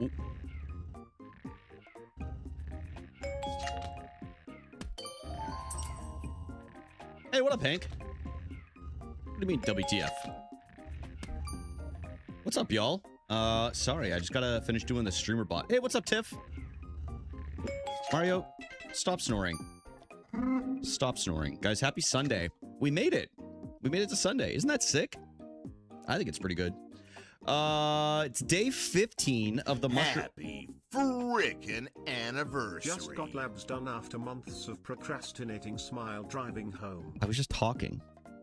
Ooh. Hey, what up, Hank? What do you mean, WTF? What's up, y'all? Sorry, I just gotta finish doing the streamer bot. Hey, what's up, Tiff? Mario, stop snoring. Stop snoring. Guys, happy Sunday. We made it. We made it to Sunday. Isn't that sick? I think it's pretty good. It's day 15 of the mushroom. Happy frickin' anniversary. Just got labs done after months of procrastinating. Smile driving home. I was just talking.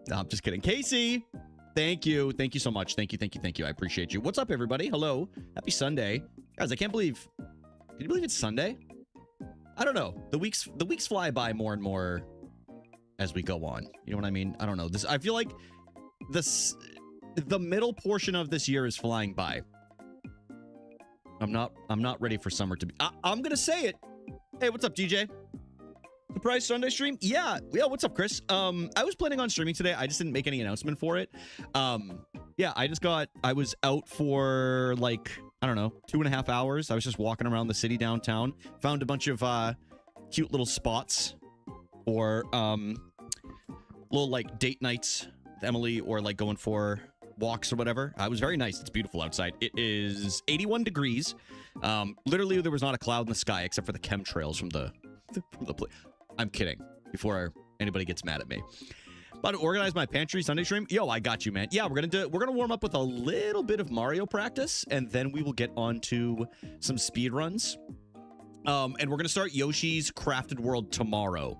No, I'm just kidding. Casey, thank you. Thank you so much. Thank you, thank you, thank you. I appreciate you. What's up, everybody? Hello. Happy Sunday. Guys, I can't believe... Can you believe it's Sunday? I don't know. The weeks fly by more and more as we go on. You know what I mean? I don't know. I feel like the middle portion of this year is flying by. I'm not ready for summer to be. I'm gonna say it. Hey, what's up, DJ? Surprise Sunday stream? Yeah. What's up, Chris? I was planning on streaming today. I just didn't make any announcement for it. Yeah, I was out for like, I don't know, 2.5 hours. I was just walking around the city downtown. Found a bunch of cute little spots or little like date nights with Emily, or like going for walks or whatever. It was very nice. It's beautiful outside. It is 81 degrees. Literally, there was not a cloud in the sky except for the chemtrails from the place. I'm kidding. Before anybody gets mad at me. About to organize my pantry Sunday stream. Yo, I got you, man. Yeah, we're gonna warm up with a little bit of Mario practice, and then we will get on to some speed runs. And we're gonna start Yoshi's Crafted World tomorrow.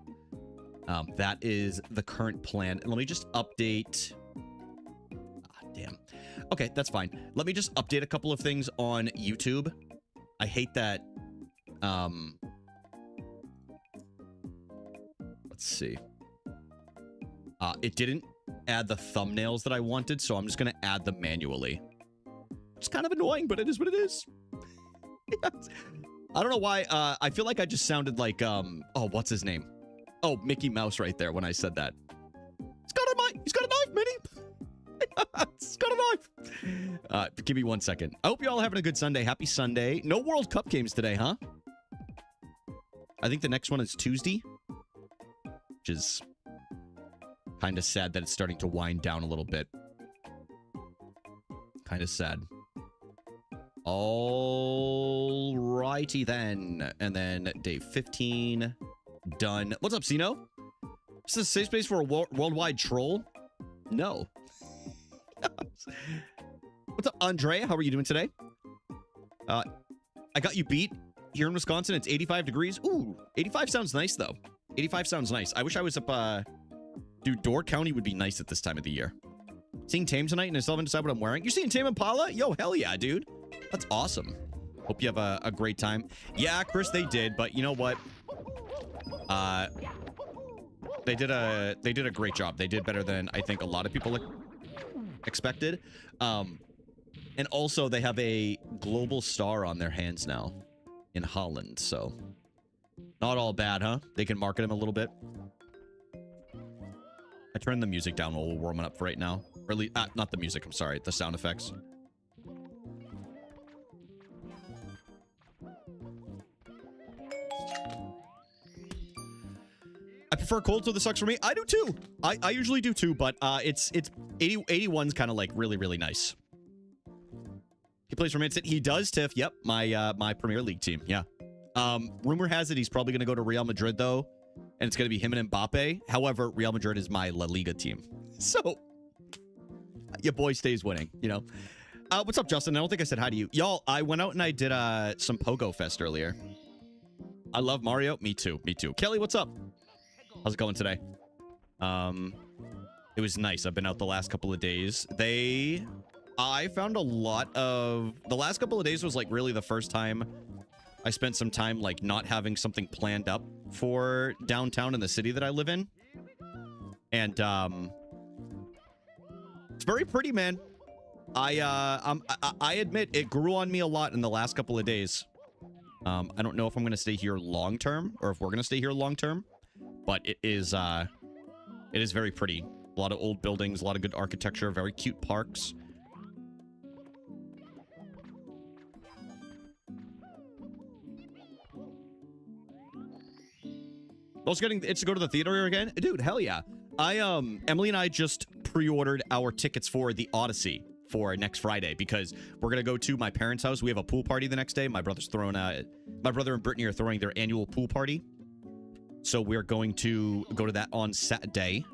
That is the current plan. And let me just update. Damn. Okay, that's fine. Let me just update a couple of things on YouTube. I hate that. Let's see. It didn't add the thumbnails that I wanted, so I'm just going to add them manually. It's kind of annoying, but it is what it is. I don't know why. I feel like I just sounded like, oh, what's his name? Oh, Mickey Mouse right there when I said that. He's got a knife, Minnie. He's got a knife. Give me 1 second. I hope you're all having a good Sunday. Happy Sunday. No World Cup games today, huh? I think the next one is Tuesday, which is kind of sad that it's starting to wind down a little bit. Kind of sad. All righty then. And then day 15. Done. What's up, Sino? Is this a safe space for a worldwide troll? No. What's up, Andrea? How are you doing today? I got you beat. Here in Wisconsin, it's 85 degrees. Ooh, 85 sounds nice, though. 85 sounds nice. I wish I was up, dude, Door County would be nice at this time of the year. Seeing Tame tonight, and I still haven't decided what I'm wearing. You're seeing Tame Impala? Yo, hell yeah, dude. That's awesome. Hope you have a great time. Yeah, Chris, they did, but you know what? They did a great job. They did better than I think a lot of people expected. And also they have a global star on their hands now in Holland, so not all bad, huh? They can market him a little bit. I turned the music down while we're warming up for right now. Or at least, not the music, I'm sorry, the sound effects. I prefer cold, so this sucks for me. I do too. I usually do too, but it's 81's kind of like really, really nice. He plays for Man City. He does, Tiff. Yep, my Premier League team. Yeah. Rumor has it he's probably going to go to Real Madrid though, and it's going to be him and Mbappe. However, Real Madrid is my La Liga team, so your boy stays winning. You know. What's up, Justin? I don't think I said hi to you, y'all. I went out and I did some Pogo Fest earlier. I love Mario. Me too. Me too. Kelly, what's up? How's it going today? It was nice. I've been out the last couple of days. I found a lot of... The last couple of days was like really the first time I spent some time like not having something planned up for downtown in the city that I live in. And it's very pretty, man. I admit it grew on me a lot in the last couple of days. I don't know if I'm going to stay here long term or if we're going to stay here long term. But it is very pretty. A lot of old buildings, a lot of good architecture, very cute parks. Also getting it's to go to the theater again, dude. Hell yeah! Emily and I just pre-ordered our tickets for the Odyssey for next Friday because we're gonna go to my parents' house. We have a pool party the next day. My brother and Brittany are throwing their annual pool party, so we're going to go to that on Saturday.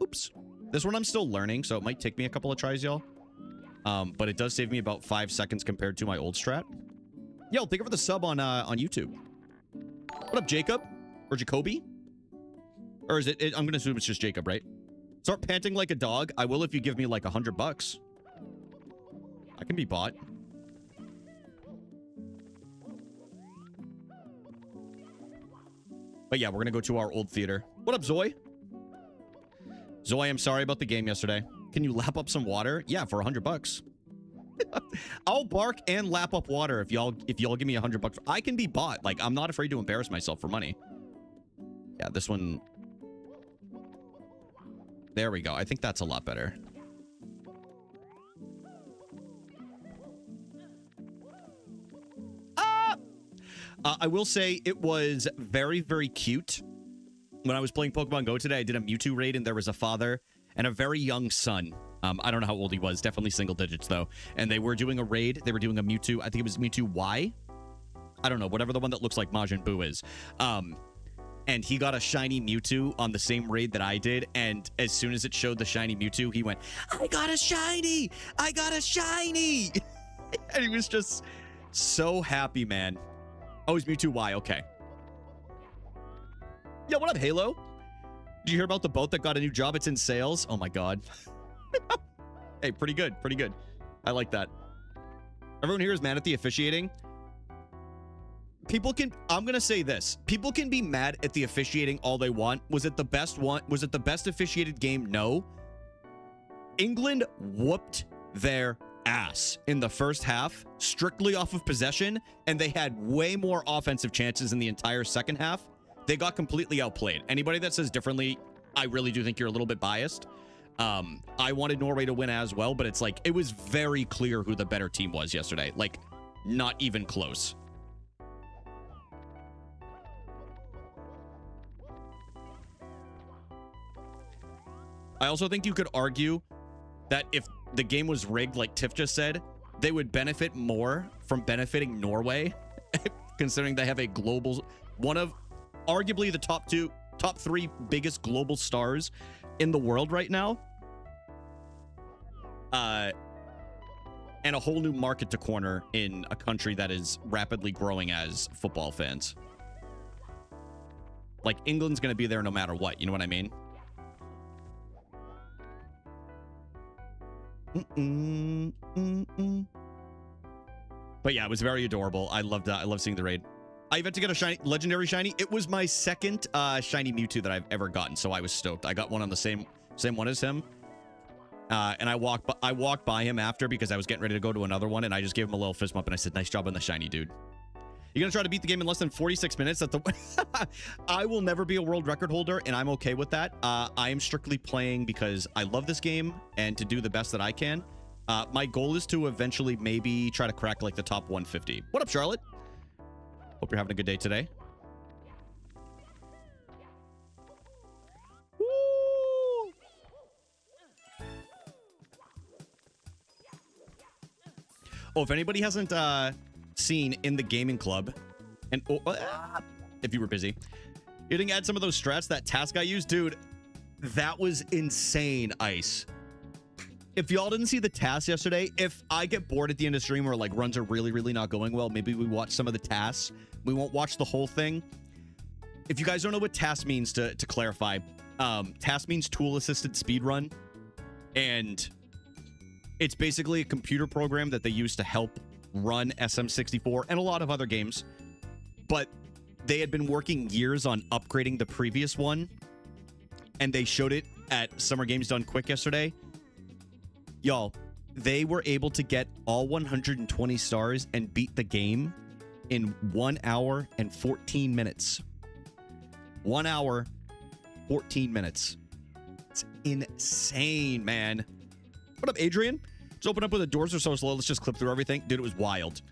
Oops, this one I'm still learning, so it might take me a couple of tries, y'all. But it does save me about 5 seconds compared to my old strat. Yo, thank you for the sub on YouTube. What up, Jacob? Or Jacoby? Or is it I'm gonna assume it's just Jacob, right? Start panting like a dog. I will if you give me like $100. I can be bought. But yeah, we're gonna go to our old theater. What up, Zoe? Zoe, I'm sorry about the game yesterday. Can you lap up some water? Yeah, for $100. I'll bark and lap up water if y'all give me $100. I can be bought. Like, I'm not afraid to embarrass myself for money. Yeah, this one. There we go. I think that's a lot better. I will say it was very, very cute. When I was playing Pokemon Go today, I did a Mewtwo raid, and there was a father and a very young son. I don't know how old he was. Definitely single digits, though. And they were doing a raid. They were doing a Mewtwo. I think it was Mewtwo Y. I don't know. Whatever the one that looks like Majin Buu is. And he got a shiny Mewtwo on the same raid that I did. And as soon as it showed the shiny Mewtwo, he went, I got a shiny! I got a shiny! And he was just so happy, man. Oh, it's Mewtwo Y. Okay. Yo, what up, Halo? Did you hear about the boat that got a new job? It's in sales. Oh, my God. Hey, pretty good. Pretty good. I like that. Everyone here is mad at the officiating. People can, I'm going to say this. People can be mad at the officiating all they want. Was it the best one? Was it the best officiated game? No. England whooped their ass in the first half, strictly off of possession, and they had way more offensive chances in the entire second half. They got completely outplayed. Anybody that says differently, I really do think you're a little bit biased. I wanted Norway to win as well, but it's like, it was very clear who the better team was yesterday. Like, not even close. I also think you could argue that if the game was rigged, like Tiff just said, they would benefit more from benefiting Norway, considering they have a global, one of arguably the top three biggest global stars in the world right now. And a whole new market to corner in a country that is rapidly growing as football fans. Like, England's going to be there no matter what. You know what I mean? But yeah, it was very adorable. I loved that. I love seeing the raid. I even to get a shiny, legendary shiny. It was my second shiny Mewtwo that I've ever gotten, so I was stoked. I got one on the same one as him. And I walked by him after because I was getting ready to go to another one, and I just gave him a little fist bump, and I said, nice job on the shiny, dude. You're going to try to beat the game in less than 46 minutes? I will never be a world record holder, and I'm okay with that. I am strictly playing because I love this game and to do the best that I can. My goal is to eventually maybe try to crack, like, the top 150. What up, Charlotte? Hope you're having a good day today. Woo! Oh, if anybody hasn't seen in the gaming club, and if you were busy, you didn't add some of those strats that task I used, dude. That was insane, Ice. If y'all didn't see the tasks yesterday, if I get bored at the end of stream or like runs are really, really not going well, maybe we watch some of the tasks. We won't watch the whole thing. If you guys don't know what task means, to clarify, task means tool assisted speedrun, and it's basically a computer program that they use to help run SM64 and a lot of other games. But they had been working years on upgrading the previous one, and they showed it at Summer Games Done Quick yesterday. Y'all, they were able to get all 120 stars and beat the game in 1 hour and 14 minutes. 1 hour, 14 minutes. It's insane, man. What up, Adrian? Let's open up with the doors are so slow. Let's just clip through everything. Dude, it was wild.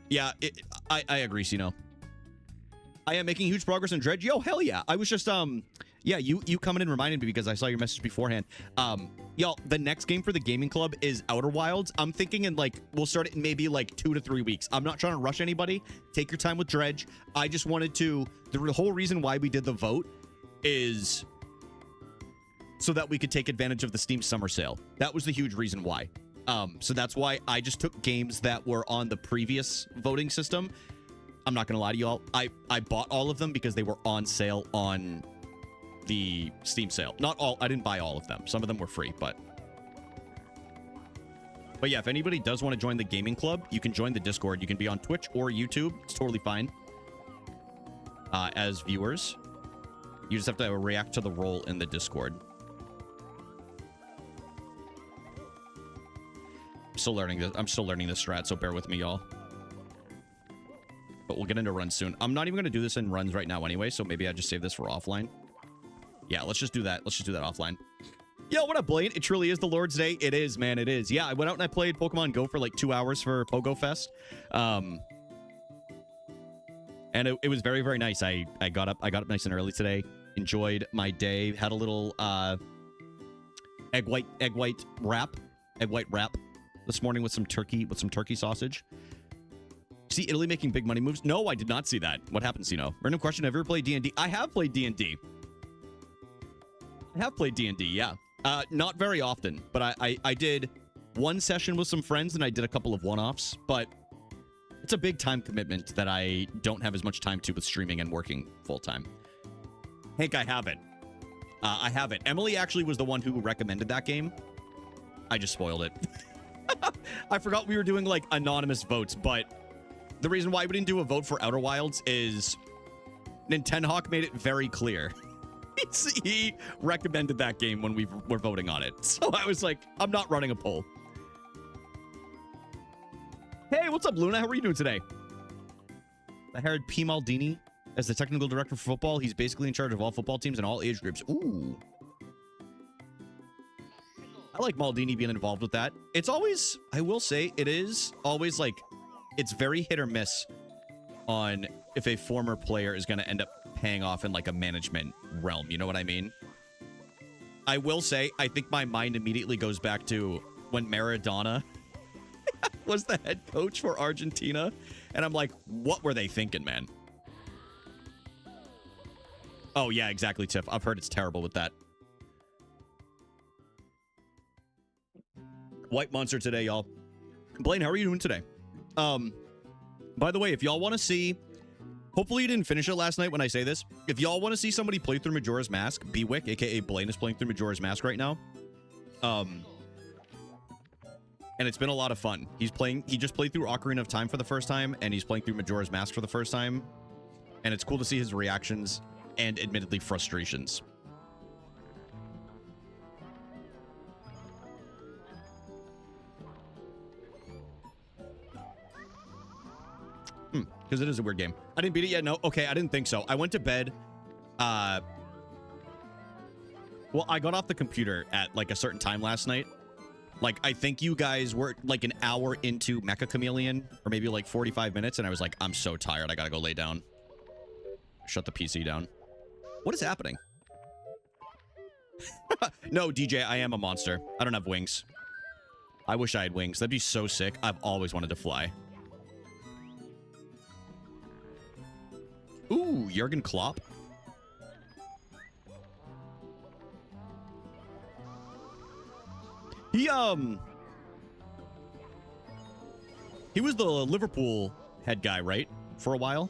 Yeah, I agree, Sino. I am making huge progress on Dredge. Yo, hell yeah. I was just, yeah, you coming in reminded me because I saw your message beforehand. Y'all, the next game for the gaming club is Outer Wilds. I'm thinking in like, we'll start it in maybe like 2 to 3 weeks. I'm not trying to rush anybody. Take your time with Dredge. I just wanted to, the whole reason why we did the vote is so that we could take advantage of the Steam summer sale. That was the huge reason why. So that's why I just took games that were on the previous voting system. I'm not gonna lie to y'all. I bought all of them because they were on sale on the Steam sale. Not all, I didn't buy all of them. Some of them were free, but yeah, if anybody does want to join the gaming club, you can join the Discord. You can be on Twitch or YouTube. It's totally fine. As viewers, you just have to react to the role in the Discord. I'm still learning this. I'm still learning this strat, so bear with me, y'all. But we'll get into runs soon. I'm not even going to do this in runs right now anyway, so maybe I just save this for offline. Yeah, let's just do that. Let's just do that offline. Yo, what up, Blaine? It truly is the Lord's Day. It is, man. It is. Yeah, I went out and I played Pokemon Go for like 2 hours for Pogo Fest. And it was very, very nice. I got up nice and early today. Enjoyed my day. Had a little egg white wrap this morning with some turkey sausage. See Italy making big money moves? No, I did not see that. What happens, you know? Random question, have you ever played D&D? I have played D&D. Yeah. Not very often, but I did one session with some friends and I did a couple of one-offs, but it's a big time commitment that I don't have as much time to with streaming and working full-time. Hank, I have it. I have it. Emily actually was the one who recommended that game. I just spoiled it. I forgot we were doing like anonymous votes, but the reason why we didn't do a vote for Outer Wilds is Nintenhawk made it very clear. He recommended that game when we were voting on it. So I was like, I'm not running a poll. Hey, what's up, Luna? How are you doing today? I hired P. Maldini as the technical director for football. He's basically in charge of all football teams and all age groups. Ooh. I like Maldini being involved with that. It's always, I will say, it is always like, it's very hit or miss on if a former player is going to end up paying off in like a management realm. You know what I mean? I will say, I think my mind immediately goes back to when Maradona was the head coach for Argentina. And I'm like, what were they thinking, man? Oh, yeah, exactly, Tiff. I've heard it's terrible with that. White Monster today, y'all. Blaine, how are you doing today? By the way, if y'all want to see, hopefully you didn't finish it last night when I say this. If y'all want to see somebody play through Majora's Mask, Bewick, aka Blaine, is playing through Majora's Mask right now. And it's been a lot of fun. He just played through Ocarina of Time for the first time, and he's playing through Majora's Mask for the first time. And it's cool to see his reactions and admittedly frustrations. Because it is a weird game. I didn't beat it yet. No. Okay, I didn't think so. I went to bed. Well, I got off the computer at like a certain time last night. Like, I think you guys were like an hour into Mecha Chameleon, or maybe like 45 minutes, and I was like, I'm so tired. I gotta go lay down. Shut the PC down. What is happening? No, DJ, I am a monster. I don't have wings. I wish I had wings. That'd be so sick. I've always wanted to fly. Ooh, Jurgen Klopp. He was the Liverpool head guy, right? For a while.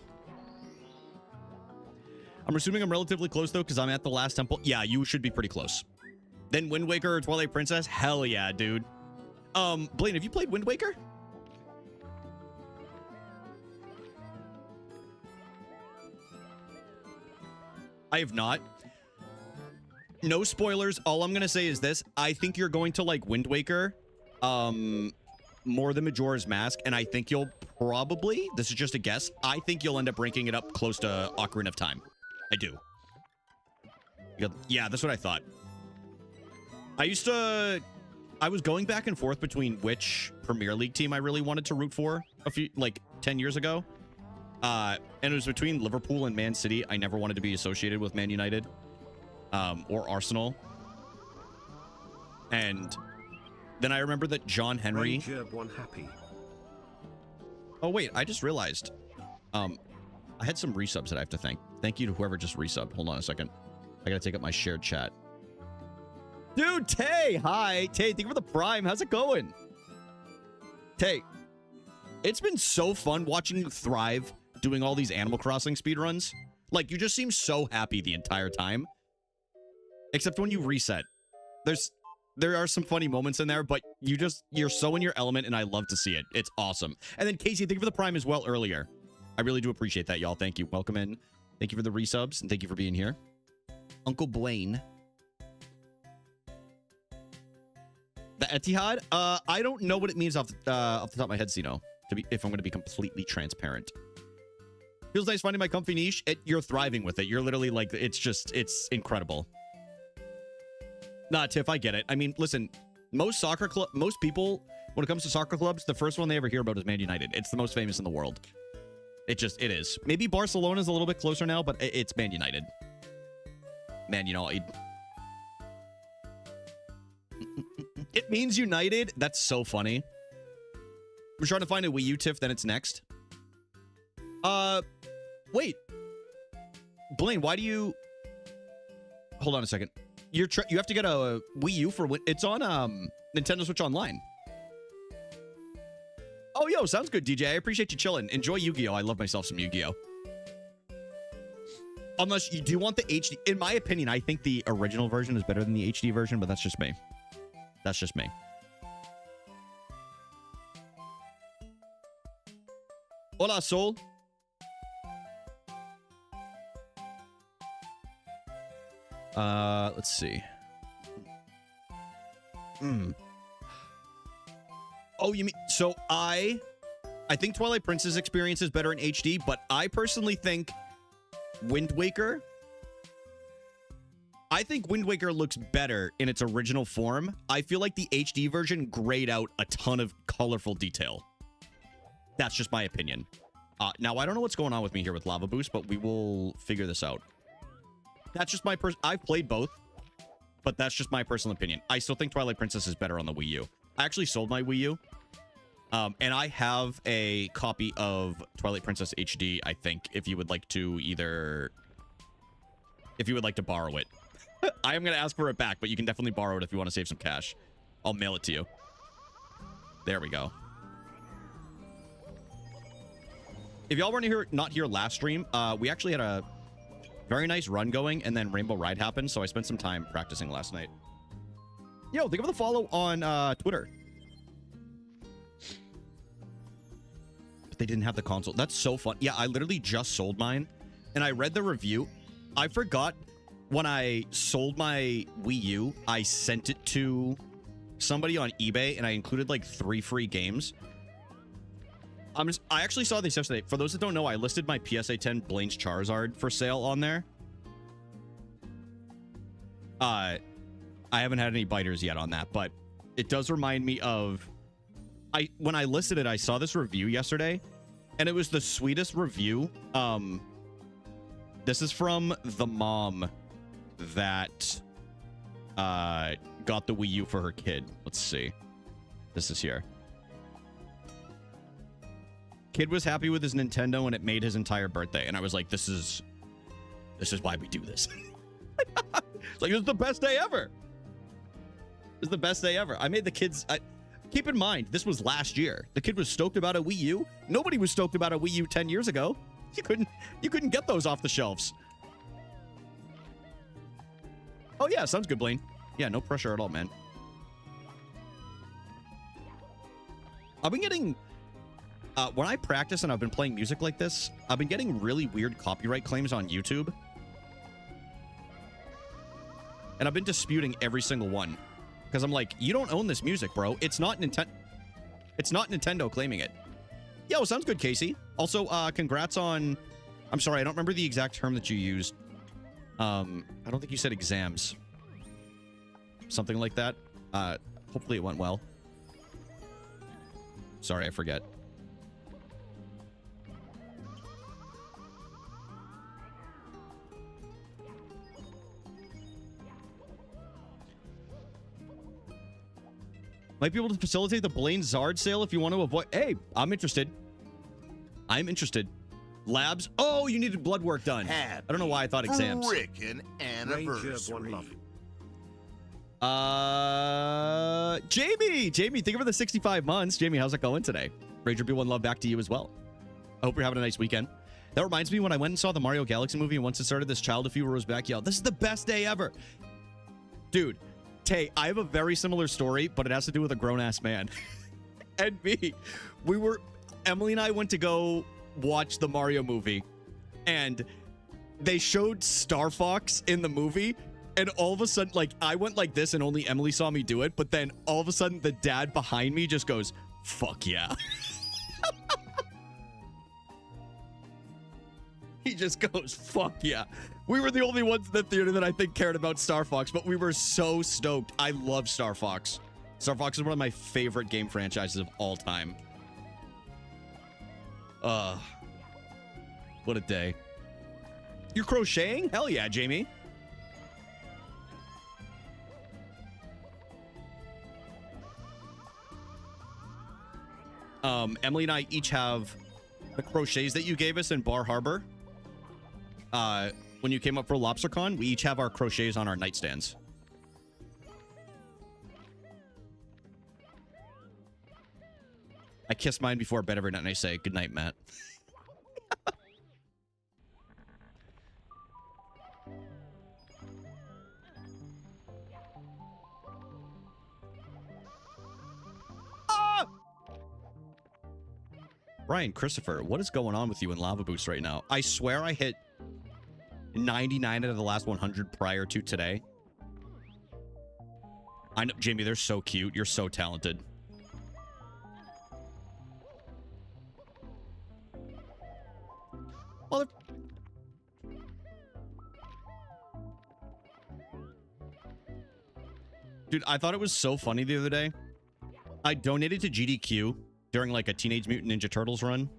I'm assuming I'm relatively close, though, because I'm at the last temple. Yeah, you should be pretty close. Then Wind Waker or Twilight Princess? Hell yeah, dude. Blaine, have you played Wind Waker? I have not. No spoilers. All I'm going to say is this. I think you're going to like Wind Waker more than Majora's Mask, and I think you'll probably, this is just a guess, I think you'll end up ranking it up close to Ocarina of Time. I do. Yeah, that's what I thought. I was going back and forth between which Premier League team I really wanted to root for a few, like 10 years ago. And it was between Liverpool and Man City. I never wanted to be associated with Man United or Arsenal. And then I remember that John Henry... Ranger one happy. Oh, wait, I just realized. I had some resubs that I have to thank. Thank you to whoever just resubbed. Hold on a second. I gotta take up my shared chat. Dude, Tay! Hi! Tay, thank you for the Prime. How's it going? Tay, it's been so fun watching you thrive doing all these Animal Crossing speedruns. Like, you just seem so happy the entire time. Except when you reset. There are some funny moments in there, but you're so in your element, and I love to see it. It's awesome. And then, Casey, thank you for the Prime as well earlier. I really do appreciate that, y'all. Thank you. Welcome in. Thank you for the resubs, and thank you for being here. Uncle Blaine. The Etihad? I don't know what it means off the top of my head, Sino, if I'm going to be completely transparent. Feels nice finding my comfy niche. You're thriving with it. You're literally like, it's incredible. Nah, Tiff, I get it. I mean, listen, most people, when it comes to soccer clubs, the first one they ever hear about is Man United. It's the most famous in the world. It is. Maybe Barcelona's a little bit closer now, but it's Man United. Man United. It means United. That's so funny. We're trying to find a Wii U, Tiff, then it's next. Wait. Blaine, why do you... Hold on a second. You have to get a Wii U for... It's on Nintendo Switch Online. Oh, yo, sounds good, DJ. I appreciate you chilling. Enjoy Yu-Gi-Oh! I love myself some Yu-Gi-Oh! Unless you do want the HD... In my opinion, I think the original version is better than the HD version, but that's just me. That's just me. Hola, Soul. Let's see. Oh, you mean... So I think Twilight Princess experience is better in HD, but I personally think Wind Waker... I think Wind Waker looks better in its original form. I feel like the HD version grayed out a ton of colorful detail. That's just my opinion. Now, I don't know what's going on with me here with Lava Boost, but we will figure this out. That's just my I've played both, but that's just my personal opinion. I still think Twilight Princess is better on the Wii U. I actually sold my Wii U, and I have a copy of Twilight Princess HD, I think, if you would like to borrow it. I am going to ask for it back, but you can definitely borrow it if you want to save some cash. I'll mail it to you. There we go. If y'all weren't not here last stream, we actually had a very nice run going, and then Rainbow Ride happened, so I spent some time practicing last night. Yo, think of the follow on Twitter. But they didn't have the console. That's so fun. Yeah, I literally just sold mine, and I read the review. I forgot when I sold my Wii U, I sent it to somebody on eBay, and I included like 3 free games. I actually saw this yesterday. For those that don't know, I listed my PSA 10 Blaine's Charizard for sale on there. I haven't had any biters yet on that, but it does remind me of... When I listed it, I saw this review yesterday, and it was the sweetest review. This is from the mom that got the Wii U for her kid. Let's see. This is here. Kid was happy with his Nintendo, and it made his entire birthday. And I was like, this is why we do this. It's like, this is the best day ever. This is the best day ever. I made the kids... keep in mind, this was last year. The kid was stoked about a Wii U. Nobody was stoked about a Wii U 10 years ago. You couldn't get those off the shelves. Oh, yeah, sounds good, Blaine. Yeah, no pressure at all, man. I've been getting... when I practice and I've been playing music like this, I've been getting really weird copyright claims on YouTube. And I've been disputing every single one. Because I'm like, you don't own this music, bro. It's not Nintendo claiming it. Yo, sounds good, Casey. Also, congrats on... I'm sorry, I don't remember the exact term that you used. I don't think you said exams. Something like that. Hopefully it went well. Sorry, I forget. Might be able to facilitate the Blaine Zard sale if you want to avoid... Hey, I'm interested. I'm interested. Labs? Oh, you needed blood work done. I don't know why I thought exams. Frickin' anniversary. Jamie, thank you for the 65 months. Jamie, how's it going today? Ranger B1 love back to you as well. I hope you're having a nice weekend. That reminds me, when I went and saw the Mario Galaxy movie, and once it started, this child a few rows back yelled, "This is the best day ever." Dude, Tay, I have a very similar story, but it has to do with a grown-ass man. And me. Emily and I went to go watch the Mario movie, and they showed Star Fox in the movie, and all of a sudden, like, I went like this, and only Emily saw me do it, but then all of a sudden, the dad behind me just goes, "Fuck yeah." He just goes, "Fuck yeah." We were the only ones in the theater that I think cared about Star Fox, but we were so stoked. I love Star Fox. Star Fox is one of my favorite game franchises of all time. What a day. You're crocheting? Hell yeah, Jamie. Emily and I each have the crochets that you gave us in Bar Harbor. When you came up for LobsterCon, we each have our crochets on our nightstands. I kiss mine before bed every night and I say, "Good night, Matt." Ah! Brian Christopher, what is going on with you in Lava Boost right now? I swear I hit 99 out of the last 100 prior to today. I know, Jamie, they're so cute. You're so talented. Well, dude, I thought it was so funny the other day. I donated to GDQ during like a Teenage Mutant Ninja Turtles run.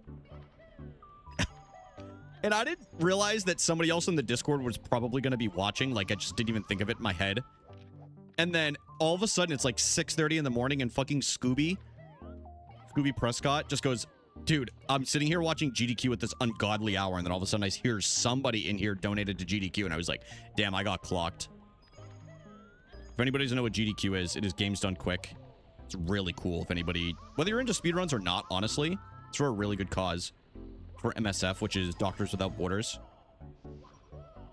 And I didn't realize that somebody else in the Discord was probably going to be watching. Like, I just didn't even think of it in my head. And then all of a sudden, it's like 6:30 in the morning and fucking Scooby Prescott just goes, "Dude, I'm sitting here watching GDQ at this ungodly hour." And then all of a sudden I hear somebody in here donated to GDQ. And I was like, damn, I got clocked. If anybody doesn't know what GDQ is, it is Games Done Quick. It's really cool. If anybody, whether you're into speedruns or not, honestly, it's for a really good cause. For MSF, which is Doctors Without Borders.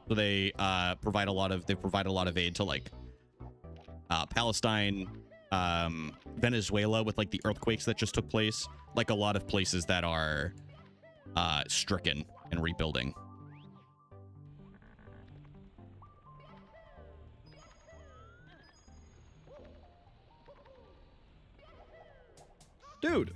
So they provide a lot of aid to like Palestine, Venezuela with like the earthquakes that just took place, like a lot of places that are stricken and rebuilding. Dude.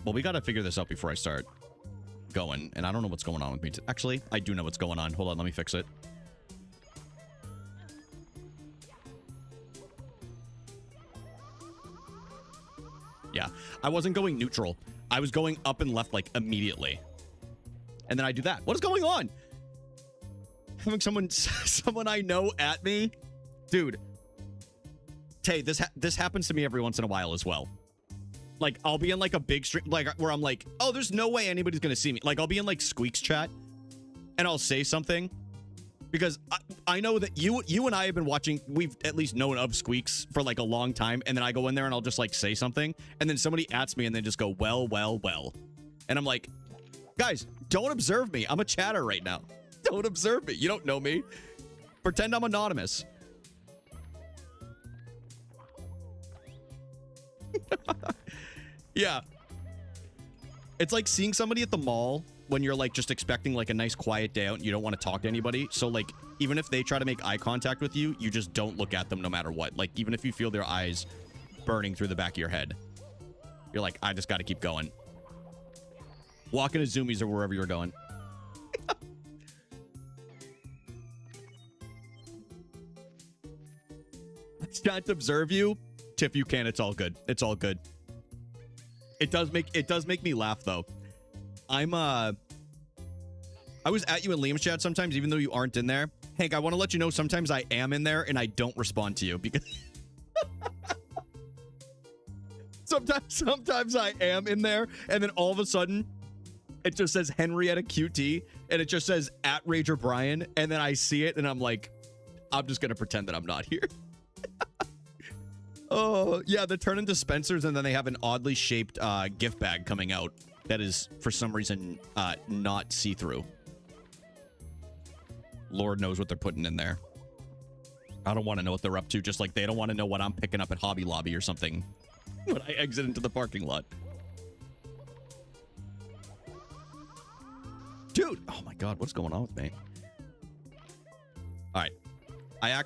Well, we got to figure this out before I start going, and I don't know what's going on with me. Actually, I do know what's going on. Hold on, let me fix it. Yeah, I wasn't going neutral. I was going up and left, like, immediately. And then I do that. What is going on? Having someone I know at me? Dude. Tay, this happens to me every once in a while as well. Like, I'll be in, like, a big stream, like, where I'm like, oh, there's no way anybody's gonna see me. Like, I'll be in, like, Squeak's chat, and I'll say something, because I know that you and I have been watching, we've at least known of Squeaks for, like, a long time, and then I go in there and I'll just, like, say something, and then somebody ats me and then just go, well. And I'm like, guys, don't observe me. I'm a chatter right now. Don't observe me. You don't know me. Pretend I'm anonymous. Yeah. It's like seeing somebody at the mall when you're like just expecting like a nice quiet day out and you don't want to talk to anybody. So like even if they try to make eye contact with you, you just don't look at them no matter what. Like even if you feel their eyes burning through the back of your head, you're like, I just got to keep going. Walk into Zoomies or wherever you're going. I can't observe you. If you can, it's all good. It's all good. It does make me laugh though. I'm I was at you in Liam's chat sometimes, even though you aren't in there. Hank, I want to let you know sometimes I am in there and I don't respond to you because sometimes I am in there and then all of a sudden it just says Henrietta QT and it just says at Rager Brian and then I see it and I'm like, I'm just gonna pretend that I'm not here. Oh yeah, they turn into Spencers and then they have an oddly shaped gift bag coming out that is for some reason not see-through. Lord knows what they're putting in there. I don't want to know what they're up to, just like they don't want to know what I'm picking up at Hobby Lobby or something when I exit into the parking lot. Dude, oh my god, what's going on with me? All right. I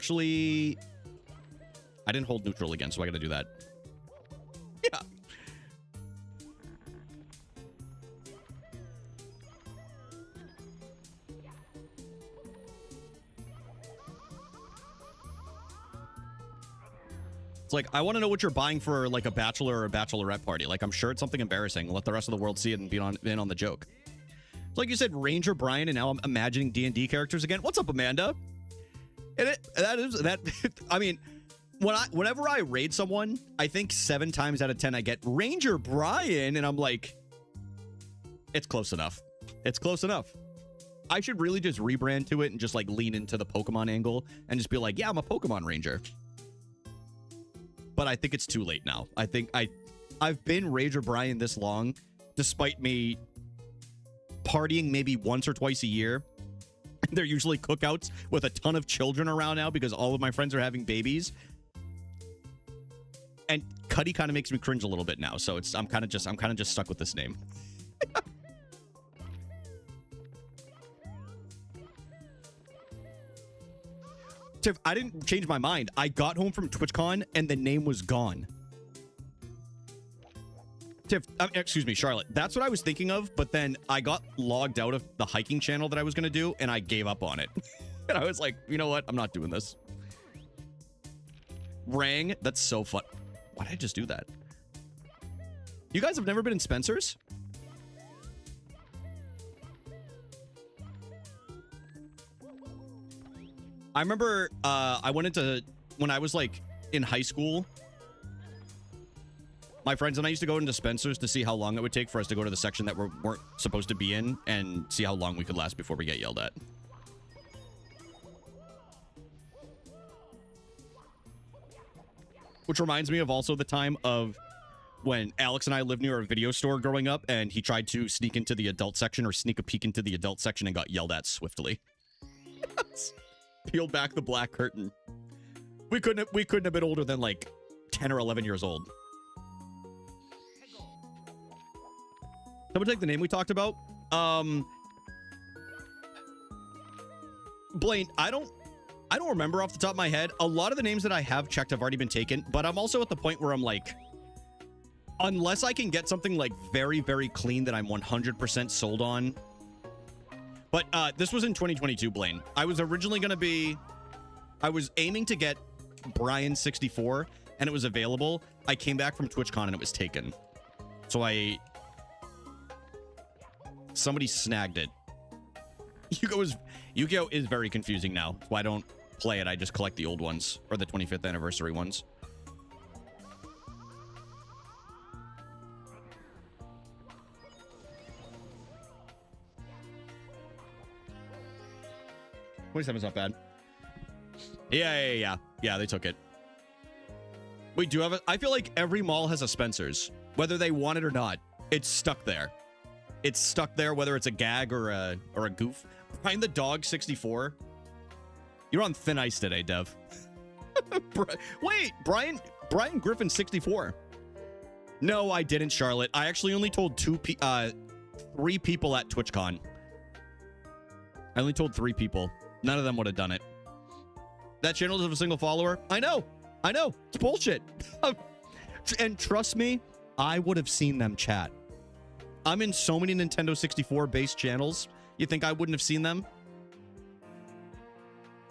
didn't hold neutral again, so I gotta do that. Yeah. It's like, I want to know what you're buying for like a bachelor or a bachelorette party. Like, I'm sure it's something embarrassing. Let the rest of the world see it and be in on the joke. It's like you said, Ranger Brian, and now I'm imagining D&D characters again. What's up, Amanda? And I mean, whenever I raid someone, I think 7 times out of 10 I get Ranger Brian, and I'm like, it's close enough. It's close enough. I should really just rebrand to it and just like lean into the Pokemon angle and just be like, yeah, I'm a Pokemon Ranger. But I think it's too late now. I think I've been Ranger Brian this long, despite me partying maybe once or twice a year. They're usually cookouts with a ton of children around now because all of my friends are having babies. And Cuddy kind of makes me cringe a little bit now, so I'm kind of just stuck with this name. Tiff, I didn't change my mind. I got home from TwitchCon and the name was gone. Tiff, excuse me, Charlotte. That's what I was thinking of, but then I got logged out of the hiking channel that I was going to do, and I gave up on it. And I was like, you know what? I'm not doing this. Rang, that's so fun. Why did I just do that? You guys have never been in Spencer's? I remember I went into, when I was like in high school, my friends and I used to go into Spencer's to see how long it would take for us to go to the section that we weren't supposed to be in and see how long we could last before we get yelled at. Which reminds me of also the time of when Alex and I lived near a video store growing up and he tried to sneak into the adult section or sneak a peek into the adult section and got yelled at swiftly. Peel back the black curtain. We couldn't have been older than like 10 or 11 years old. Someone take the name we talked about. Blaine, I don't remember off the top of my head. A lot of the names that I have checked have already been taken, but I'm also at the point where I'm like, unless I can get something like very, very clean that I'm 100% sold on. But this was in 2022, Blaine. I was originally going to be, I was aiming to get Brian 64 and it was available. I came back from TwitchCon and it was taken. So somebody snagged it. Yu-Gi-Oh is very confusing now. That's why I don't play it. I just collect the old ones or the 25th anniversary ones. $27's not bad. Yeah, they took it. We do have I feel like every mall has a Spencer's. Whether they want it or not, it's stuck there. It's stuck there, whether it's a gag or a goof. Brian the Dog 64. You're on thin ice today, Dev. Wait, Brian Griffin 64. No, I didn't, Charlotte. I actually only told 3 people at TwitchCon. I only told 3 people. None of them would have done it. That channel doesn't have a single follower. I know. It's bullshit. And trust me, I would have seen them chat. I'm in so many Nintendo 64 based channels. You think I wouldn't have seen them?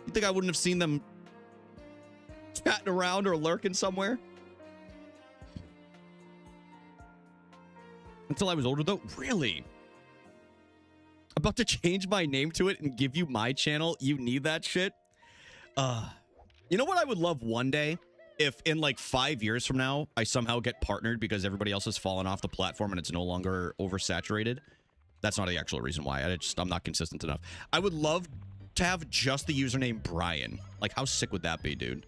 You think I wouldn't have seen them chatting around or lurking somewhere? Until I was older, though? Really? about to change my name to it and give you my channel. You need that shit. You know what I would love one day? If in like 5 years from now, I somehow get partnered because everybody else has fallen off the platform and it's no longer oversaturated. That's not the actual reason why. I'm not consistent enough. I would love to have just the username Brian. Like, how sick would that be, dude?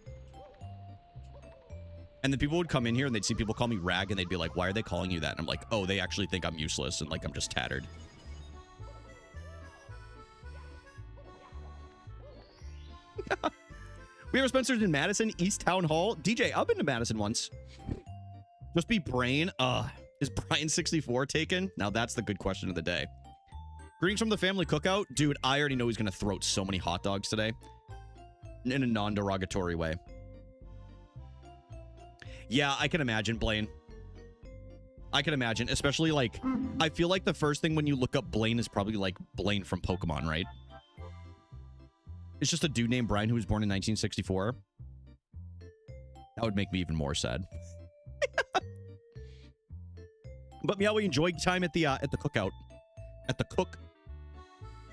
And then people would come in here and they'd see people call me Rag and they'd be like, why are they calling you that? And I'm like, oh, they actually think I'm useless and like I'm just tattered. We have Spencer's in Madison, East Town Hall. DJ, I've been to Madison once. Just be Brain. Is Brian 64 taken? Now that's the good question of the day. Greetings from the family cookout. Dude, I already know he's going to throat so many hot dogs today. In a non-derogatory way. Yeah, I can imagine, Blaine. I can imagine, especially like, I feel like the first thing when you look up Blaine is probably like Blaine from Pokemon, right? It's just a dude named Brian who was born in 1964. That would make me even more sad. But yeah, we enjoyed time at the cookout. At the cook.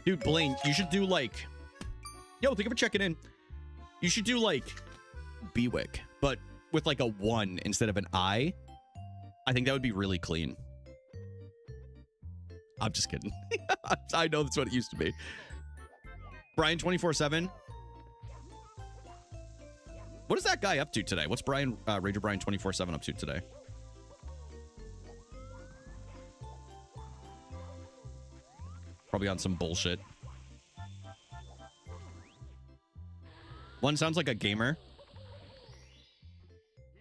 Dude, Blaine, you should do like... Yo, thank you for checking in. You should do like Bewick, but with like a 1 instead of an I. I think that would be really clean. I'm just kidding. I know that's what it used to be. Brian 24/7. What is that guy up to today? What's Brian, Rager Brian 24/7 up to today? Probably on some bullshit. One sounds like a gamer.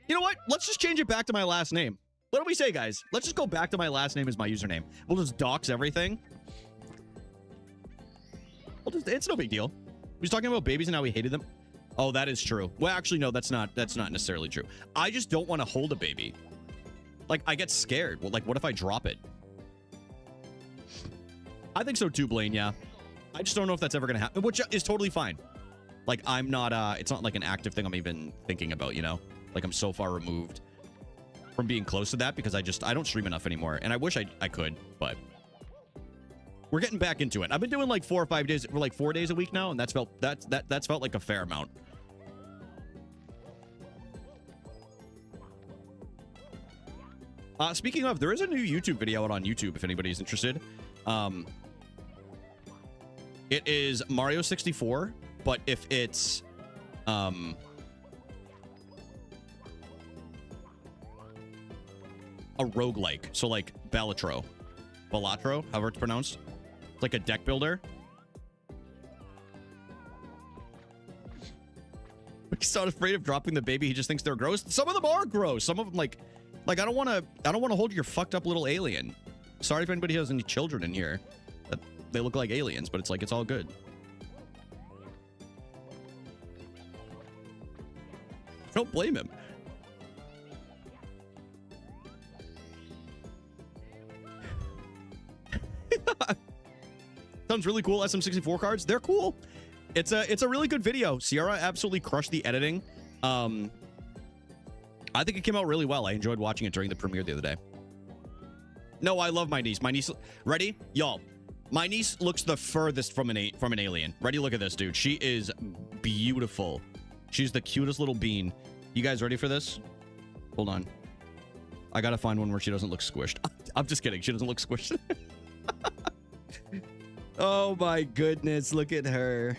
You know what? Let's just change it back to my last name. What do we say, guys? Let's just go back to my last name as my username. We'll just dox everything. It's no big deal. We was talking about babies and how we hated them. Oh, that is true. Well, actually, no, that's not necessarily true. I just don't want to hold a baby. Like, I get scared. Well, like, what if I drop it? I think so too, Blaine, yeah. I just don't know if that's ever going to happen, which is totally fine. Like, I'm not, it's not like an active thing I'm even thinking about, you know? Like, I'm so far removed from being close to that because I don't stream enough anymore. And I wish I could, but we're getting back into it. I've been doing like 4 or 5 days, for like 4 days a week now, and that's felt like a fair amount. Speaking of, there is a new YouTube video out on YouTube if anybody's interested. It is Mario 64, but if it's a roguelike, so like Balatro, however it's pronounced. It's like a deck builder. He's not afraid of dropping the baby. He just thinks they're gross. Some of them are gross. Some of them like I don't want to hold your fucked up little alien. Sorry if anybody has any children in here that they look like aliens, but it's like it's all good. Don't blame him. Sounds really cool. SM64 cards, they're cool. It's a really good video. Sierra absolutely crushed the editing. I think it came out really well. I enjoyed watching it during the premiere the other day. No, I love my niece. My niece, ready? Y'all, my niece looks the furthest from an alien. Ready? Look at this, dude. She is beautiful. She's the cutest little bean. You guys ready for this? Hold on. I gotta find one where she doesn't look squished. I'm just kidding. She doesn't look squished. Oh my goodness, look at her.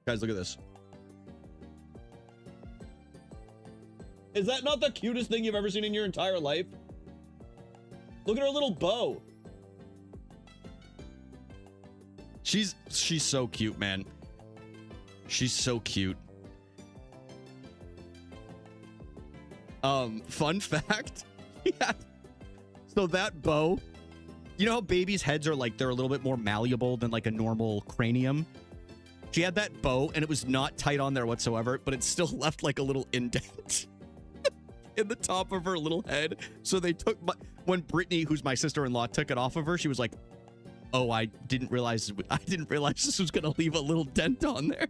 Guys, look at this. Is that not the cutest thing you've ever seen in your entire life? Look at her little bow. She's so cute, man. She's so cute. Fun fact. Yeah. So that bow, you know how babies' heads are like, they're a little bit more malleable than like a normal cranium? She had that bow and it was not tight on there whatsoever, but it still left like a little indent in the top of her little head. So they took, when Brittany, who's my sister-in-law, took it off of her, she was like, oh, I didn't realize this was going to leave a little dent on there.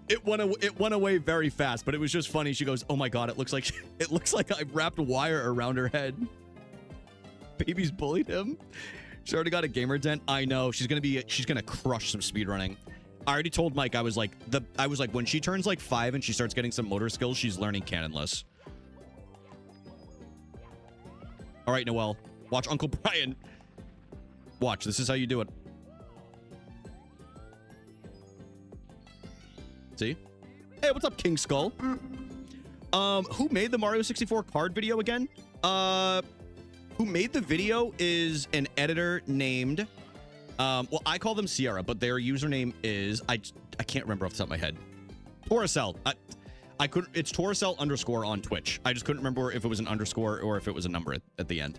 It went away very fast, but it was just funny. She goes, "Oh my god, it looks like I wrapped wire around her head." Baby's bullied him. She already got a gamer dent. I know. She's gonna crush some speedrunning. I already told Mike, I was like, when she turns like 5 and she starts getting some motor skills, she's learning cannonless. All right, Noelle, watch Uncle Brian. Watch, this is how you do it. See? Hey, what's up, King Skull? Who made the Mario 64 card video again? Who made the video is an editor named, well, I call them Sierra, but their username is, I can't remember off the top of my head. Toracell. I couldn't, it's Toracell _ on Twitch. I just couldn't remember if it was an underscore or if it was a number at the end.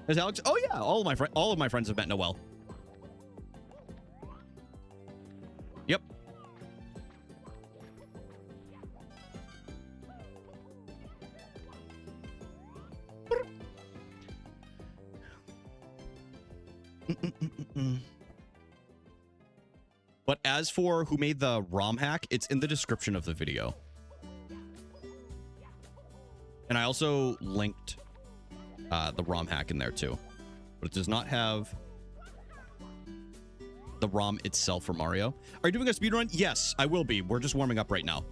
There's Alex. Oh yeah, all of my friends have met Noelle. Yep. But as for who made the ROM hack, it's in the description of the video. And I also linked the ROM hack in there too. But it does not have the ROM itself for Mario. Are you doing a speedrun? Yes, I will be. We're just warming up right now.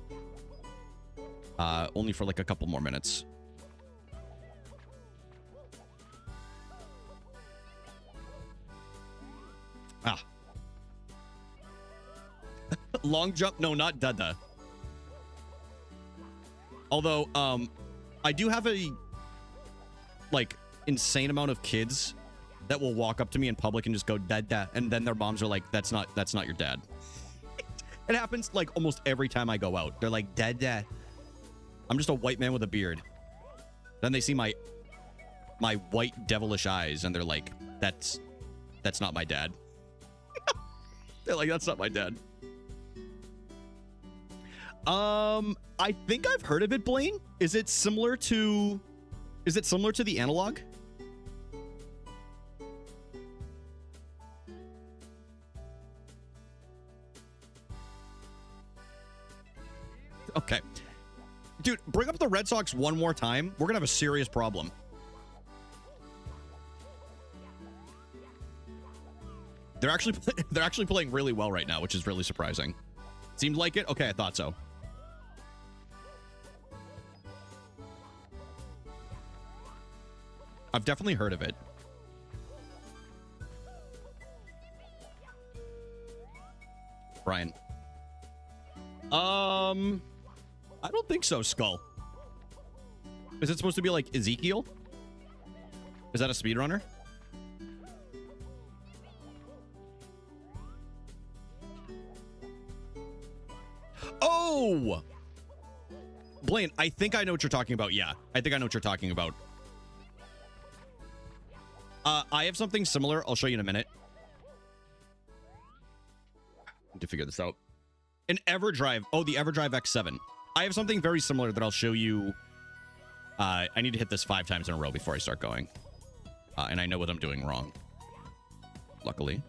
Only for like a couple more minutes. Ah. Long jump? No, not Dada. Although, I do have a, like, insane amount of kids that will walk up to me in public and just go, Dada. And then their moms are like, that's not your dad. It happens, like, almost every time I go out. They're like, Dada. I'm just a white man with a beard. Then they see my white devilish eyes and they're like, that's not my dad. They're like, that's not my dad. I think I've heard of it, Blaine. Is it similar to the analog? Okay. Dude, bring up the Red Sox one more time. We're gonna have a serious problem. They're actually playing really well right now, which is really surprising. Seemed like it? Okay, I thought so. I've definitely heard of it. Brian. I don't think so, Skull. Is it supposed to be like Ezekiel? Is that a speedrunner? Oh! Blaine, I think I know what you're talking about. Yeah, I think I know what you're talking about. I have something similar. I'll show you in a minute. Need to figure this out. An EverDrive. Oh, the EverDrive X7. I have something very similar that I'll show you. I need to hit this 5 times in a row before I start going. And I know what I'm doing wrong. Luckily.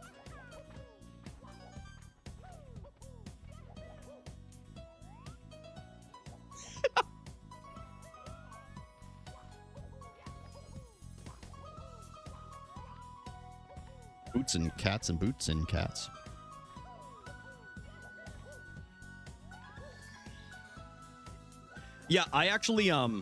Boots and cats and boots and cats. Yeah, I actually, I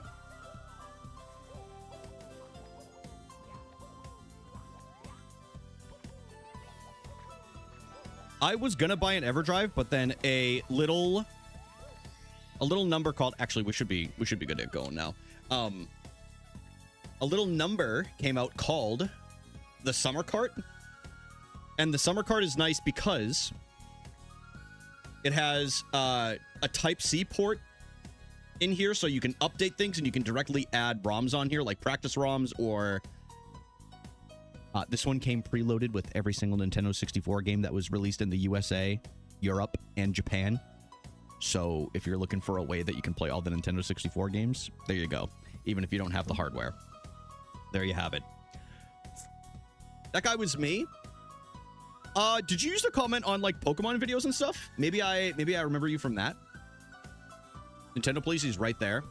was gonna buy an EverDrive, but then a little number called, actually, we should be good at going now. A little number came out called the Summer Cart. And the Summer Cart is nice because it has a Type-C port in here, so you can update things and you can directly add ROMs on here, like practice ROMs, or this one came preloaded with every single Nintendo 64 game that was released in the USA, Europe, and Japan. So if you're looking for a way that you can play all the Nintendo 64 games, there you go. Even if you don't have the hardware. There you have it. That guy was me. Did you used to comment on like Pokemon videos and stuff? Maybe I remember you from that. Nintendo Police is right there.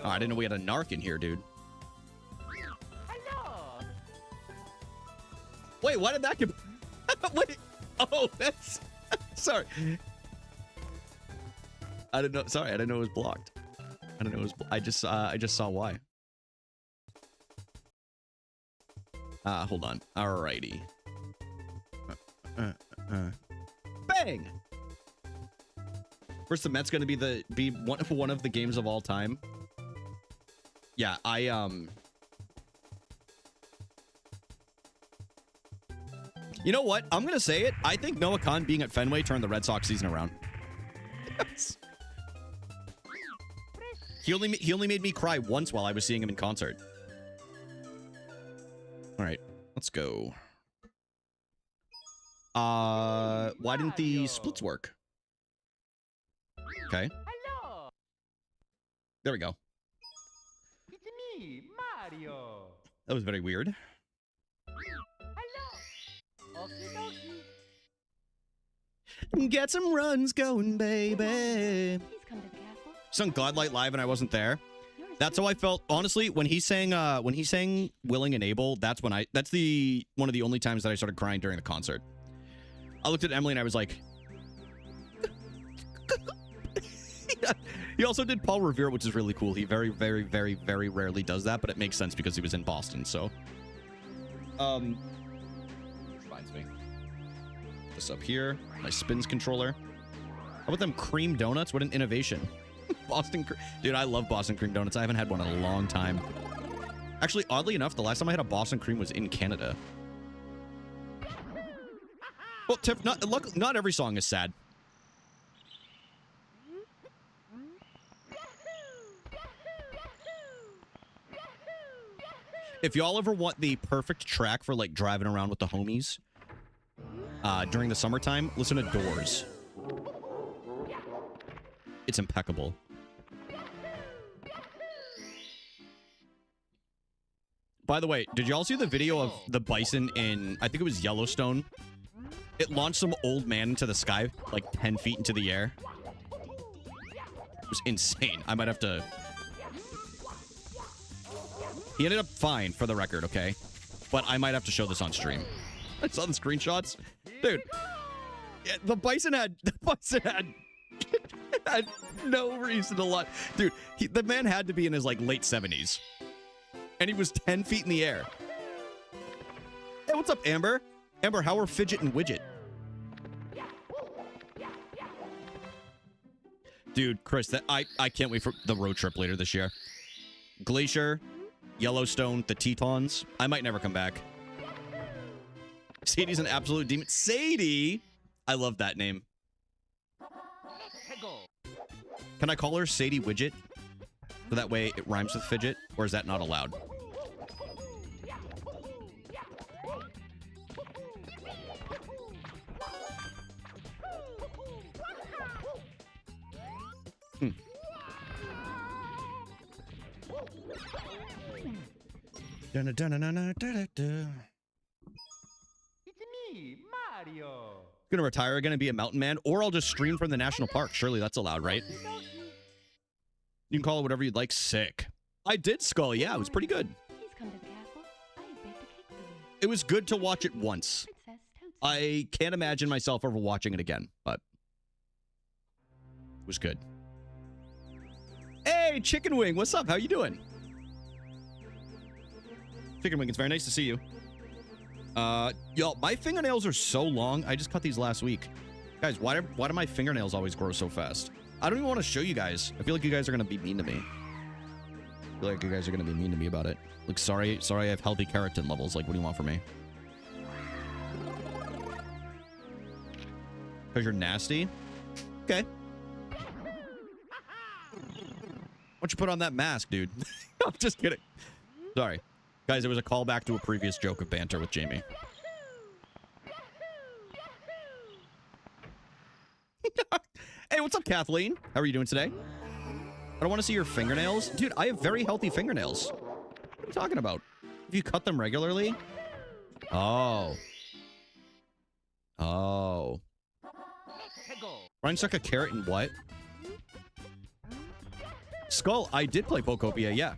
Oh, I didn't know we had a narc in here, dude. Wait, why did that get... Wait. Oh, that's... Sorry. I didn't know. Sorry, I didn't know it was blocked. I didn't know it was... I just saw why. Hold on. Alrighty. Bang! First, the Mets gonna be one of the games of all time. Yeah, you know what? I'm gonna say it. I think Noah Khan being at Fenway turned the Red Sox season around. Yes. He only made me cry once while I was seeing him in concert. All right, let's go. Why didn't the splits work? Okay. There we go. It's me, Mario. That was very weird. Get some runs going, baby. Sung Godlight live and I wasn't there. That's how I felt, honestly, when he sang Willing and Able. That's when that's one of the only times that I started crying during the concert. I looked at Emily and I was like, he also did Paul Revere, which is really cool. He very, very, very, very rarely does that, but it makes sense because he was in Boston. So, reminds me. This up here, my spins controller. How about them cream donuts? What an innovation. Dude, I love Boston cream donuts. I haven't had one in a long time. Actually, oddly enough, the last time I had a Boston cream was in Canada. Well, Tiff, not every song is sad. If y'all ever want the perfect track for like driving around with the homies during the summertime, listen to Doors. It's impeccable. By the way, did y'all see the video of the bison in, I think it was Yellowstone? It launched some old man into the sky, like 10 feet into the air. It was insane. I might have to... He ended up fine, for the record, okay? But I might have to show this on stream. I saw the screenshots. Dude, yeah, the bison had had no reason to lie. Dude, the man had to be in his, like, late 70s. And he was 10 feet in the air. Hey, what's up, Amber? Amber, how are Fidget and Widget? Dude, Chris, I can't wait for the road trip later this year. Glacier, Yellowstone, the Tetons. I might never come back. Sadie's an absolute demon. Sadie! I love that name. Can I call her Sadie Widget? So that way it rhymes with Fidget? Or is that not allowed? It's me, Mario. Gonna retire, gonna be a mountain man, or I'll just stream from the national park. Surely that's allowed, right? You can call it whatever you'd like. Sick. I did Skull. Yeah, it was pretty good. It was good to watch it once. I can't imagine myself ever watching it again, but it was good. Hey, Chicken Wing, what's up? How you doing? Chicken Wing, it's very nice to see you. Yo, my fingernails are so long. I just cut these last week. Guys, why do my fingernails always grow so fast? I don't even want to show you guys. I feel like you guys are going to be mean to me. I feel like you guys are going to be mean to me about it. Like, sorry I have healthy keratin levels. Like, what do you want from me? Because you're nasty? Okay. Why don't you put on that mask, dude? I'm just kidding. Sorry. Guys, it was a callback to a previous joke of banter with Jamie. Hey, what's up, Kathleen? How are you doing today? I don't want to see your fingernails. Dude, I have very healthy fingernails. What are you talking about? Have you cut them regularly? Oh. Oh. Ryan stuck a carrot in what? Skull, I did play Pokopia, yeah.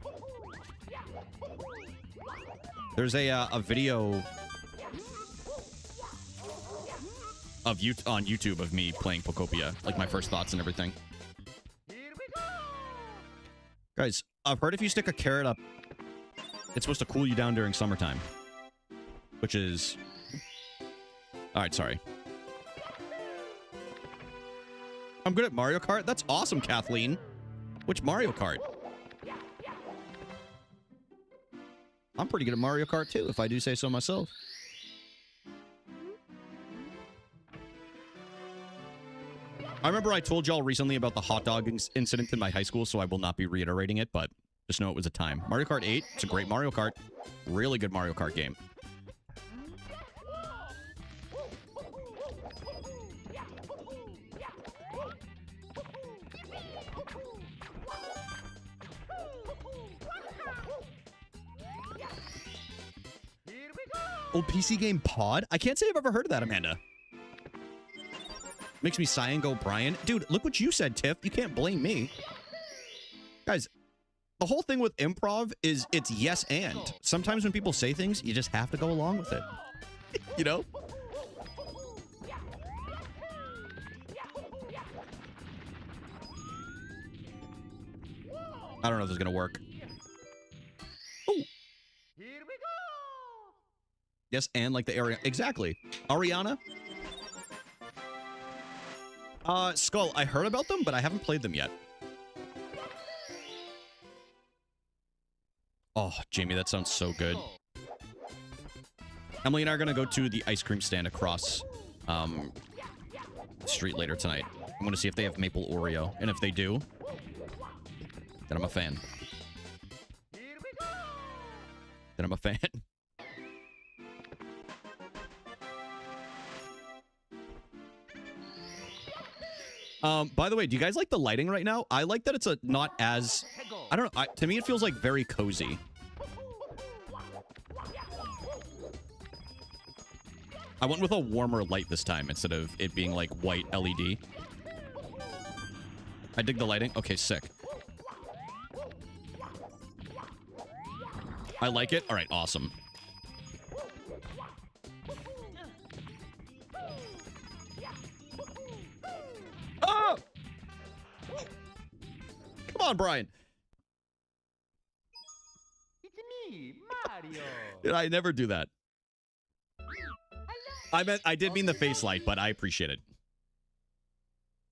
There's a video of on YouTube of me playing Pokopia, like my first thoughts and everything. Guys, I've heard if you stick a carrot up, it's supposed to cool you down during summertime. Which is... Alright, sorry. I'm good at Mario Kart? That's awesome, Kathleen. Which Mario Kart? I'm pretty good at Mario Kart, too, if I do say so myself. I remember I told y'all recently about the hot dog incident in my high school, so I will not be reiterating it, but just know it was a time. Mario Kart 8, it's a great Mario Kart. Really good Mario Kart game. Oh, PC game Pod? I can't say I've ever heard of that, Amanda. Makes me sigh and go, Brian. Dude, look what you said, Tiff. You can't blame me. Guys, the whole thing with improv is it's yes and. Sometimes when people say things, you just have to go along with it. You know? I don't know if this is going to work. Ooh. Yes, and like the area. Exactly. Ariana? Skull, I heard about them, but I haven't played them yet. Oh, Jamie, that sounds so good. Emily and I are going to go to the ice cream stand across the street later tonight. I'm going to see if they have maple Oreo. And if they do, then I'm a fan. Then I'm a fan. By the way, do you guys like the lighting right now? I like that it's not as... I don't know. To me, it feels like very cozy. I went with a warmer light this time instead of it being like white LED. I dig the lighting. Okay, sick. I like it. All right, awesome. Oh! Come on, Brian. It's me, Mario. Did I never do that? I did mean the face light, but I appreciate it.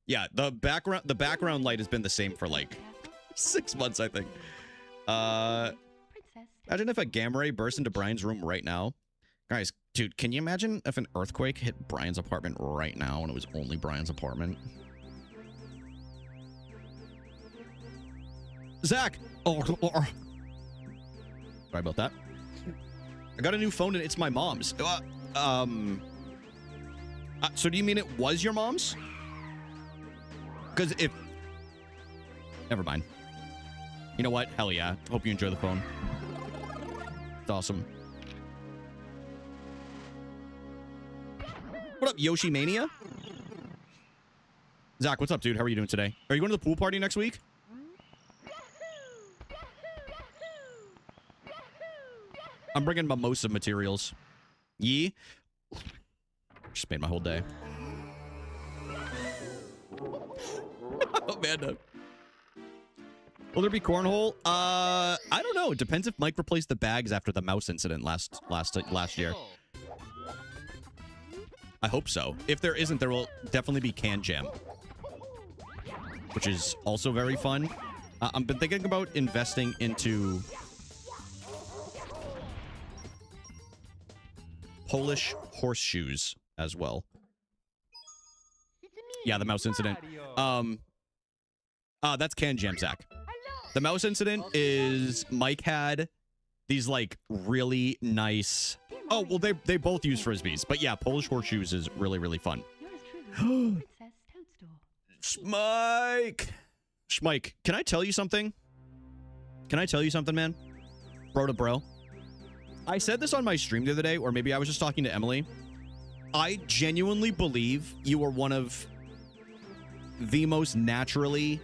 Yeah, the background light has been the same for like 6 months, I think. Imagine if a gamma ray burst into Brian's room right now. Guys, dude, can you imagine if an earthquake hit Brian's apartment right now and it was only Brian's apartment? Zach! Oh, sorry about that. I got a new phone and it's my mom's. So do you mean it was your mom's? Because if... Never mind. You know what? Hell yeah. Hope you enjoy the phone. It's awesome. What up, Yoshi Mania? Zach, what's up, dude? How are you doing today? Are you going to the pool party next week? I'm bringing mimosa materials. Yee? Just made my whole day. Amanda. Will there be cornhole? I don't know. It depends if Mike replaced the bags after the mouse incident last year. I hope so. If there isn't, there will definitely be Can Jam, which is also very fun. I've been thinking about investing into Polish horseshoes as well. Yeah, the mouse incident. That's Can Jam, Zach. The mouse incident is Mike had these like really nice... Oh, well, they both use Frisbees. But yeah, Polish horseshoes is really, really fun. Schmike! Schmike, can I tell you something? Can I tell you something, man? Bro to bro. I said this on my stream the other day, or maybe I was just talking to Emily. I genuinely believe you are one of the most naturally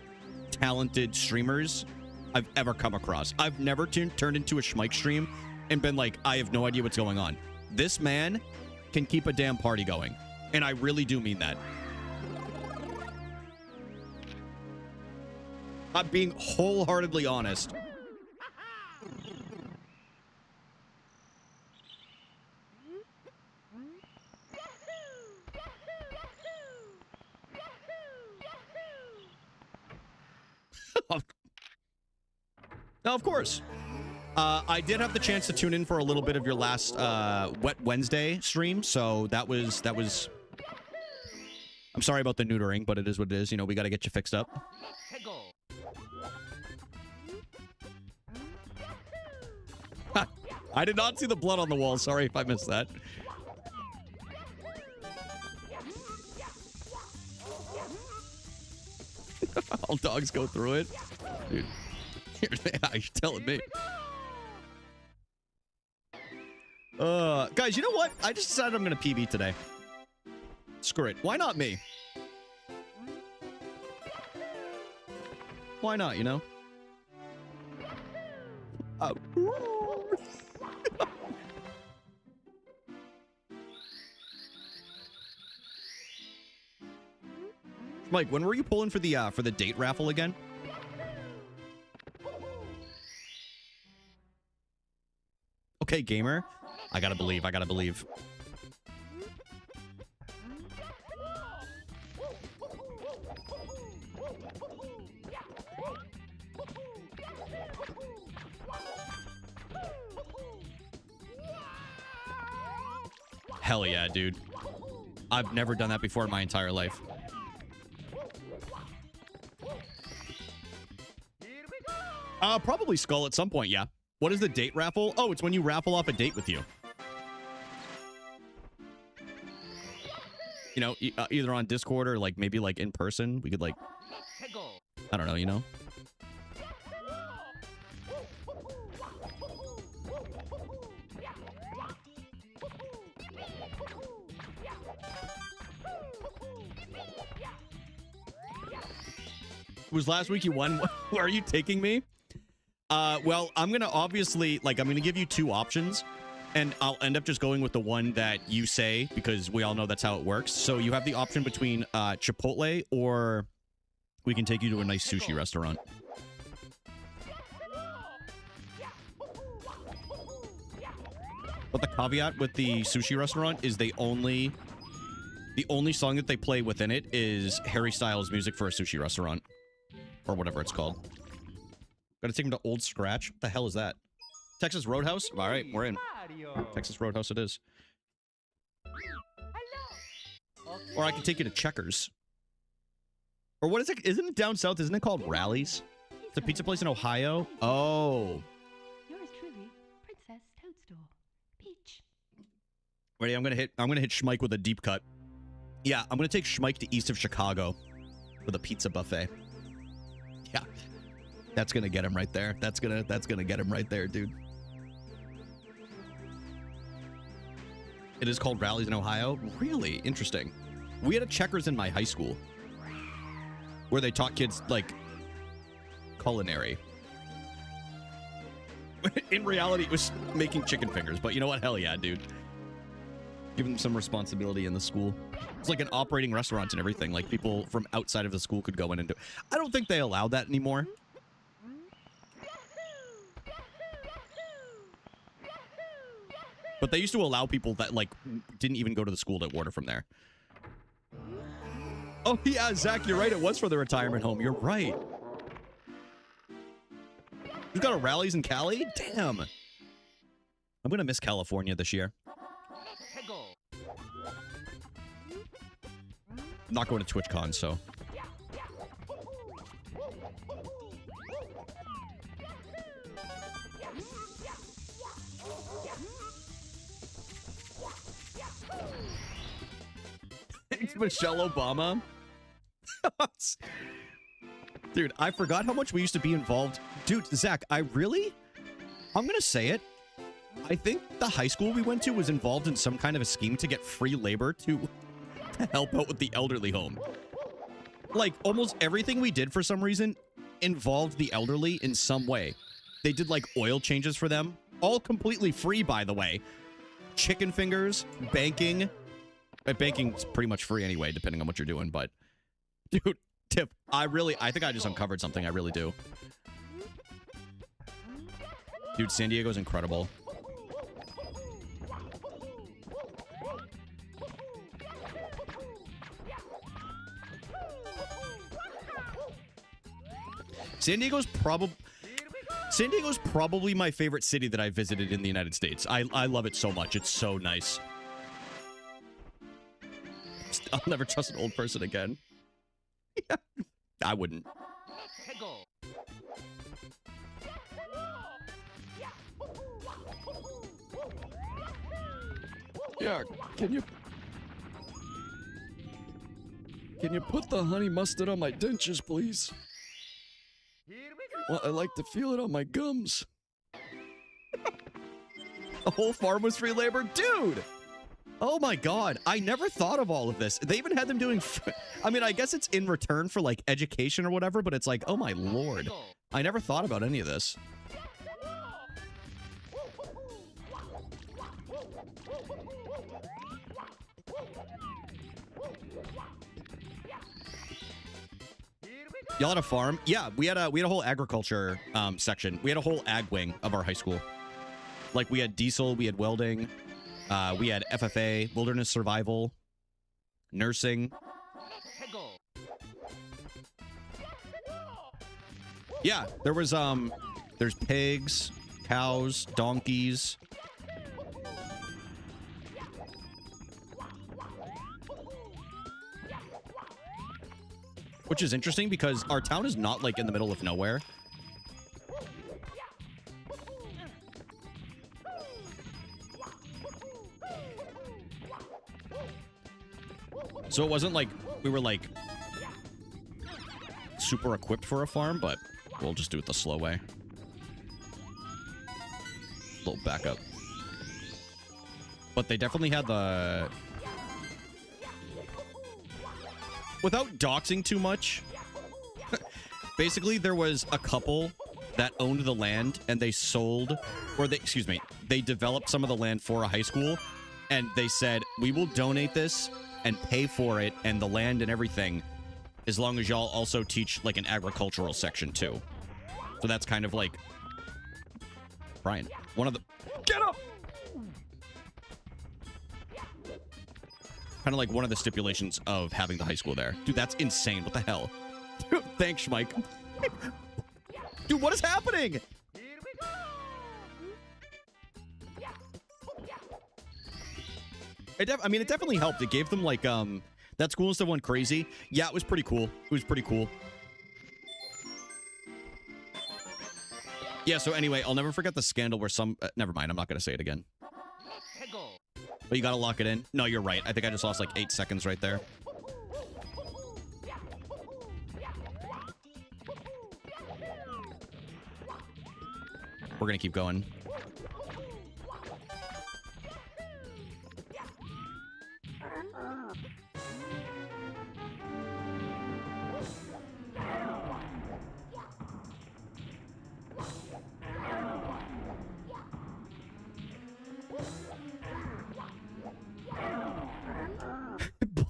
talented streamers I've ever come across. I've never turned into a Schmike stream and been like, I have no idea what's going on. This man can keep a damn party going. And I really do mean that. I'm being wholeheartedly honest. Now, of course, I did have the chance to tune in for a little bit of your last Wet Wednesday stream, so that was. I'm sorry about the neutering, but it is what it is. You know, we got to get you fixed up. I did not see the blood on the wall. Sorry if I missed that. All dogs go through it. Dude, you're telling me. Guys, you know what? I just decided I'm going to PB today. Screw it. Why not me? Why not, you know? Mike, when were you pulling for the date raffle again? Okay, gamer. I gotta believe. I gotta believe. Hell yeah, dude. I've never done that before in my entire life. Probably Skull at some point, yeah. What is the date raffle? Oh, it's when you raffle off a date with you. You know, either on Discord or like maybe like in person. We could like, I don't know, you know? Was last week you won? Where are you taking me? Well, I'm going to obviously, like, I'm going to give you two options, and I'll end up just going with the one that you say, because we all know that's how it works. So you have the option between Chipotle, or we can take you to a nice sushi restaurant. But the caveat with the sushi restaurant is the only song that they play within it is Harry Styles' Music for a Sushi Restaurant. Or whatever it's called. Gotta take him to Old Scratch. What the hell is that? Texas Roadhouse? All right, we're in. Texas Roadhouse it is. Or I can take you to Checkers. Or what is it? Isn't it down south? Isn't it called Rallies? It's a pizza place in Ohio? Oh. Yours truly, Princess Toadstool. Peach. Ready? I'm gonna hit Schmike with a deep cut. Yeah, I'm gonna take Schmike to east of Chicago for the pizza buffet. Yeah. That's gonna get him right there. That's gonna get him right there, dude. It is called Rallies in Ohio? Really? Interesting. We had a Checkers in my high school where they taught kids, like, culinary. In reality, it was making chicken fingers, but you know what? Hell yeah, dude. Give them some responsibility in the school. It's like an operating restaurant and everything. Like, people from outside of the school could go in and do it. I don't think they allow that anymore. But they used to allow people that, like, didn't even go to the school to order from there. Oh, yeah, Zach, you're right. It was for the retirement home. You're right. You've got a Rallies in Cali? Damn. I'm going to miss California this year. I'm not going to TwitchCon, so... Thanks, Michelle Obama. Dude, I forgot how much we used to be involved. Dude, Zach, I'm going to say it. I think the high school we went to was involved in some kind of a scheme to get free labor to help out with the elderly home. Like, almost everything we did for some reason involved the elderly in some way. They did, like, oil changes for them. All completely free, by the way. Chicken fingers, banking. Banking's pretty much free anyway, depending on what you're doing, but... Dude, Tip, I think I just uncovered something. I really do. Dude, San Diego's incredible. San Diego's probably my favorite city that I visited in the United States. I love it so much. It's so nice. I'll never trust an old person again. I wouldn't. Yeah, can you put the honey mustard on my dentures, please? Well, I like to feel it on my gums. The whole farm was free labor? Dude! Oh my god, I never thought of all of this. They even had them doing... I mean, I guess it's in return for, like, education or whatever, but it's like, oh my lord. I never thought about any of this. Y'all had a farm? Yeah, we had a whole agriculture section. We had a whole ag wing of our high school. Like, we had diesel, we had welding, we had FFA, wilderness survival, nursing. Yeah, there was there's pigs, cows, donkeys. Which is interesting because our town is not like in the middle of nowhere. So it wasn't like we were like super equipped for a farm, but we'll just do it the slow way. Little backup. But they definitely had the... Without doxing too much, basically there was a couple that owned the land and they sold, or they, excuse me, they developed some of the land for a high school and they said, we will donate this and pay for it and the land and everything as long as y'all also teach like an agricultural section too. So that's kind of like, Brian, one of the, get up! Kind of like one of the stipulations of having the high school there. Dude, that's insane. What the hell? Dude, thanks, Mike. Dude, what is happening? I mean, it definitely helped. It gave them, like, that school and stuff went crazy. Yeah, it was pretty cool. It was pretty cool. Yeah, so anyway, I'll never forget the scandal where some... never mind, I'm not going to say it again. But you gotta lock it in. No, you're right. I think I just lost like 8 seconds right there. We're gonna keep going.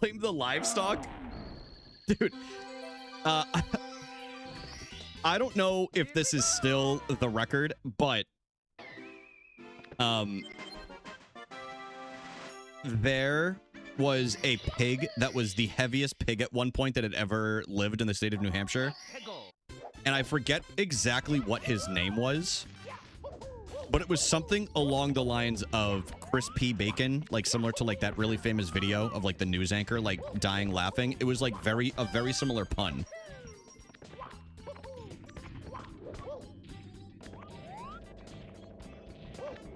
Blame the livestock? Dude, I don't know if this is still the record, but there was a pig that was the heaviest pig at one point that had ever lived in the state of New Hampshire. And I forget exactly what his name was, but it was something along the lines of crispy bacon, like similar to like that really famous video of like the news anchor like dying laughing. It was like a very similar pun.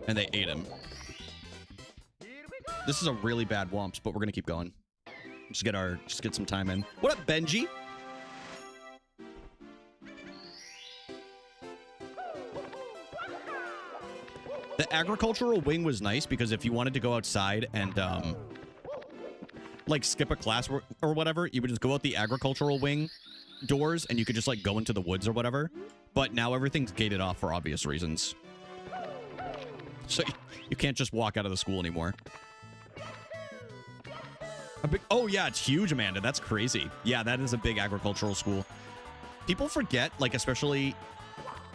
And they ate him. This is a really bad Womps, but we're gonna keep going. Just get some time in. What up, Benji? The agricultural wing was nice because if you wanted to go outside and like skip a class or whatever, you would just go out the agricultural wing doors and you could just like go into the woods or whatever. But now everything's gated off for obvious reasons. So you can't just walk out of the school anymore. Oh yeah, it's huge, Amanda. That's crazy. Yeah, that is a big agricultural school. People forget, like, especially,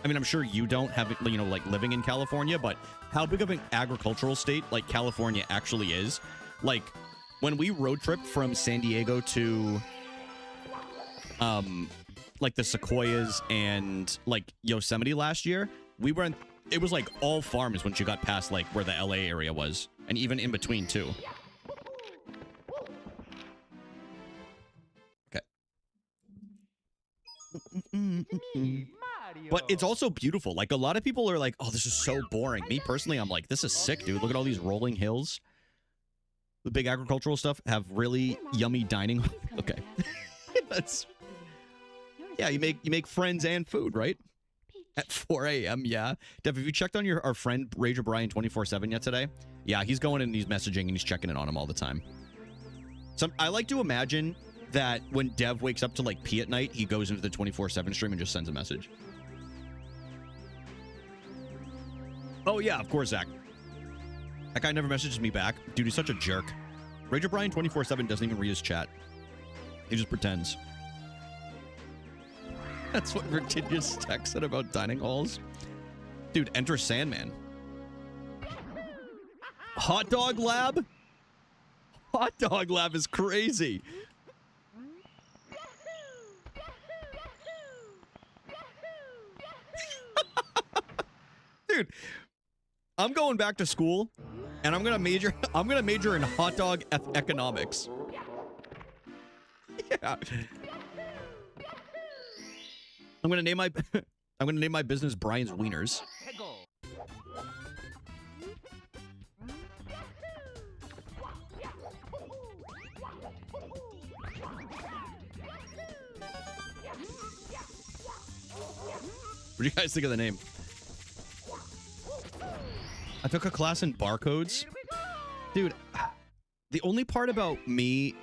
I mean, I'm sure you don't have, you know, like living in California, but how big of an agricultural state like California actually is. Like, when we road tripped from San Diego to like the Sequoias and like Yosemite last year, we were in, it was like all farms once you got past like where the LA area was, and even in between too. Okay. But it's also beautiful. Like, a lot of people are like, oh, this is so boring. Me personally, I'm like, this is sick, dude. Look at all these rolling hills. The big agricultural stuff have really yummy dining. Okay. That's, yeah, you make friends and food, right? At 4 a.m. Yeah. Dev, have you checked on our friend Rager Brian 24/7 yet today? Yeah, he's going in and he's messaging and he's checking in on him all the time. So I like to imagine that when Dev wakes up to like pee at night, he goes into the 24/7 stream and just sends a message. Oh yeah, of course, Zach. That guy never messages me back. Dude, he's such a jerk. Rager Brian 24/7 doesn't even read his chat. He just pretends. That's what Virginia's texted about dining halls. Dude, enter Sandman. Hot Dog Lab? Hot Dog Lab is crazy. Dude, I'm going back to school and I'm gonna major in hot dog economics. Yeah. I'm gonna name my business Brian's Wieners. What do you guys think of the name? I took a class in barcodes. Dude, the only part about me,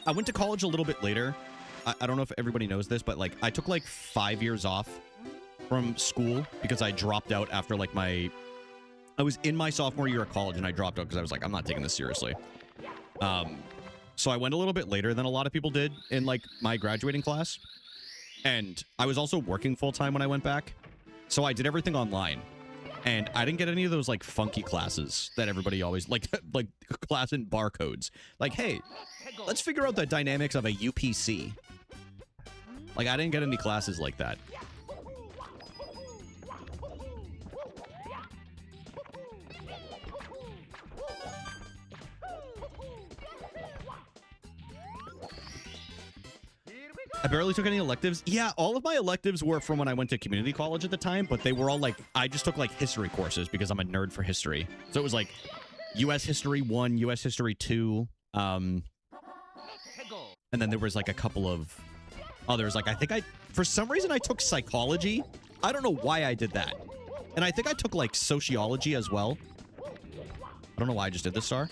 I went to college a little bit later. I don't know if everybody knows this, but like I took like 5 years off from school because I dropped out after like I was in my sophomore year of college and I dropped out because I was like, I'm not taking this seriously. So I went a little bit later than a lot of people did in like my graduating class. And I was also working full time when I went back. So I did everything online. And I didn't get any of those like funky classes that everybody always like class in barcodes. Like, hey, let's figure out the dynamics of a UPC. Like, I didn't get any classes like that. I barely took any electives. Yeah, all of my electives were from when I went to community college at the time, but they were all like, I just took like history courses because I'm a nerd for history. So it was like U.S. History 1, U.S. History 2, and then there was like a couple of others. Like, for some reason I took psychology. I don't know why I did that. And I think I took like sociology as well. I don't know why I just did this, Star.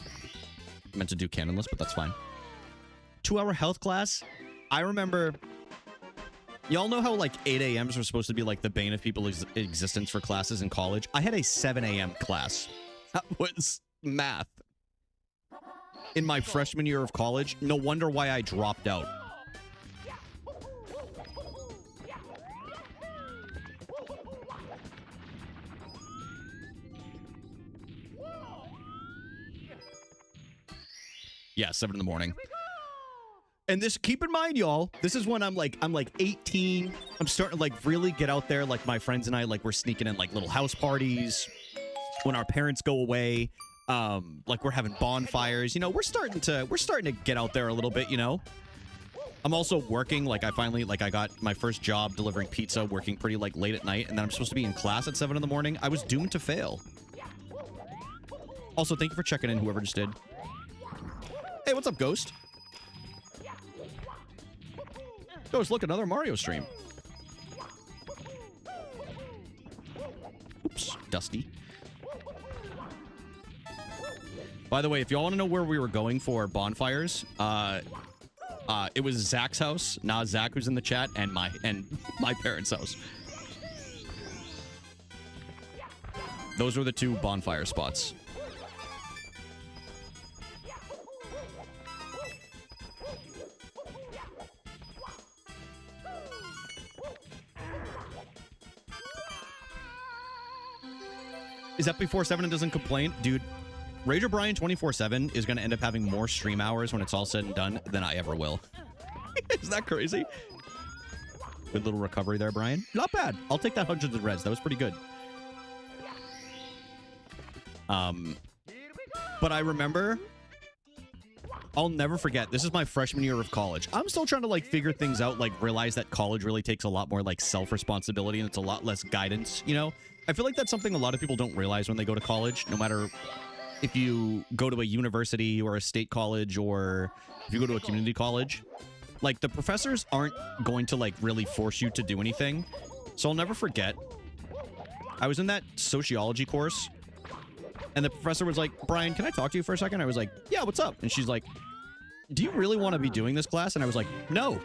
I meant to do canonless, but that's fine. 2-hour health class. I remember, y'all know how like 8 a.m.s were supposed to be like the bane of people's existence for classes in college? I had a 7 a.m. class. That was math. In my freshman year of college. No wonder why I dropped out. Yeah, 7 in the morning. And this, keep in mind, y'all, this is when I'm like 18. I'm starting to like really get out there. Like my friends and I, like we're sneaking in like little house parties when our parents go away. Like we're having bonfires, you know, we're starting to get out there a little bit, you know. I'm also working, like I got my first job delivering pizza, working pretty like late at night. And then I'm supposed to be in class at 7 in the morning. I was doomed to fail. Also, thank you for checking in, whoever just did. Hey, what's up, Ghost? Ghost, look, another Mario stream. Oops, Dusty. By the way, if y'all want to know where we were going for bonfires, it was Zach's house. Nah, Zach who's in the chat, and my parents' house. Those were the two bonfire spots. Is that before 7 and doesn't complain? Dude, Rager Brian 24/7 is going to end up having more stream hours when it's all said and done than I ever will. Is that crazy? Good little recovery there, Brian. Not bad. I'll take that 100 of res. That was pretty good. But I remember, I'll never forget, this is my freshman year of college. I'm still trying to like figure things out, like realize that college really takes a lot more like self-responsibility and it's a lot less guidance, you know? I feel like that's something a lot of people don't realize when they go to college, no matter if you go to a university or a state college or if you go to a community college. Like, the professors aren't going to like really force you to do anything. So I'll never forget, I was in that sociology course and the professor was like, Brian, can I talk to you for a second? I was like, yeah, what's up? And she's like, do you really want to be doing this class? And I was like, no.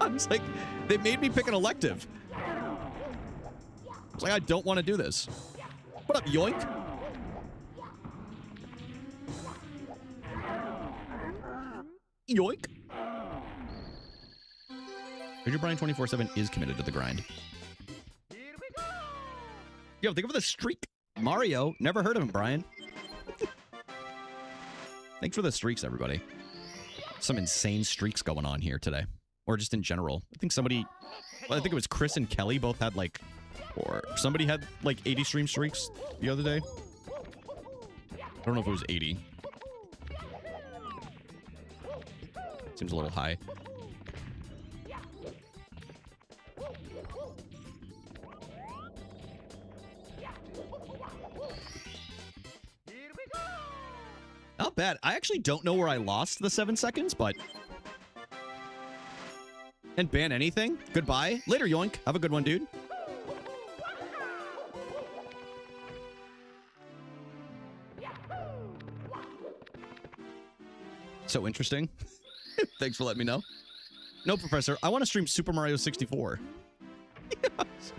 I was like, they made me pick an elective. It's like, I don't want to do this. What up, yoink? Yoink. Ranger Brian 24/7 is committed to the grind. Yo, think of the streak. Mario. Never heard of him, Brian. Thanks for the streaks, everybody. Some insane streaks going on here today. Or just in general. I think somebody... Well, I think it was Chris and Kelly both had like... Or somebody had like 80 stream streaks the other day. I don't know if it was 80. Seems a little high. Not bad. I actually don't know where I lost the 7 seconds, but... And ban anything? Goodbye. Later, yoink. Have a good one, dude. So interesting. Thanks for letting me know. No, Professor. I want to stream Super Mario 64. Yes.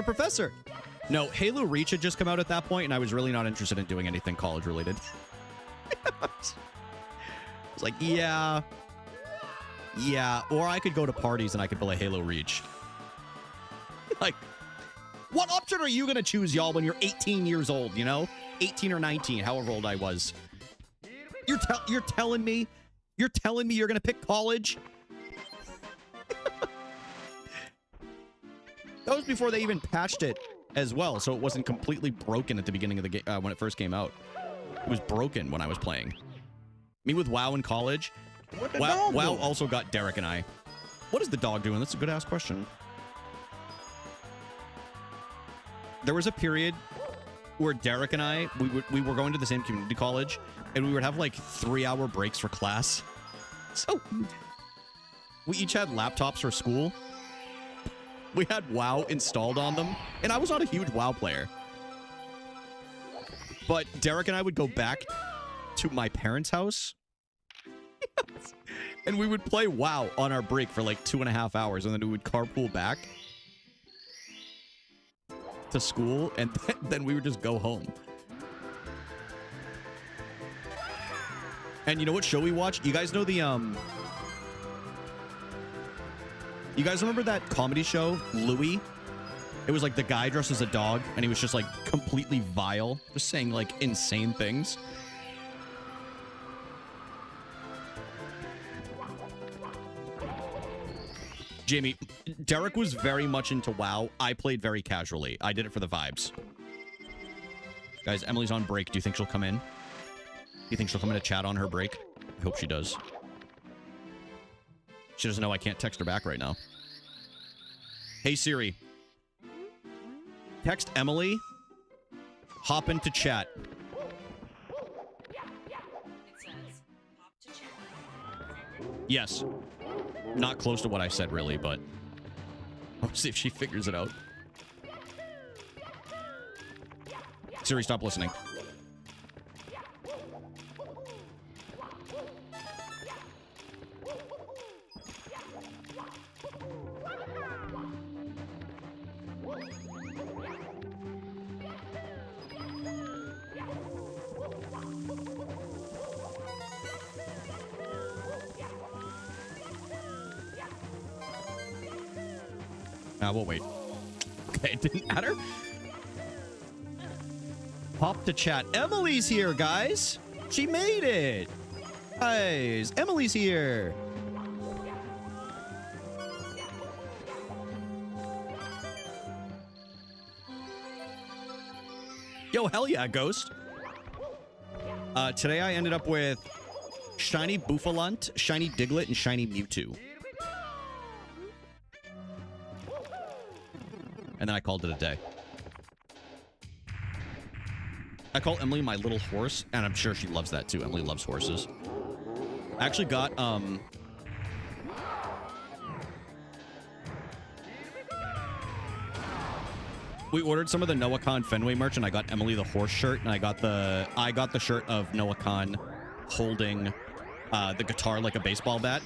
Professor! No, Halo Reach had just come out at that point, and I was really not interested in doing anything college-related. It's like, yeah. Or I could go to parties and I could play Halo Reach. Like, what option are you going to choose, y'all, when you're 18 years old, you know? 18 or 19, however old I was. You're telling me you're going to pick college? That was before they even patched it as well, so it wasn't completely broken at the beginning of the game when it first came out. It was broken when I was playing. Me with WoW in college. WoW also got Derek and I. What is the dog doing? That's a good ass question. There was a period where Derek and I, we were going to the same community college, and we would have like 3-hour breaks for class. So we each had laptops for school. We had WoW installed on them, and I was not a huge WoW player. But Derek and I would go back to my parents' house, and we would play WoW on our break for like 2.5 hours, and then we would carpool back to school, and then we would just go home. And you know what show we watched? You guys know the, you guys remember that comedy show, Louie? It was like the guy dressed as a dog, and he was just like completely vile, just saying like insane things. Jamie, Derek was very much into WoW. I played very casually. I did it for the vibes. Guys, Emily's on break. Do you think she'll come in? Do you think she'll come in to chat on her break? I hope she does. She doesn't know I can't text her back right now. Hey, Siri. Text Emily. Hop into chat. Yes. Not close to what I said, really, but I'll see if she figures it out. Siri, stop listening. We'll wait. Okay, it didn't matter. Pop to chat. Emily's here, guys. She made it. Guys, Emily's here. Yo, hell yeah, Ghost. Today I ended up with Shiny Bouffalant, Shiny Diglett, and Shiny Mewtwo. And then I called it a day. I call Emily my little horse, and I'm sure she loves that too. Emily loves horses. I actually got, we ordered some of the Noah Khan Fenway merch, and I got Emily the horse shirt, and I got the shirt of Noah Khan holding the guitar like a baseball bat.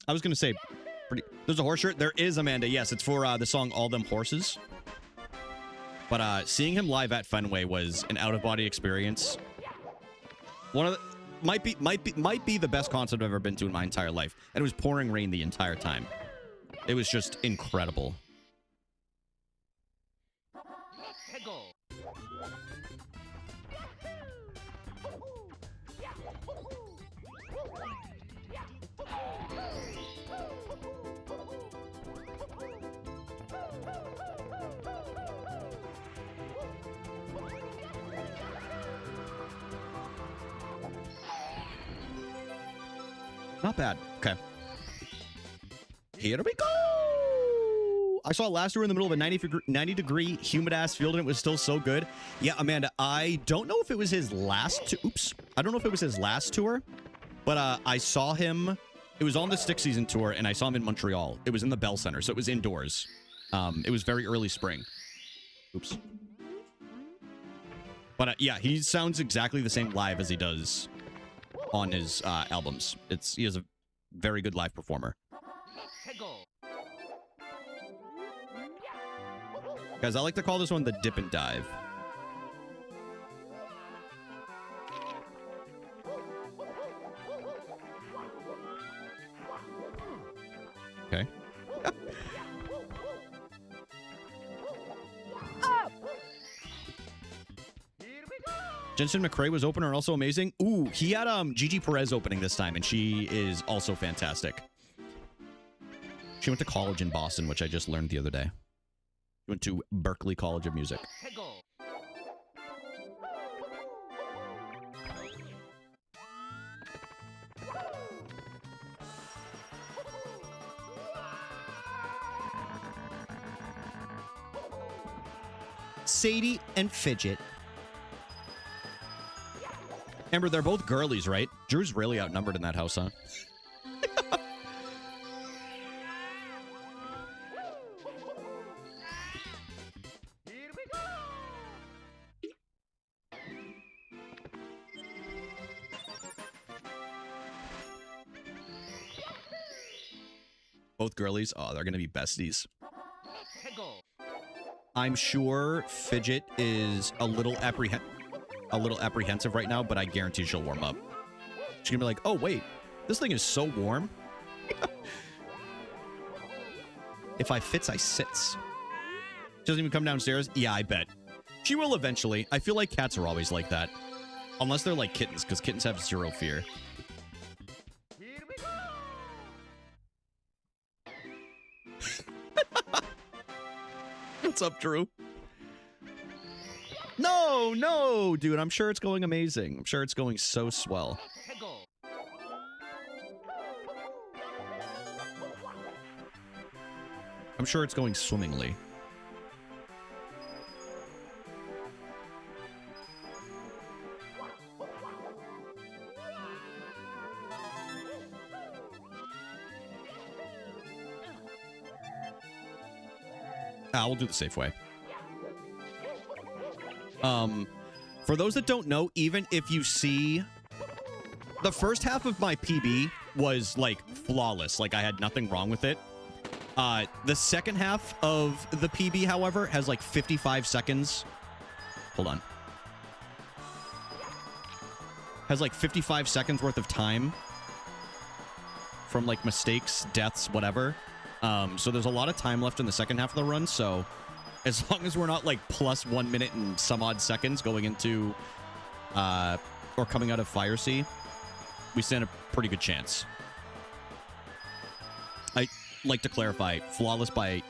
I was gonna say, there's a horse shirt. There is, Amanda. Yes, it's for the song "All Them Horses." But seeing him live at Fenway was an out-of-body experience. One of the might be the best concert I've ever been to in my entire life. And it was pouring rain the entire time. It was just incredible. Not bad. Okay. Here we go. I saw it last year in the middle of a 90-degree humid-ass field, and it was still so good. Yeah, Amanda, I don't know if it was his last... Oops. I don't know if it was his last tour, but I saw him... It was on the Stick Season tour, and I saw him in Montreal. It was in the Bell Center, so it was indoors. It was very early spring. Oops. But yeah, he sounds exactly the same live as he does on his albums. He is a very good live performer. Guys, I like to call this one the dip and dive. Okay. Jensen McRae was opener and also amazing. Ooh, he had Gigi Perez opening this time, and she is also fantastic. She went to college in Boston, which I just learned the other day. She went to Berklee College of Music. Sadie and Fidget. Amber, they're both girlies, right? Drew's really outnumbered in that house, huh? Both girlies? Oh, they're gonna be besties. I'm sure Fidget is a little apprehensive right now, but I guarantee she'll warm up. She's gonna be like, oh, wait, this thing is so warm. If I fits, I sits. She doesn't even come downstairs? Yeah, I bet. She will eventually. I feel like cats are always like that. Unless they're like kittens, because kittens have zero fear. What's up, Drew? No, no, dude. I'm sure it's going amazing. I'm sure it's going so swell. I'm sure it's going swimmingly. We'll do the safe way. For those that don't know, even if you see... The first half of my PB was, like, flawless. Like, I had nothing wrong with it. The second half of the PB, however, has, like, 55 seconds. Hold on. Has, like, 55 seconds worth of time. From, like, mistakes, deaths, whatever. So there's a lot of time left in the second half of the run, so... As long as we're not, like, plus 1 minute and some odd seconds going into... or coming out of Fire Sea... We stand a pretty good chance. I like to clarify, flawless by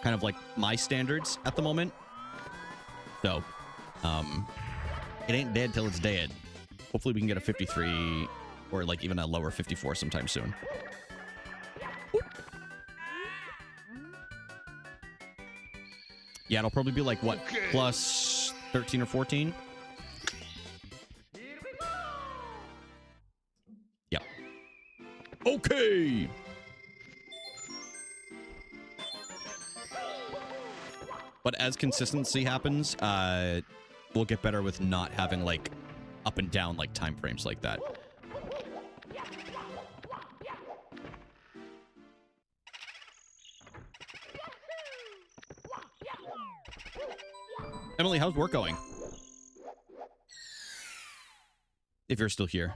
kind of like my standards at the moment. So, it ain't dead till it's dead. Hopefully we can get a 53 or like even a lower 54 sometime soon. Yeah, it'll probably be like, what, plus 13 or 14? Okay. But as consistency happens, we'll get better with not having like up and down like time frames like that. Emily, how's work going? If you're still here.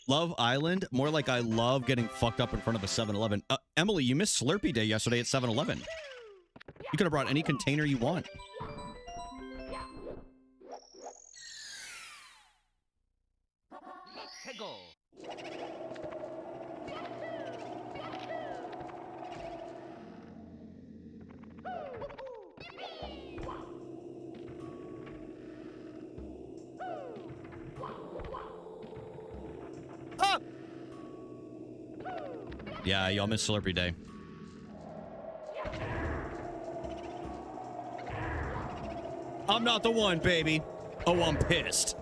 Love Island? More like I love getting fucked up in front of a 7-Eleven. Emily, you missed Slurpee Day yesterday at 7-Eleven. You could have brought any container you want. Yeah, y'all missed Slurpee Day. I'm not the one, baby. Oh, I'm pissed.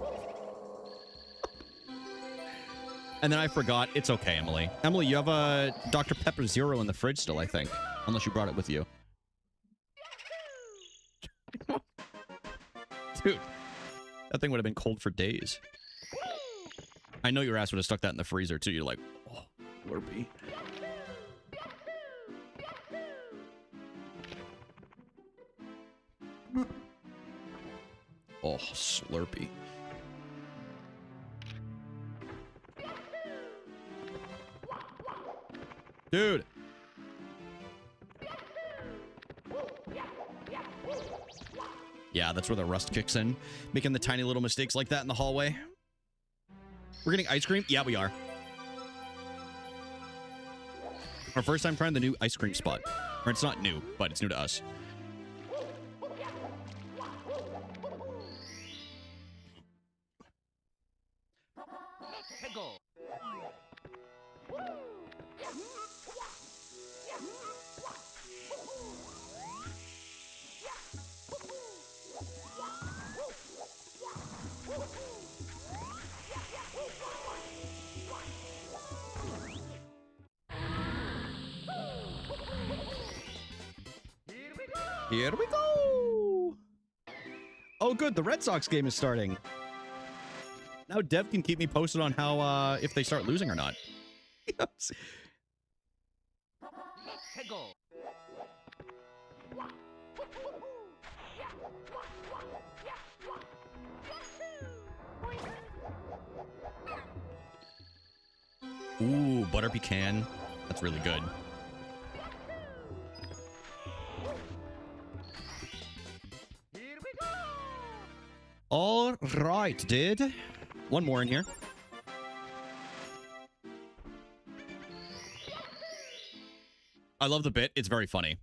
And then I forgot. It's okay, Emily. Emily, you have a Dr. Pepper Zero in the fridge still, I think. Unless you brought it with you. Dude, that thing would have been cold for days. I know your ass would have stuck that in the freezer, too. You're like, oh, Slurpee. Oh, Slurpee. Dude. Yeah, that's where the rust kicks in. Making the tiny little mistakes like that in the hallway. We're getting ice cream? Yeah, we are. Our first time trying the new ice cream spot. Or it's not new, but it's new to us. Here we go! Oh, good. The Red Sox game is starting. Now Dev can keep me posted on how, if they start losing or not. Yes. Ooh, butter pecan. That's really good. All right, dude. One more in here. I love the bit. It's very funny.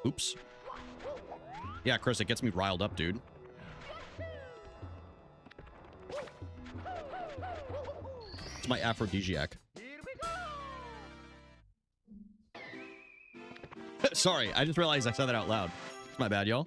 Oops. Yeah, Chris, it gets me riled up, dude. my aphrodisiac. Sorry, I just realized I said that out loud. It's my bad, y'all.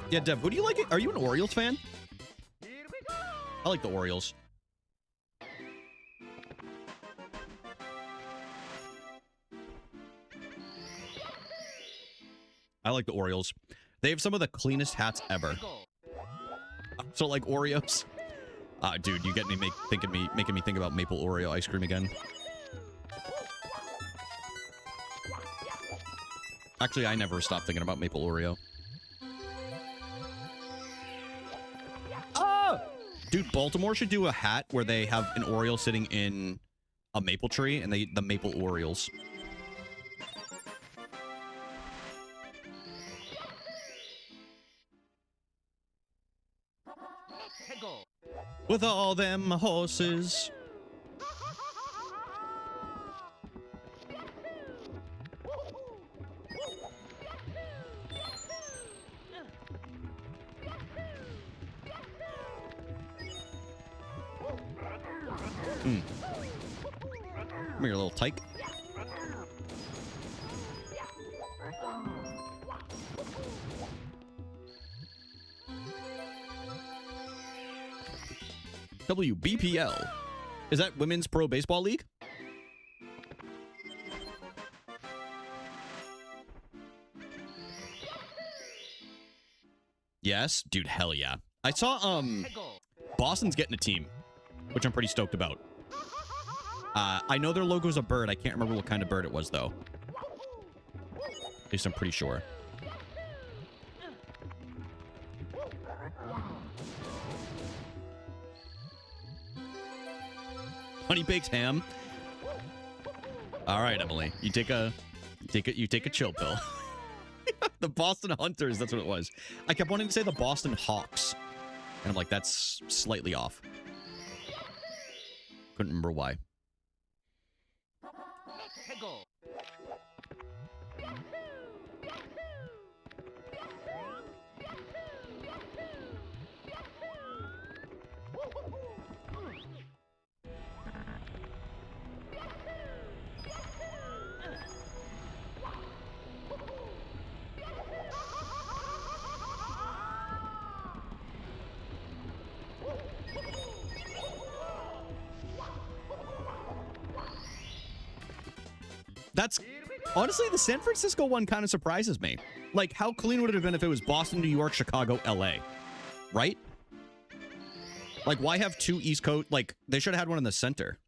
Yeah, Dev, who do you like? Are you an Orioles fan? I like the Orioles. I like the Orioles. They have some of the cleanest hats ever. So like Oreos. Dude, you get me making me think about maple Oreo ice cream again. Actually, I never stopped thinking about maple Oreo. Dude, Baltimore should do a hat where they have an Oriole sitting in a maple tree and the maple Orioles. With all them horses. Come here, little tyke. WBPL. Is that Women's Pro Baseball League? Yes? Dude, hell yeah. I saw, Boston's getting a team, which I'm pretty stoked about. I know their logo's a bird. I can't remember what kind of bird it was, though. At least I'm pretty sure. Honey bakes ham. All right, Emily. You take a chill pill. The Boston Hunters, that's what it was. I kept wanting to say the Boston Hawks. And I'm like, that's slightly off. Couldn't remember why. That's honestly, the San Francisco one kind of surprises me. Like, how clean would it have been if it was Boston, New York, Chicago, LA? Right? Like, why have two East Coast? Like, they should have had one in the center.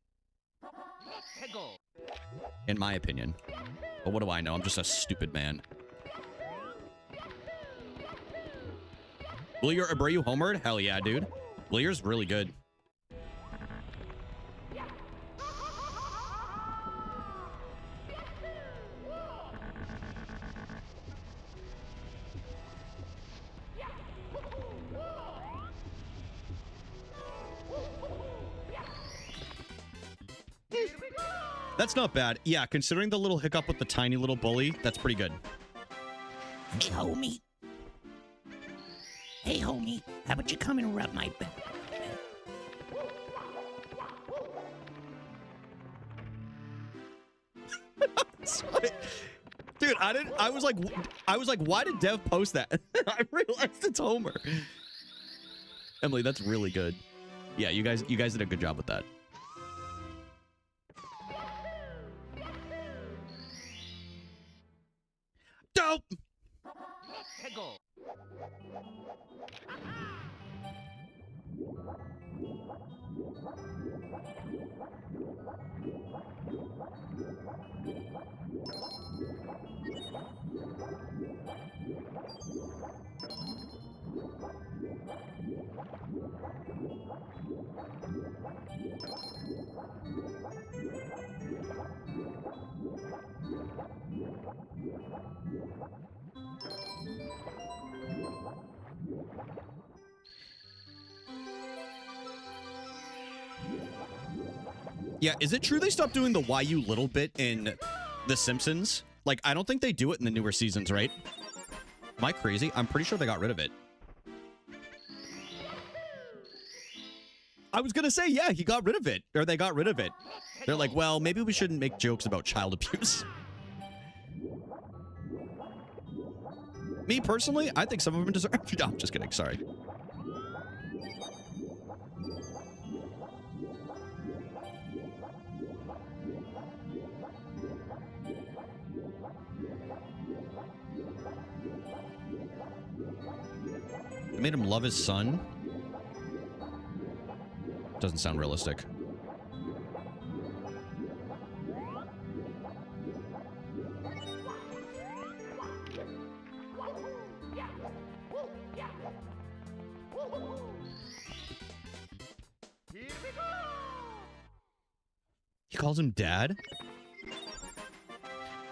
In my opinion. But what do I know? I'm just a stupid man. Will your Abreu homered? Hell yeah, dude. Bleer's really good. That's not bad. Yeah, considering the little hiccup with the tiny little bully, that's pretty good. Hey, homie. Hey, homie. How about you come and rub my back? Dude, I was like, why did Dev post that? I realized it's Homer. Emily, that's really good. Yeah, you guys did a good job with that. Dope. Yeah, is it true they stopped doing the "Why you little" bit in The Simpsons? Like, I don't think they do it in the newer seasons, right? Am I crazy? I'm pretty sure they got rid of it. I was gonna say, yeah, he got rid of it. Or they got rid of it. They're like, well, maybe we shouldn't make jokes about child abuse. Me, personally, I think some of them deserve... No, I'm just kidding. Sorry. They made him love his son? Doesn't sound realistic. He calls him dad?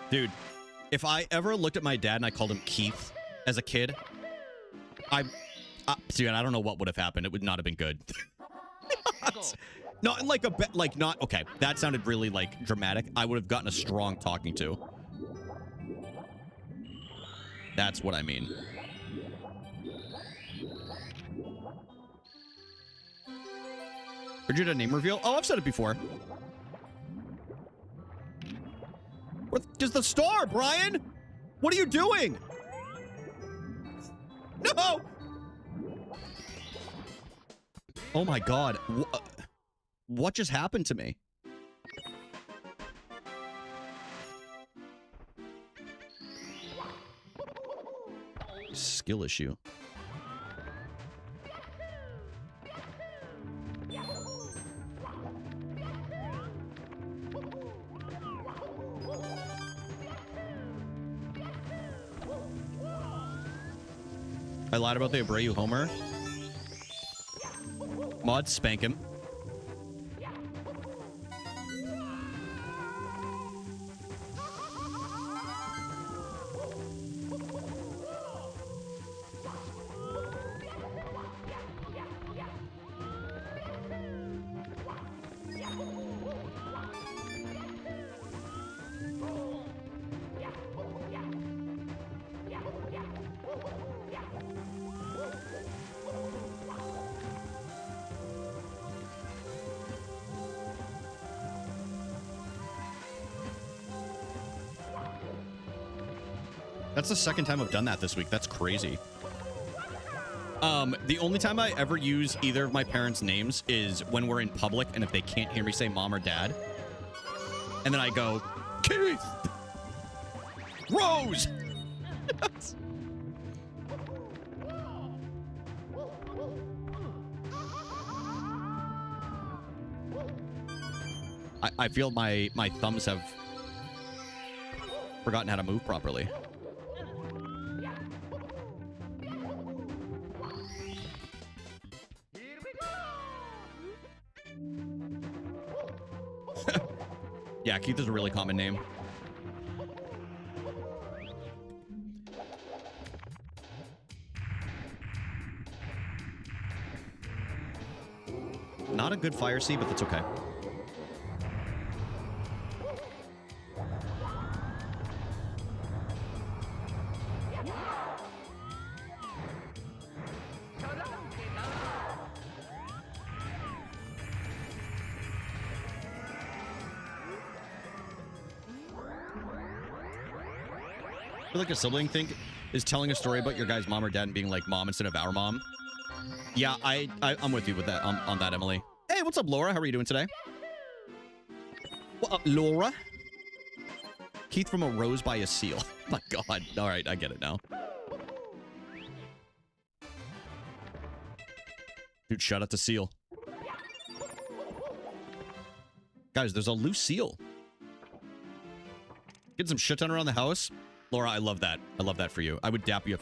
Dude, if I ever looked at my dad and I called him Keith as a kid, dude, I don't know what would have happened. It would not have been good. Not like a bit, like not, okay, that sounded really like dramatic. I would have gotten a strong talking to. That's what I mean. Did you do a name reveal? Oh, I've said it before. What is the star, Brian? What are you doing? No! Oh my God. What just happened to me? Skill issue. I lied about the Abreu homer. Mod, spank him. That's the second time I've done that this week. That's crazy. The only time I ever use either of my parents' names is when we're in public and if they can't hear me say mom or dad. And then I go, Keith! Rose! I feel my thumbs have forgotten how to move properly. Yeah, Keith is a really common name. Not a good fire seed, but that's okay. I feel like a sibling thing is telling a story about your guy's mom or dad and being like mom instead of our mom. Yeah, I'm with you with that on that, Emily. Hey, what's up, Laura? How are you doing today? What up, Laura? Keith from a rose by a seal. Oh my God. All right, I get it now. Dude, shout out to Seal. Guys, there's a loose seal. Get some shit done around the house. Laura, I love that. I love that for you. I would dap you up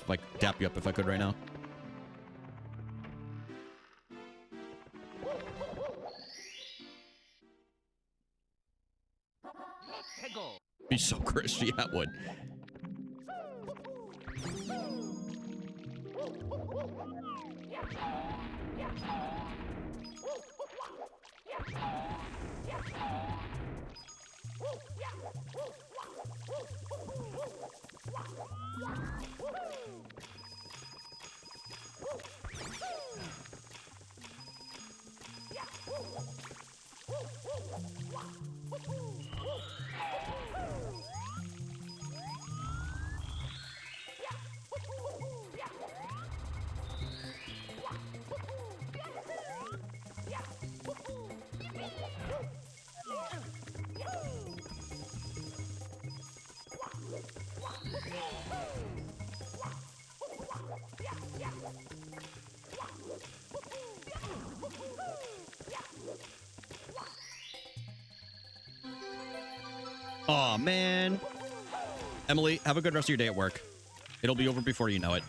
if I could right now. Be so crispy, yeah, it would. Aw, man. Emily, have a good rest of your day at work. It'll be over before you know it.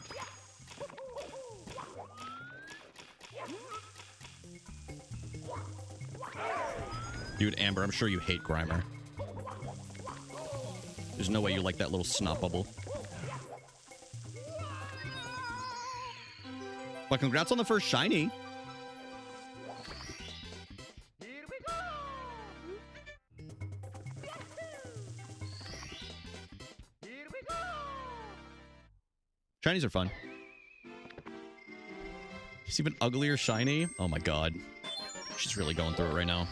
Dude, Amber, I'm sure you hate Grimer. There's no way you like that little snot bubble. Well, congrats on the first shiny. Shinies are fun. She's even uglier shiny. Oh my god. She's really going through it right now.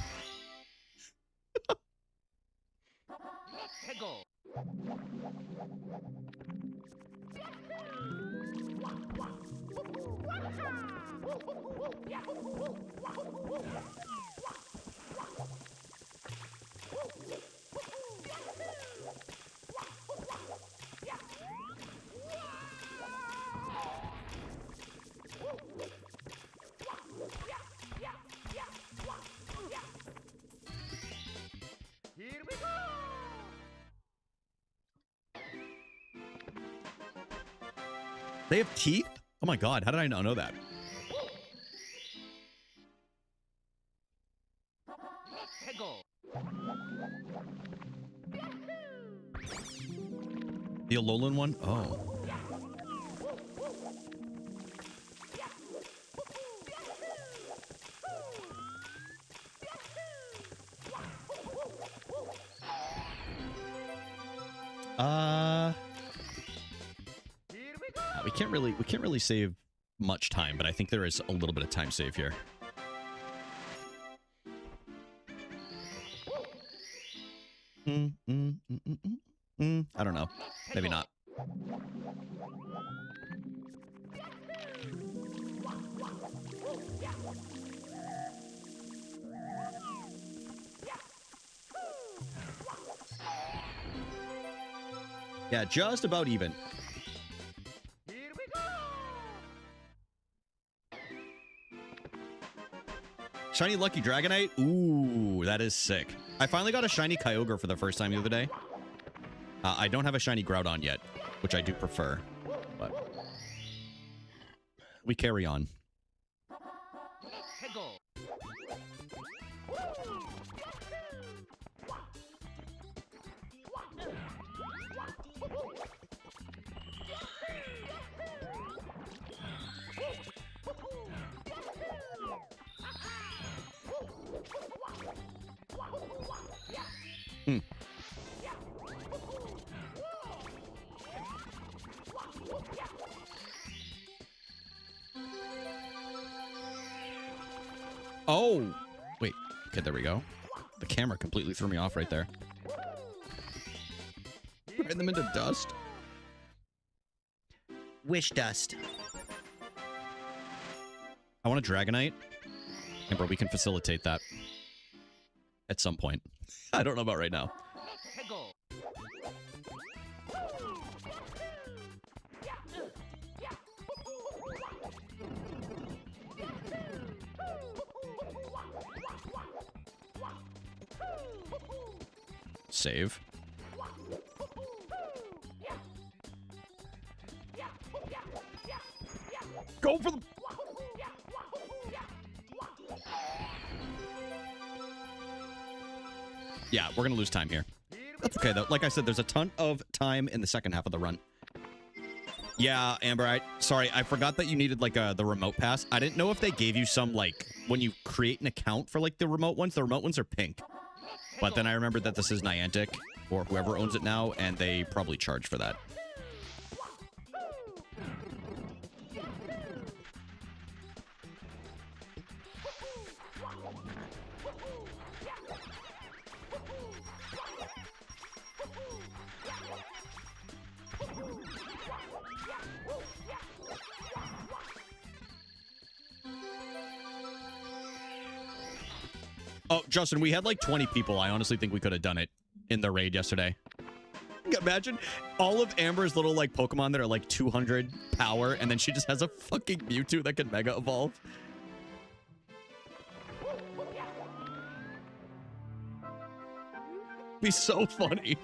They have teeth? Oh my god, how did I not know that? The Alolan one? Oh. We can't really save much time, but I think there is a little bit of time save here. I don't know. Maybe not. Yeah, just about even. Shiny Lucky Dragonite? Ooh, that is sick. I finally got a shiny Kyogre for the first time the other day. I don't have a shiny Groudon yet, which I do prefer, but we carry on. Oh, wait. Okay, there we go. The camera completely threw me off right there. Ran them into dust. Wish dust. I want a Dragonite. Amber, we can facilitate that at some point. I don't know about right now. Save. Go for the... Yeah, we're gonna lose time here. That's okay, though. Like I said, there's a ton of time in the second half of the run. Yeah, Amber, sorry, I forgot that you needed, like, the remote pass. I didn't know if they gave you some, like, when you create an account for, like, the remote ones are pink. But then I remembered that this is Niantic, or whoever owns it now, and they probably charge for that. Oh, Justin, we had like 20 people. I honestly think we could have done it in the raid yesterday. Imagine all of Amber's little like Pokemon that are like 200 power, and then she just has a fucking Mewtwo that can Mega Evolve. Be so funny.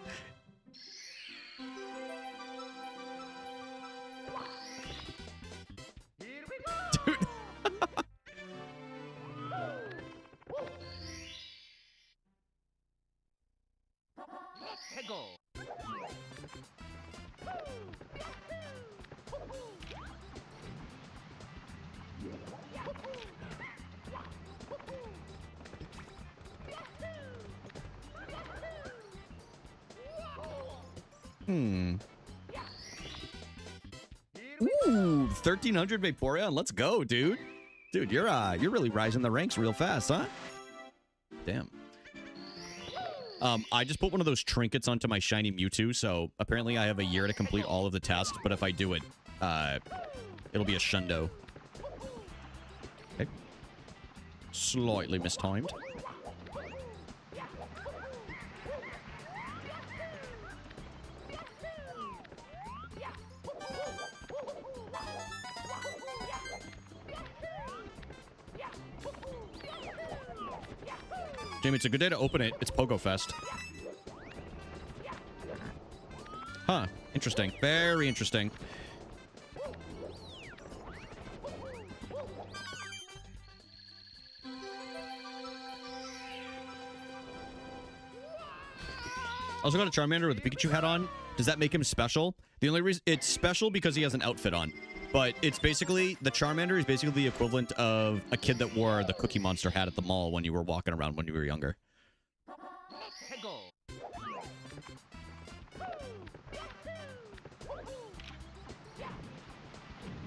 Dude. Ooh, 1300 Vaporeon. Let's go, dude. Dude, you're really rising the ranks real fast, huh? Damn. I just put one of those trinkets onto my shiny Mewtwo, so apparently I have a year to complete all of the tasks, but if I do it, it'll be a shundo. Okay. Slightly mistimed. Jamie, it's a good day to open it. It's Pogo Fest. Huh. Interesting. Very interesting. I also got a Charmander with the Pikachu hat on. Does that make him special? The only reason it's special because he has an outfit on. But it's basically, the Charmander is basically the equivalent of a kid that wore the Cookie Monster hat at the mall when you were walking around when you were younger.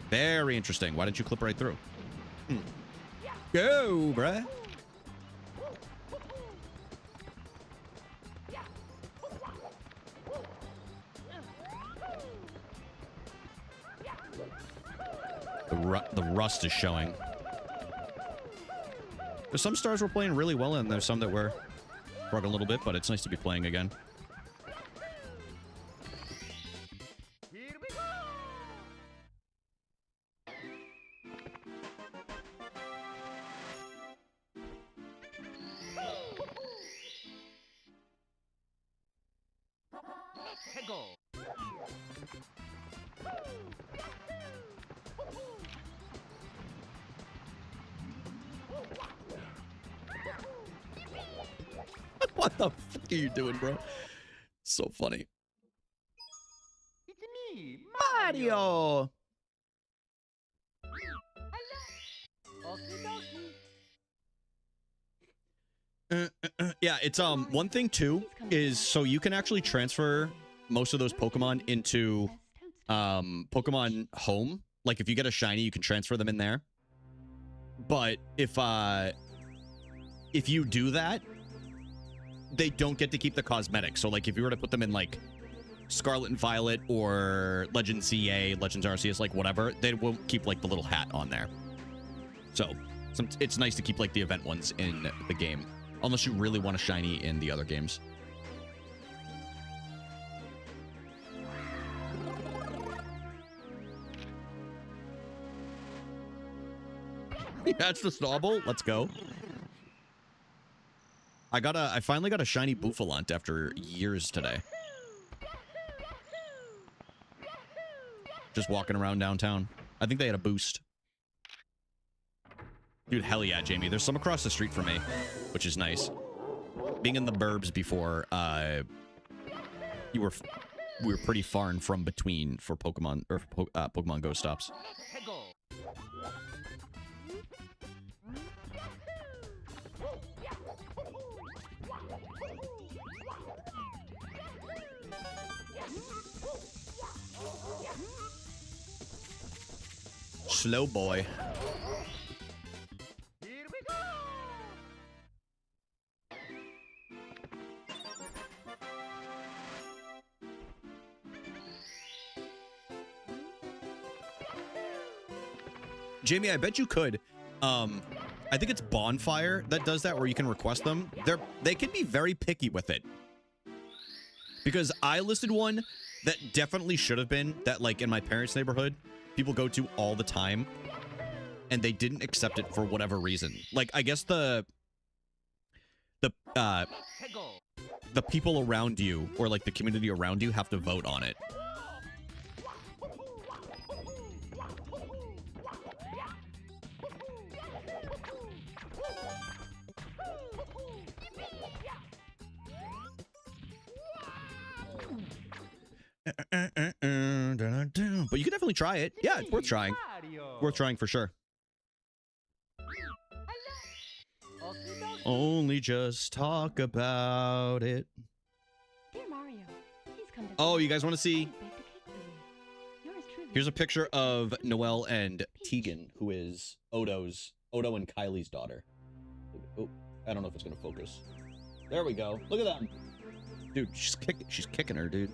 Very interesting. Why didn't you clip right through? Go, bruh. The rust is showing. There's some stars we're playing really well in. There's some that we're struggling a little bit, but it's nice to be playing again. What the fuck are you doing, bro? So funny. It's me, Mario! Yeah, it's one thing too is so you can actually transfer most of those Pokemon into Pokemon Home. Like if you get a shiny, you can transfer them in there. But if you do that, they don't get to keep the cosmetics. So like if you were to put them in like Scarlet and Violet or Legends CA, Legends Arceus, like whatever, they won't keep like the little hat on there. So it's nice to keep like the event ones in the game. Unless you really want a shiny in the other games. That's the Snobble. Let's go. I finally got a shiny Bouffalante after years today. Just walking around downtown. I think they had a boost. Dude, hell yeah, Jamie. There's some across the street from me, which is nice. Being in the burbs before, we were pretty far and from between for Pokemon or Pokemon Go stops. slow boy. Here we go! Jamie, I bet you could. I think it's Bonfire that does that, where you can request them. They can be very picky with it. Because I listed one that definitely should have been, that like in my parents' neighborhood, people go to all the time, and they didn't accept it for whatever reason. Like, I guess the people around you, or like the community around you, have to vote on it. But you can definitely try it. Yeah, it's worth trying. Worth trying for sure. Only just talk about it. Dear Mario, please come to Oh, you guys want to see? baked a cake for you. Yours truly. Here's a picture of Noelle and Tegan, who is Odo and Kylie's daughter. Oh, I don't know if it's gonna focus. There we go. Look at them, dude. She's kicking her, dude.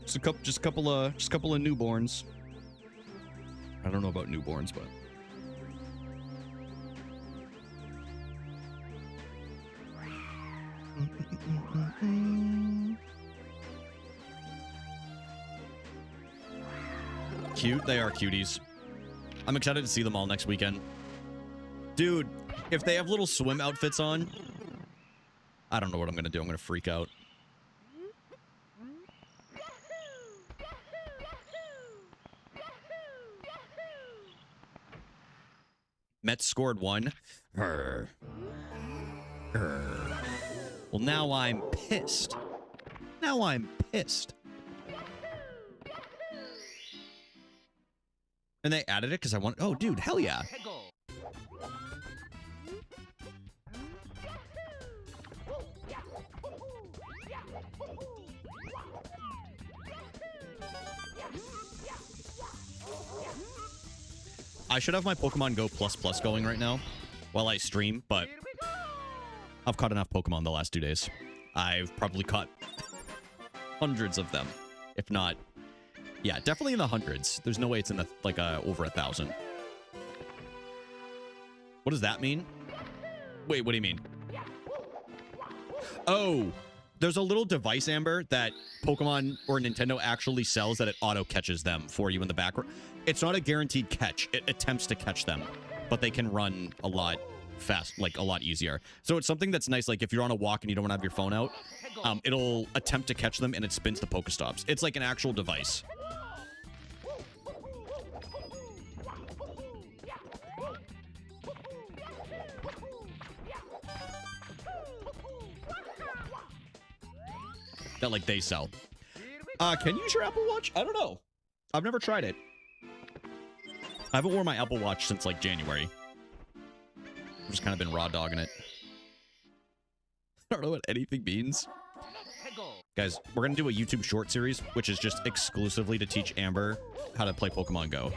Just a couple of newborns. I don't know about newborns, but cute. They are cuties. I'm excited to see them all next weekend. Dude, if they have little swim outfits on, I don't know what I'm gonna do. I'm gonna freak out. Mets scored 1. Well, now I'm pissed. Now I'm pissed. And they added it because I want... Oh, dude, hell yeah. I should have my Pokemon Go Plus Plus going right now while I stream, but I've caught enough Pokemon the last 2 days. I've probably caught hundreds of them, if not... Yeah, definitely in the hundreds. There's no way it's in the, like, over 1,000. What does that mean? Wait, what do you mean? Oh, there's a little device, Amber, that Pokemon or Nintendo actually sells that it auto-catches them for you in the background. It's not a guaranteed catch. It attempts to catch them, but they can run a lot fast, like a lot easier. So it's something that's nice, like if you're on a walk and you don't want to have your phone out, it'll attempt to catch them and it spins the Pokestops. It's like an actual device. That like they sell. Can you use your Apple Watch? I don't know. I've never tried it. I haven't worn my Apple Watch since like January. I've just kind of been raw dogging it. I don't know what anything means. Guys, we're going to do a YouTube short series, which is just exclusively to teach Amber how to play Pokemon Go.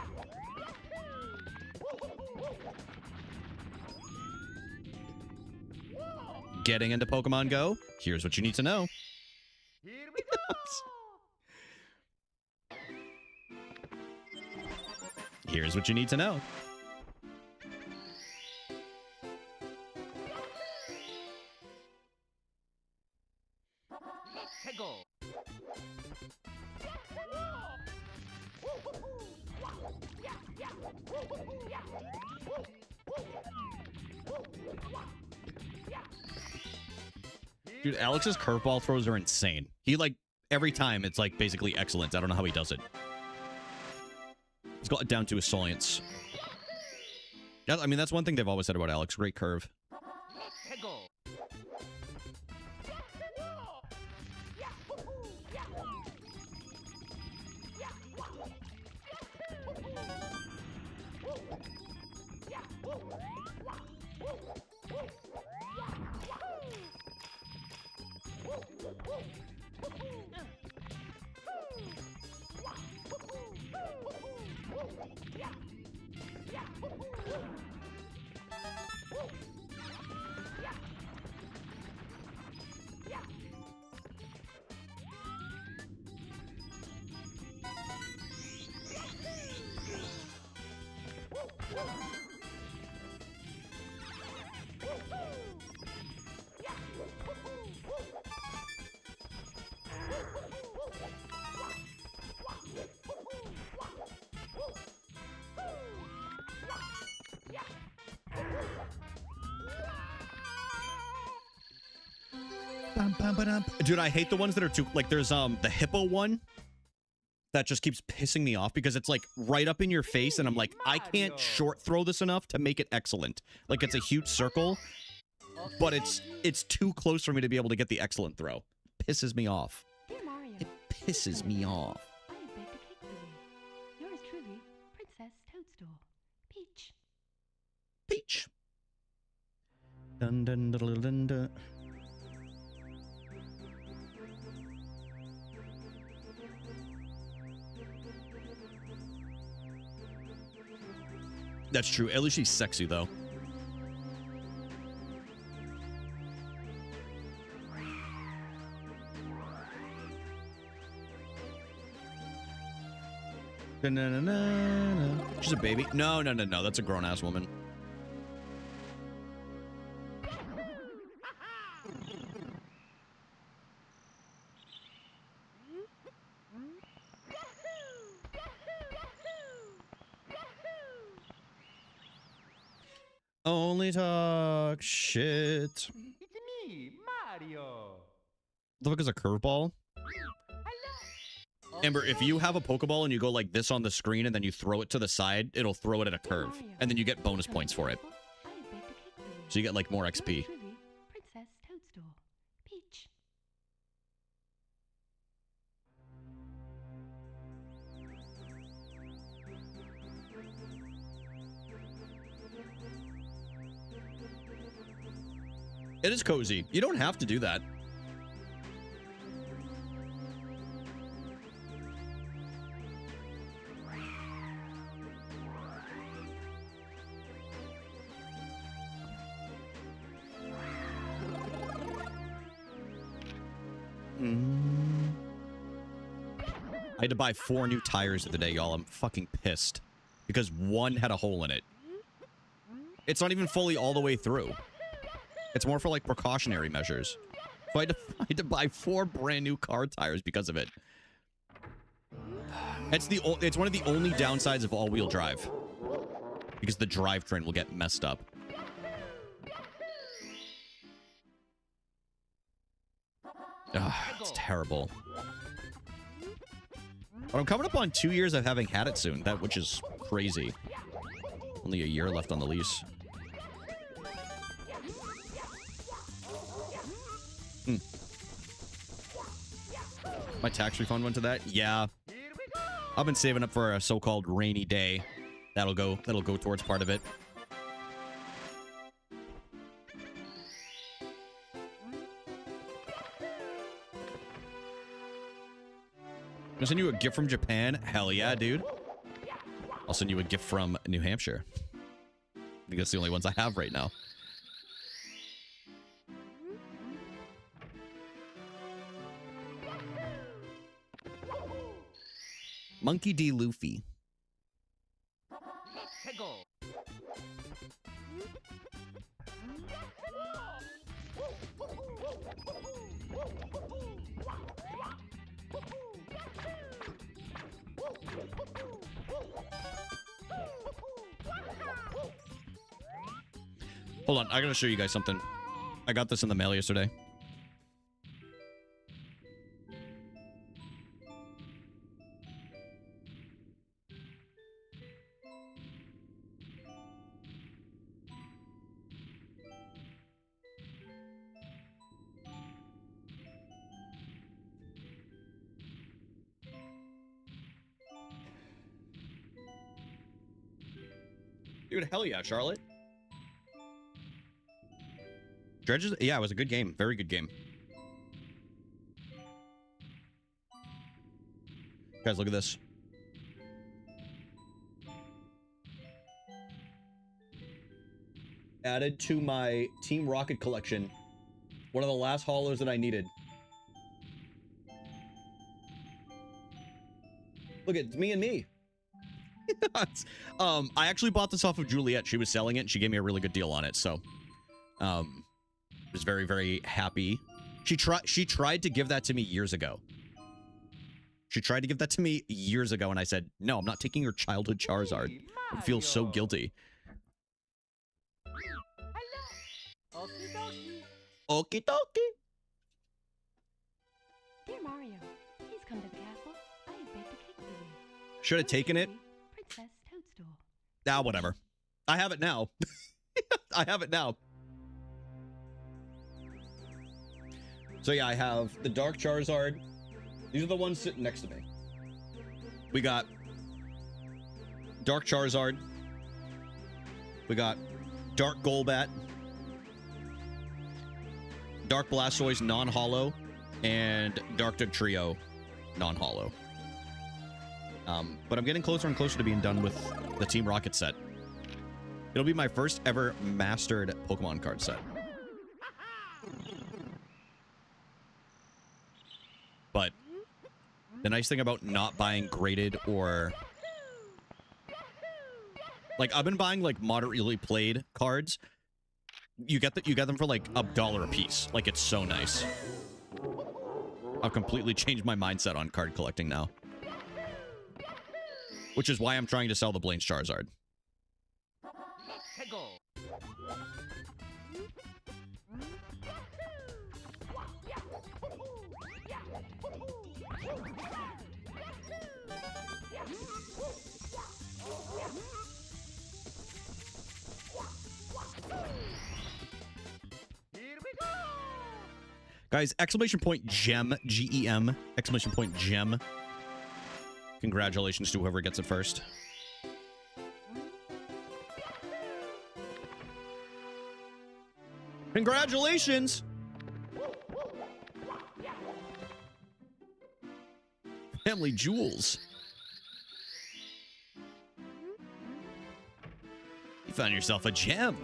Getting into Pokemon Go? Here's what you need to know. Here we go! Here's what you need to know. Dude, Alex's curveball throws are insane. He, like, every time, it's, like, basically excellent. I don't know how he does it. He's got it down to his science. Yeah, I mean, that's one thing they've always said about Alex. Great curve. Dude, I hate the ones that are too, like, there's the hippo one that just keeps pissing me off because it's like right up in your face and I'm like, I can't short throw this enough to make it excellent. Like, it's a huge circle, but it's too close for me to be able to get the excellent throw. Pisses me off. Dear Mario, It pisses me off. I have baked a cake for you. Yours truly, Princess Toadstool. Peach. Peach. Dun dun dun dun dun. Dun. That's true. At least she's sexy, though. Da-na-na-na-na. She's a baby. No, no, no, no. That's a grown-ass woman. Only talk shit. It's me, Mario. The fuck is a curveball? Amber, if you have a Pokeball and you go like this on the screen and then you throw it to the side, it'll throw it at a curve. And then you get bonus points for it. I have baked a cake for you. So you get like more Yours XP. truly, Princess Toadstool. Peach. It is cozy. You don't have to do that. I had to buy 4 new tires the other day, y'all. I'm fucking pissed. Because one had a hole in it. It's not even fully all the way through. It's more for, like, precautionary measures. So I had to buy 4 brand new car tires because of it. It's one of the only downsides of all-wheel drive. Because the drivetrain will get messed up. Ugh, it's terrible. But I'm coming up on 2 years of having had it soon, which is crazy. Only a year left on the lease. My tax refund went to that? Yeah. I've been saving up for a so-called rainy day. That'll go towards part of it. I'll send you a gift from Japan? Hell yeah, dude. I'll send you a gift from New Hampshire. I think that's the only ones I have right now. Monkey D. Luffy. Hold on, I gotta show you guys something. I got this in the mail yesterday. Dude, hell yeah, Charlotte. Dredges, yeah, it was a good game. Very good game. Guys, look at this. Added to my Team Rocket collection. One of the last haulers that I needed. Look, it's me and me. I actually bought this off of Juliet. She was selling it, and she gave me a really good deal on it. So, was very, very happy. She tried to give that to me years ago. She tried to give that to me years ago, and I said, no, I'm not taking your childhood Charizard. I feel so guilty. Okie dokie. Dear Mario, please come to the castle. I have baked a cake for you. Should have taken it. Princess Toadstool. Ah, whatever. I have it now. I have it now. So yeah, I have the Dark Charizard. These are the ones sitting next to me. We got Dark Charizard. We got Dark Golbat. Dark Blastoise non-hollow. And Dark Dugtrio non-hollow. But I'm getting closer and closer to being done with the Team Rocket set. It'll be my first ever mastered Pokemon card set. But the nice thing about not buying graded or... Like, I've been buying, like, moderately played cards. You get them for, like, $1 a piece. Like, it's so nice. I've completely changed my mindset on card collecting now. Which is why I'm trying to sell the Blaine's Charizard. Guys, exclamation point gem, G-E-M, exclamation point gem. Congratulations to whoever gets it first. Congratulations! Family jewels. You found yourself a gem.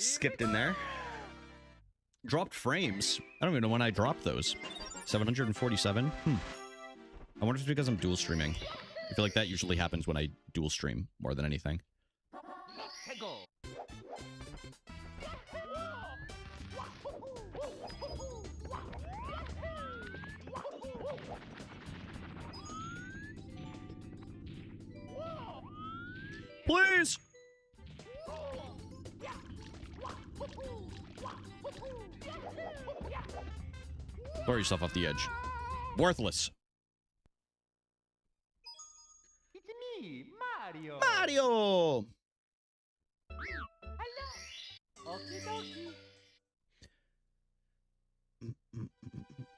Skipped in there. Dropped frames. I don't even know when I dropped those. 747? I wonder if it's because I'm dual streaming. I feel like that usually happens when I dual stream more than anything. Please! Throw yourself off the edge. Worthless. It's me, Mario. Mario! Okie dokie.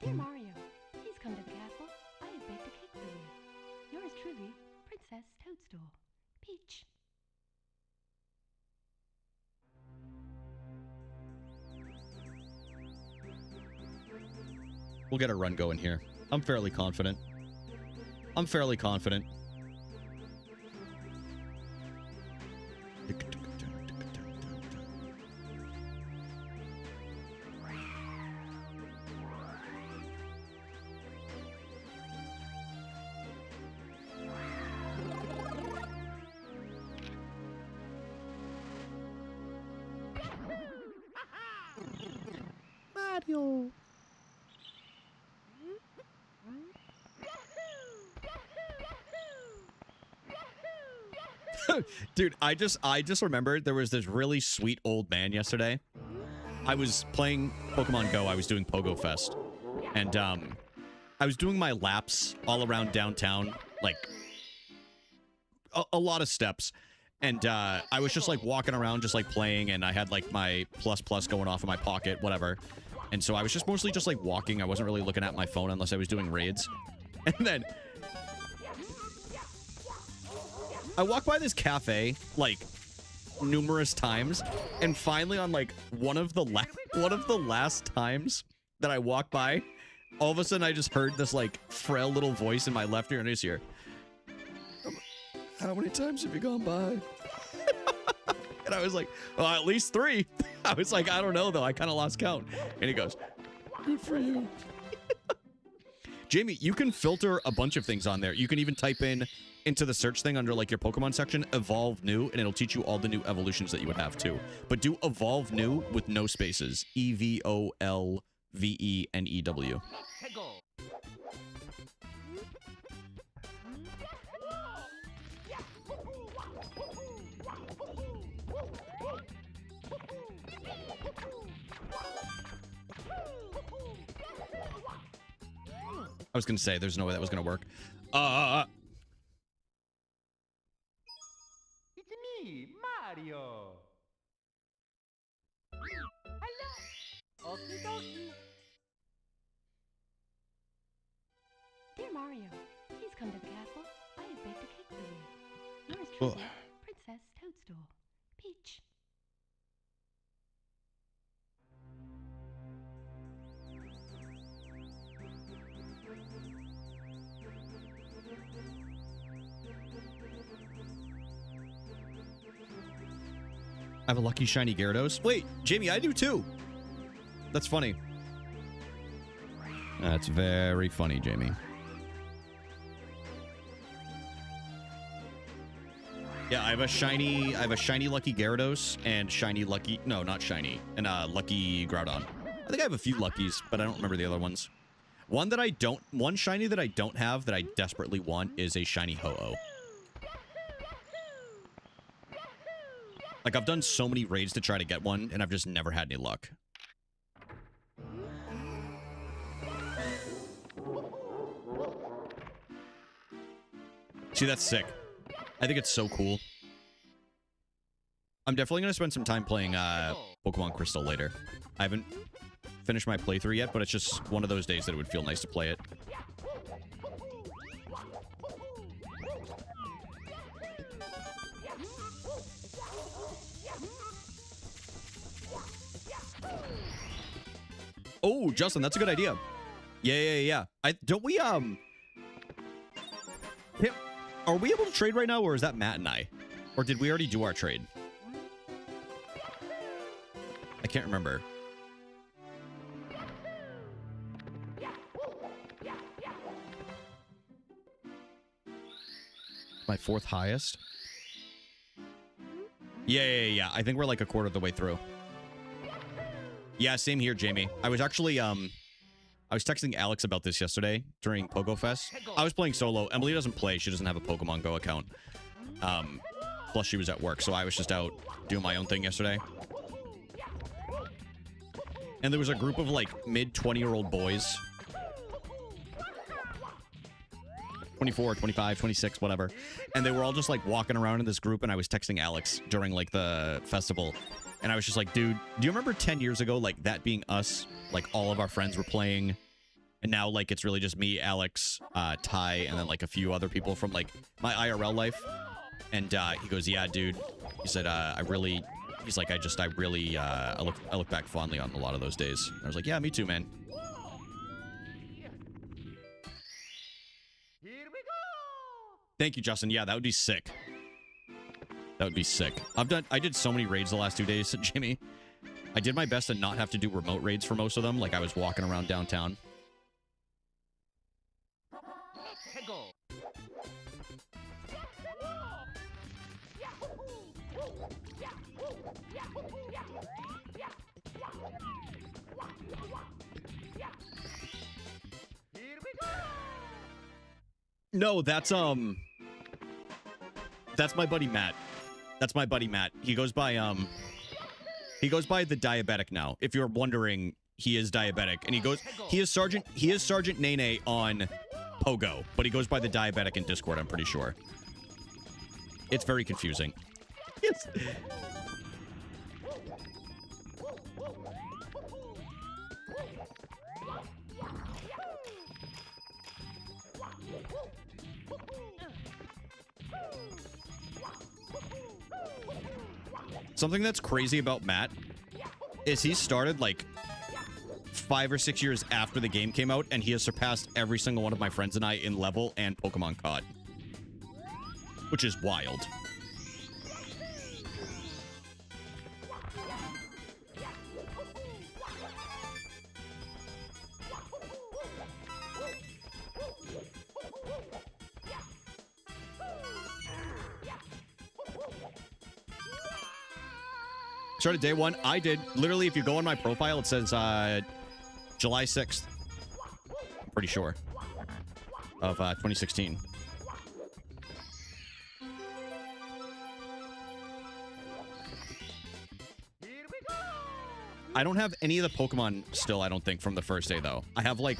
Dear Mario, please come to the castle. I have baked a cake for you. Yours truly, Princess Toadstool. Peach. We'll get a run going here. I'm fairly confident. I'm fairly confident. Mario. Dude, I just remembered there was this really sweet old man yesterday. I was playing Pokemon Go. I was doing Pogo Fest. And I was doing my laps all around downtown, like a lot of steps. And I was just like walking around, just like playing, and I had like my plus going off in my pocket, whatever. And so I was just mostly just like walking. I wasn't really looking at my phone unless I was doing raids. And then I walk by this cafe, like numerous times, and finally on like one of the last times that I walked by, all of a sudden I just heard this like frail little voice in my left ear, and I just hear, How many times have you gone by? and I was like, well, at least 3. I was like, I don't know though, I kind of lost count. And he goes, Good for you. Jamie, you can filter a bunch of things on there. You can even type in into the search thing under like your Pokemon section, evolve new, and it'll teach you all the new evolutions that you would have too. But do evolve new with no spaces. EVOLVENEW. I was gonna say there's no way that was gonna work. It's me, Mario. Hello. Okie dokie. Dear Mario, please come to the castle. I have baked a cake for you. Yours truly, Princess Toadstool. Peach. I have a lucky shiny Gyarados. Wait, Jamie, I do too. That's funny. That's very funny, Jamie. Yeah, I have a shiny lucky Gyarados and shiny lucky, no, not shiny, and lucky Groudon. I think I have a few luckies, but I don't remember the other ones. One shiny that I don't have that I desperately want is a shiny Ho-Oh. Like, I've done so many raids to try to get one, and I've just never had any luck. See, that's sick. I think it's so cool. I'm definitely going to spend some time playing Pokemon Crystal later. I haven't finished my playthrough yet, but it's just one of those days that it would feel nice to play it. Oh, Justin, that's a good idea. Yeah. Don't we, Tim, are we able to trade right now, or is that Matt and I? Or did we already do our trade? I can't remember. My 4th highest? Yeah. I think we're like a quarter of the way through. Yeah, same here, Jamie. I was actually, I was texting Alex about this yesterday during Pogo Fest. I was playing solo. Emily doesn't play. She doesn't have a Pokemon Go account. Plus, she was at work, so I was just out doing my own thing yesterday. And there was a group of, like, mid-20-year-old boys. 24, 25, 26, whatever. And they were all just, like, walking around in this group, and I was texting Alex during, like, the festival. And I was just like, dude, do you remember 10 years ago, like, that being us? Like, all of our friends were playing. And now, like, it's really just me, Alex, Ty, and then, like, a few other people from, like, my IRL life. And he goes, yeah, dude. He said, he's like, I look back fondly on a lot of those days. And I was like, yeah, me too, man. Here we go. Thank you, Justin. Yeah, that would be sick. That would be sick. I did so many raids the last 2 days, Jimmy. I did my best to not have to do remote raids for most of them. Like, I was walking around downtown. No, that's my buddy Matt. That's my buddy Matt. He goes by the Diabetic now. If you're wondering, he is Diabetic, and he is Sergeant Nene on Pogo, but he goes by the Diabetic in Discord, I'm pretty sure. It's very confusing. Yes. Something that's crazy about Matt is he started like 5 or 6 years after the game came out, and he has surpassed every single one of my friends and I in level and Pokemon caught, which is wild. Started day one. I did. Literally, if you go on my profile, it says July 6th. I'm pretty sure. Of 2016. I don't have any of the Pokemon still, I don't think, from the first day, though. I have, like...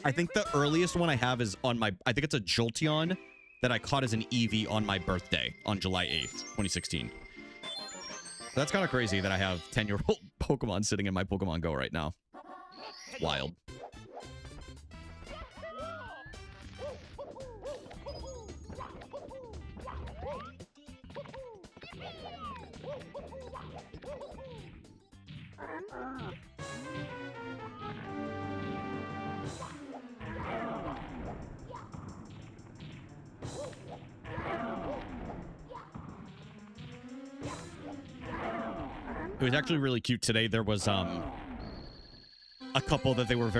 I think the earliest one I have is on my... I think it's a Jolteon that I caught as an Eevee on my birthday on July 8th, 2016. That's kind of crazy that I have 10-year-old Pokemon sitting in my Pokemon Go right now. It's wild. It was actually really cute today. There was a couple that they were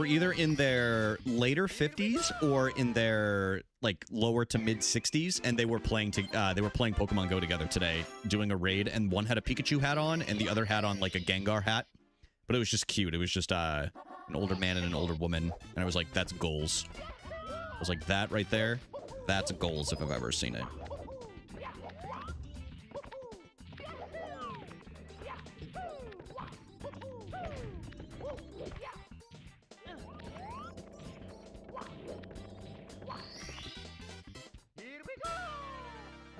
either in their later 50s or in their like lower to mid 60s, and they were playing Pokemon Go together today, doing a raid, and one had a Pikachu hat on and the other had on like a Gengar hat. But it was just cute. It was just an older man and an older woman, and I was like, that's goals. I was like, that right there, that's goals if I've ever seen it.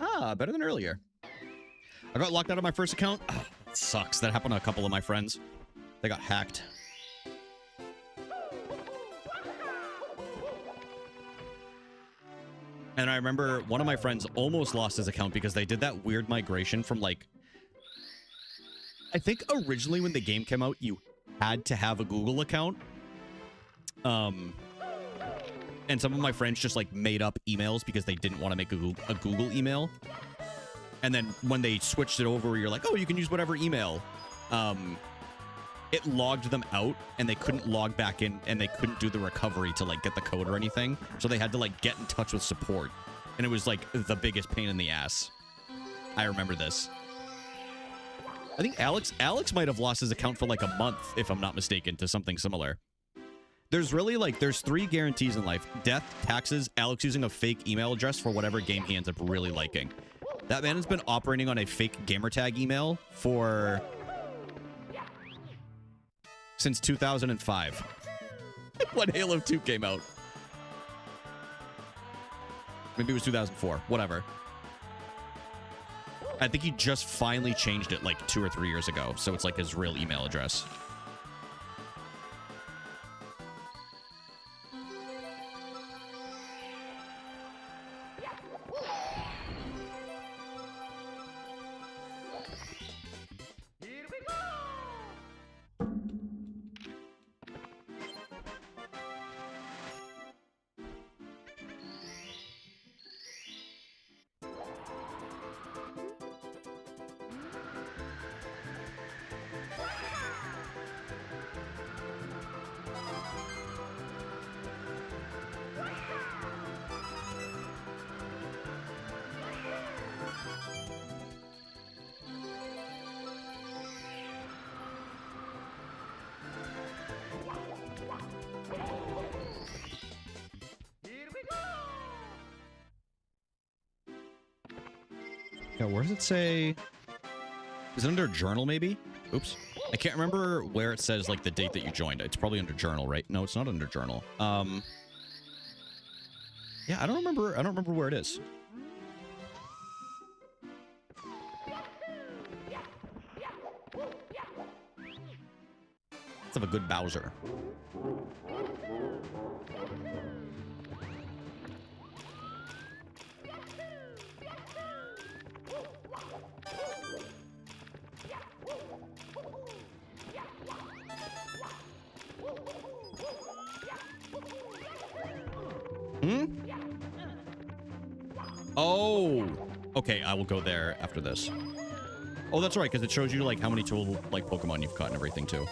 Ah, better than earlier. I got locked out of my first account. Oh, it sucks. That happened to a couple of my friends. They got hacked. And I remember one of my friends almost lost his account because they did that weird migration from like... I think originally when the game came out, you had to have a Google account. And some of my friends just like made up emails because they didn't want to make a Google email. And then when they switched it over, you're like, oh, you can use whatever email. It logged them out and they couldn't log back in, and they couldn't do the recovery to like get the code or anything. So they had to like get in touch with support. And it was like the biggest pain in the ass. I remember this. I think Alex might have lost his account for like a month, if I'm not mistaken, to something similar. There's really like, there's 3 guarantees in life: death, taxes, Alex using a fake email address for whatever game he ends up really liking. That man has been operating on a fake gamertag email since 2005. When Halo 2 came out. Maybe it was 2004, whatever. I think he just finally changed it like 2 or 3 years ago, so it's like his real email address. Yeah, where does it say? Is it under journal, maybe? Oops. I can't remember where it says, like, the date that you joined. It's probably under journal, right? No, it's not under journal. Yeah, I don't remember where it is. Let's have a good Bowser. Hmm? Oh. Okay, I will go there after this. Oh, that's right, because it shows you, like, how many total, like, Pokemon you've caught and everything, too.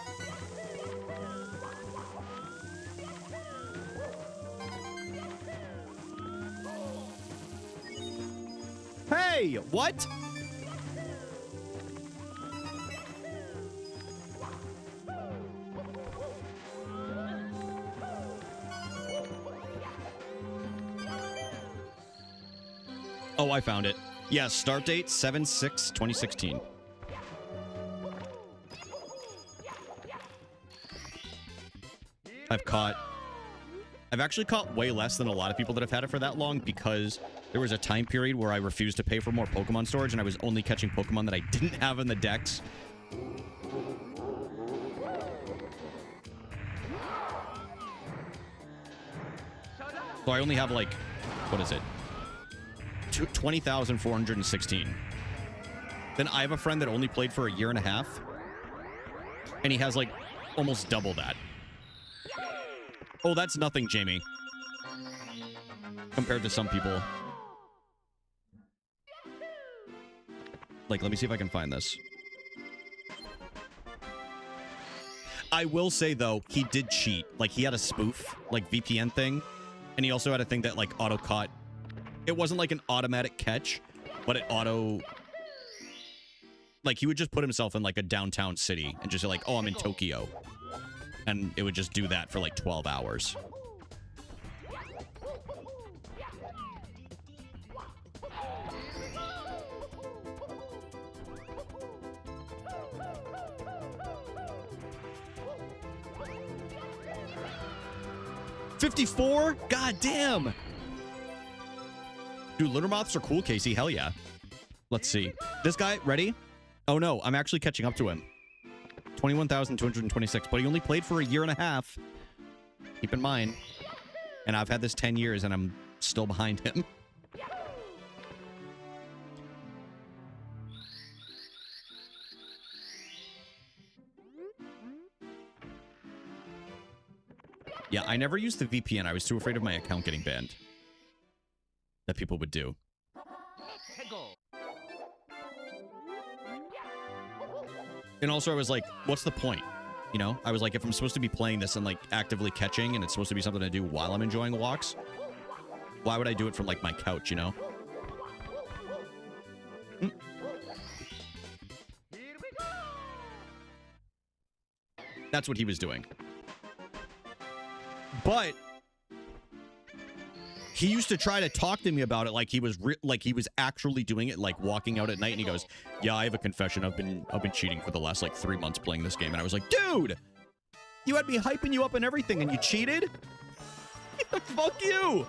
Hey! What? Oh, I found it. Yeah, start date 7/6/2016. I've actually caught way less than a lot of people that have had it for that long because there was a time period where I refused to pay for more Pokemon storage and I was only catching Pokemon that I didn't have in the decks. So I only have like, what is it? 20,416. Then I have a friend that only played for a year and a half. And he has like almost double that. Oh, that's nothing, Jamie. Compared to some people. Like, let me see if I can find this. I will say, though, he did cheat. Like, he had a spoof, like, VPN thing. And he also had a thing that, like, auto-caught. It wasn't, like, an automatic catch, but it auto... Like, he would just put himself in, like, a downtown city and just say, like, oh, I'm in Tokyo. And it would just do that for, like, 12 hours. $54? God damn! Dude, litter moths are cool, Casey. Hell yeah. Let's see. This guy, ready? Oh no, I'm actually catching up to him. 21,226, but he only played for a year and a half. Keep in mind. And I've had this 10 years and I'm still behind him. Yeah, I never used the VPN. I was too afraid of my account getting banned. That people would do. And also I was like, what's the point? You know, I was like, if I'm supposed to be playing this and like actively catching and it's supposed to be something to do while I'm enjoying walks, why would I do it from like my couch, you know? That's what he was doing. But he used to try to talk to me about it like he was actually doing it, like walking out at night, and he goes, yeah, I have a confession. I've been cheating for the last like 3 months playing this game. And I was like, dude, you had me hyping you up and everything and you cheated? Fuck you.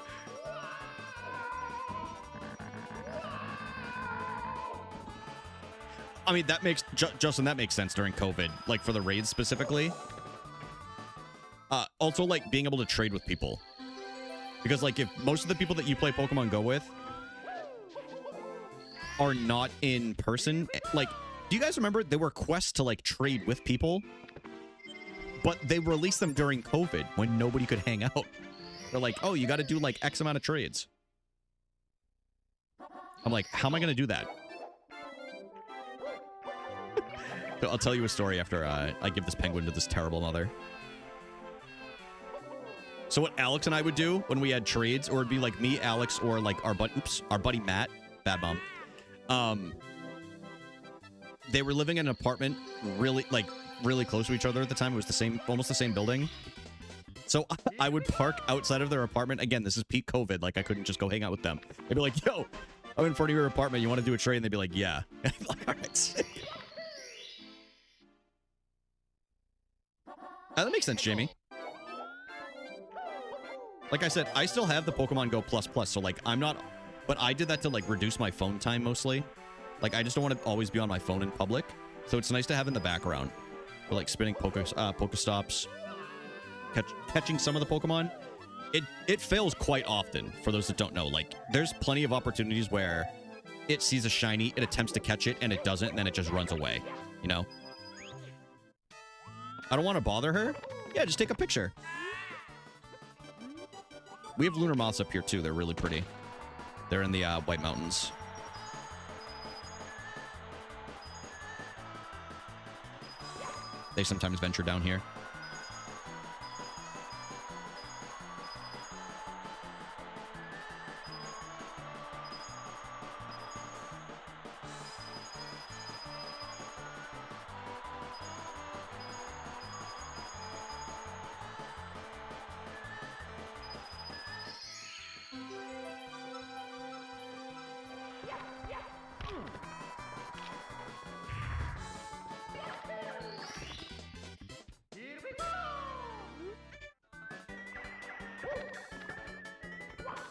I mean, that makes Justin, that makes sense during COVID, like for the raids specifically. Also like being able to trade with people. Because, like, if most of the people that you play Pokemon Go with are not in person, like, do you guys remember there were quests to, like, trade with people? But they released them during COVID when nobody could hang out. They're like, oh, you got to do, like, X amount of trades. I'm like, how am I going to do that? So I'll tell you a story after I give this penguin to this terrible mother. So what Alex and I would do when we had trades, or it'd be like me, Alex, or like our buddy Matt, bad mom. They were living in an apartment really close to each other at the time. It was almost the same building. So I would park outside of their apartment. Again, this is peak COVID. Like I couldn't just go hang out with them. They'd be like, yo, I'm in front of your apartment. You want to do a trade? And they'd be like, yeah. And I'm like, all right, sick. That makes sense, Jamie. Like I said, I still have the Pokemon Go Plus, so like I'm not, but I did that to like reduce my phone time mostly. Like I just don't want to always be on my phone in public. So it's nice to have in the background. For like spinning Pokestops, catching some of the Pokemon. It fails quite often, for those that don't know. Like there's plenty of opportunities where it sees a shiny, it attempts to catch it, and it doesn't, and then it just runs away, you know? I don't want to bother her. Yeah, just take a picture. We have lunar moths up here too. They're really pretty. They're in the White Mountains. They sometimes venture down here.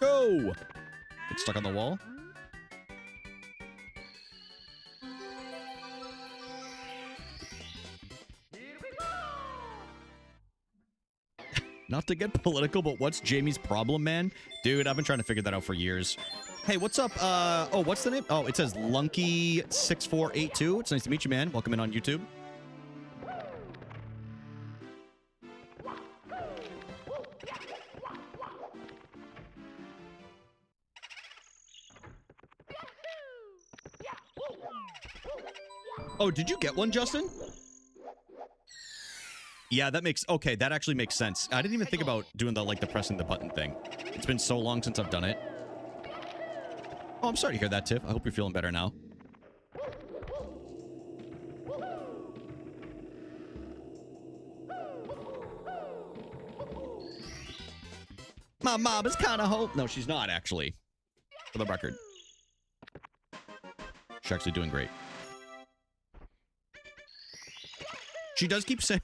Go! Get stuck on the wall. Not to get political, but what's Jamie's problem, man? Dude, I've been trying to figure that out for years. Hey, what's up? Oh, what's the name? Oh, it says Lunky6482. It's nice to meet you, man. Welcome in on YouTube. Oh, did you get one, Justin? Yeah, that makes... Okay, that actually makes sense. I didn't even think about doing the, like, the pressing the button thing. It's been so long since I've done it. Oh, I'm sorry to hear that, Tiff. I hope you're feeling better now. My mom is kind of hope. No, she's not, actually. For the record. She's actually doing great. She does keep saying...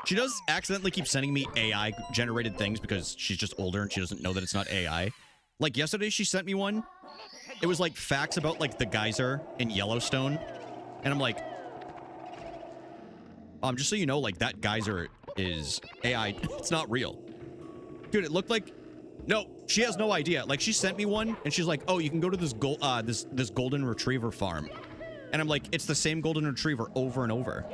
She does accidentally keep sending me AI-generated things because she's just older and she doesn't know that it's not AI. Like, yesterday she sent me one. It was, like, facts about, like, the geyser in Yellowstone. And I'm like... just so you know, like, that geyser is AI. It's not real. Dude, it looked like... No, she has no idea. Like, she sent me one, and she's like, oh, you can go to this this golden retriever farm. And I'm like, it's the same golden retriever over and over.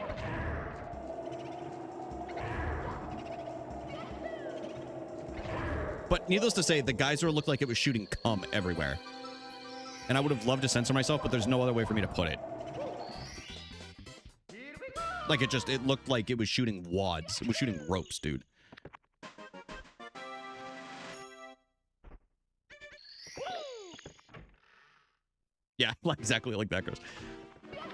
But needless to say, the geyser looked like it was shooting cum everywhere. And I would have loved to censor myself, but there's no other way for me to put it. Like, it looked like it was shooting wads. It was shooting ropes, dude. Yeah, exactly like that goes.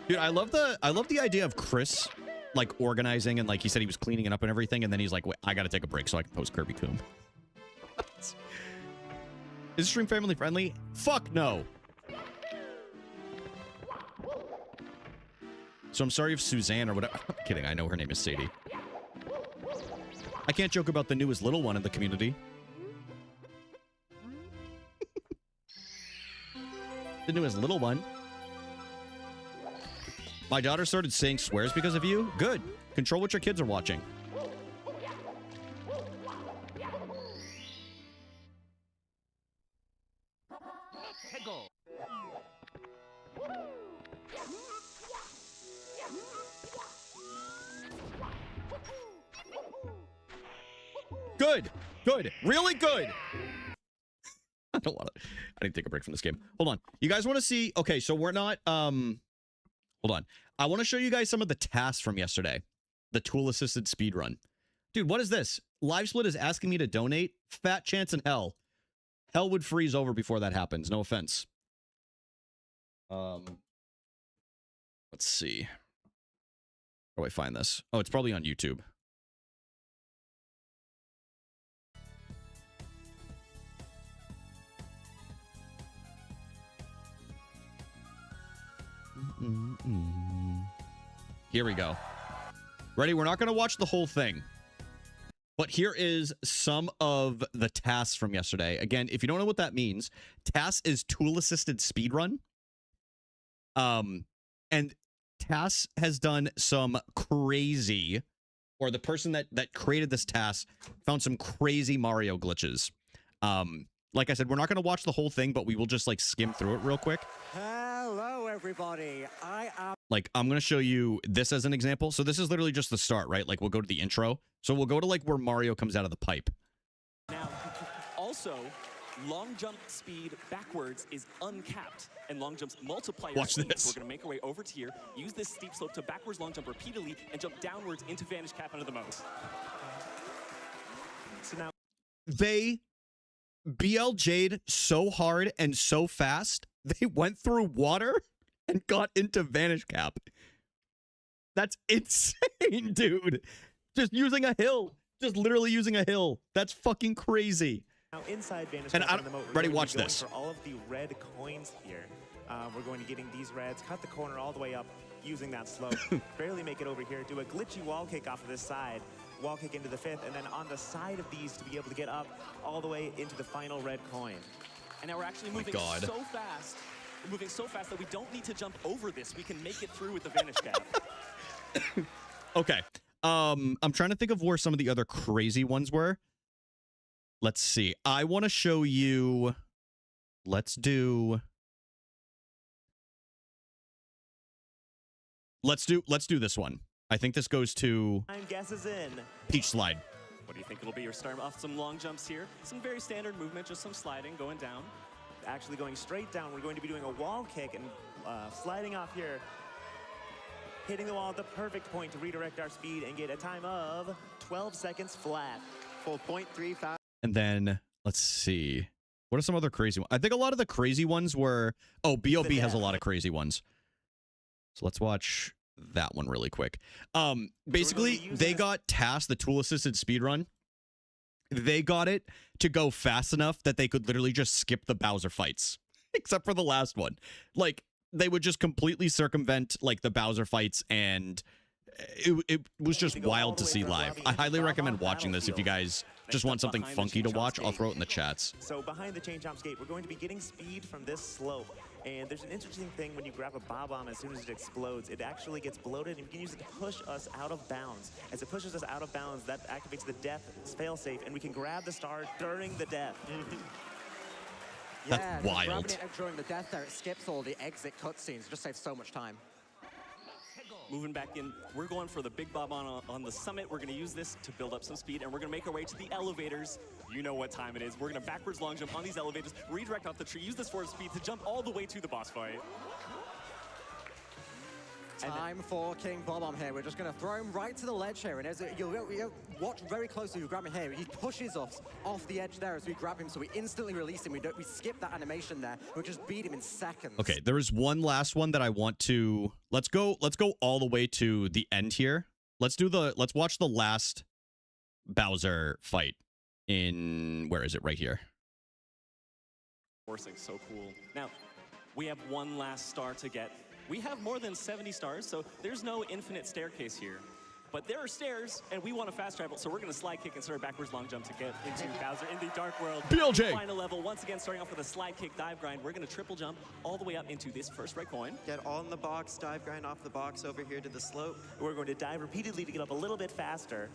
Dude, I love the idea of Chris, like, organizing and, like, he said he was cleaning it up and everything, and then he's like, wait, I gotta take a break so I can post Kirby Coom. Is stream family friendly? Fuck no. So I'm sorry if Suzanne or whatever. I'm kidding. I know her name is Sadie. I can't joke about the newest little one in the community. The newest little one. My daughter started saying swears because of you. Good. Control what your kids are watching. Good. Good. Really good. I don't want to. I need to take a break from this game. Hold on. You guys want to see? Okay, so we're not. Hold on. I want to show you guys some of the tasks from yesterday. The tool-assisted speedrun. Dude, what is this? LiveSplit is asking me to donate. Fat chance in hell. Hell would freeze over before that happens. No offense. Let's see. Where do I find this? Oh, it's probably on YouTube. Here we go. Ready? We're not going to watch the whole thing. But here is some of the tasks from yesterday. Again, if you don't know what that means, task is tool-assisted speedrun. And task has done some crazy, or the person that created this task found some crazy Mario glitches. Like I said, we're not going to watch the whole thing, but we will just, like, skim through it real quick. Hello, everybody. I am... Like, I'm going to show you this as an example. So this is literally just the start, right? Like, we'll go to the intro. So we'll go to, like, where Mario comes out of the pipe. Now, Also, long jump speed backwards is uncapped, and long jumps multiply your Watch speed. this. So we're going to make our way over to here, use this steep slope to backwards long jump repeatedly, and jump downwards into vanish cap under the moat. So now They BLJ'd so hard and so fast, they went through water and got into vanish cap. That's insane, dude. Just using a hill. Just literally using a hill. That's fucking crazy. Now inside Vanish And Cap I under the moat, we're ready, going to watch be going this. for all of the red coins here. We're going to getting these reds, cut the corner all the way up using that slope. Barely make it over here. Do a glitchy wall kick off of this side. Wall kick into the fifth, and then on the side of these to be able to get up all the way into the final red coin. And now we're actually moving so fast. We're moving so fast that we don't need to jump over this. We can make it through with the vanish cap. Okay. I'm trying to think of where some of the other crazy ones were. Let's see. I want to show you. Let's do this one. I think this goes to Time guesses in. Peach Slide. What do you think it'll be? You're starting off some long jumps here. Some very standard movement, just some sliding, going down. Actually going straight down, we're going to be doing a wall kick and sliding off here. Hitting the wall at the perfect point to redirect our speed and get a time of 12 seconds flat. Full 0.35. And then let's see. What are some other crazy ones? I think a lot of the crazy ones were. Oh, BOB has a lot of crazy ones. So let's watch that one really quick. Basically, they got tasked the tool assisted speedrun. They got it to go fast enough that they could literally just skip the Bowser fights, except for the last one. Like, they would just completely circumvent like the Bowser fights, and it was just wild to see live. I highly recommend watching this if you guys just want something funky to watch. I'll throw it in the chats. So behind the chain chomp skate, we're going to be getting speed from this slope. And there's an interesting thing when you grab a bob bomb, as soon as it explodes, it actually gets bloated, and you can use it to push us out of bounds. As it pushes us out of bounds, that activates the death failsafe, and we can grab the star during the death. That's wild. Grabbing it during the death there, it skips all the exit cutscenes. Just saves so much time. Moving back in, we're going for the big bob on the summit. We're going to use this to build up some speed, and we're going to make our way to the elevators. You know what time it is. We're going to backwards long jump on these elevators, redirect off the tree, use this forward speed to jump all the way to the boss fight. Time for King Bob-omb here. We're just going to throw him right to the ledge here. And as you'll watch very closely, you grab him here. He pushes us off the edge there as we grab him, so we instantly release him. We skip that animation there. We just beat him in seconds. Okay, there is one last one that I want to. Let's go all the way to the end here. Let's watch the last Bowser fight in, where is it? Right here. Forcing, so cool. Now, we have one last star to get. We have more than 70 stars, so there's no infinite staircase here. But there are stairs, and we want to fast travel, so we're going to slide kick and start a backwards long jump to get into Bowser in the Dark World. BLJ! Final level, once again, starting off with a slide kick dive grind. We're going to triple jump all the way up into this first red coin. Get on the box, dive grind off the box over here to the slope. We're going to dive repeatedly to get up a little bit faster.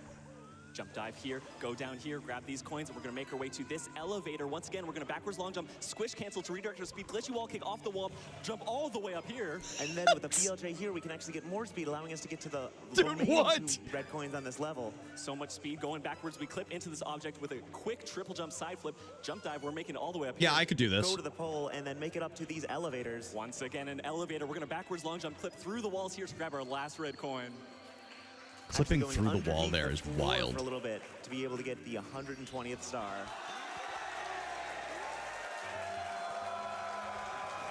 Jump dive here, go down here, grab these coins, and we're going to make our way to this elevator. Once again, we're going to backwards long jump, squish cancel to redirect our speed, glitchy wall kick off the wall, jump all the way up here. And then with the BLJ here, we can actually get more speed, allowing us to get to the remaining 2 red coins on this level. So much speed going backwards. We clip into this object with a quick triple jump side flip, jump dive. We're making it all the way up here. Yeah, I could do this. Go to the pole and then make it up to these elevators. Once again, an elevator. We're going to backwards long jump, clip through the walls here to grab our last red coin. Clipping through the wall there is wild. For a little bit to be able to get the 120th star.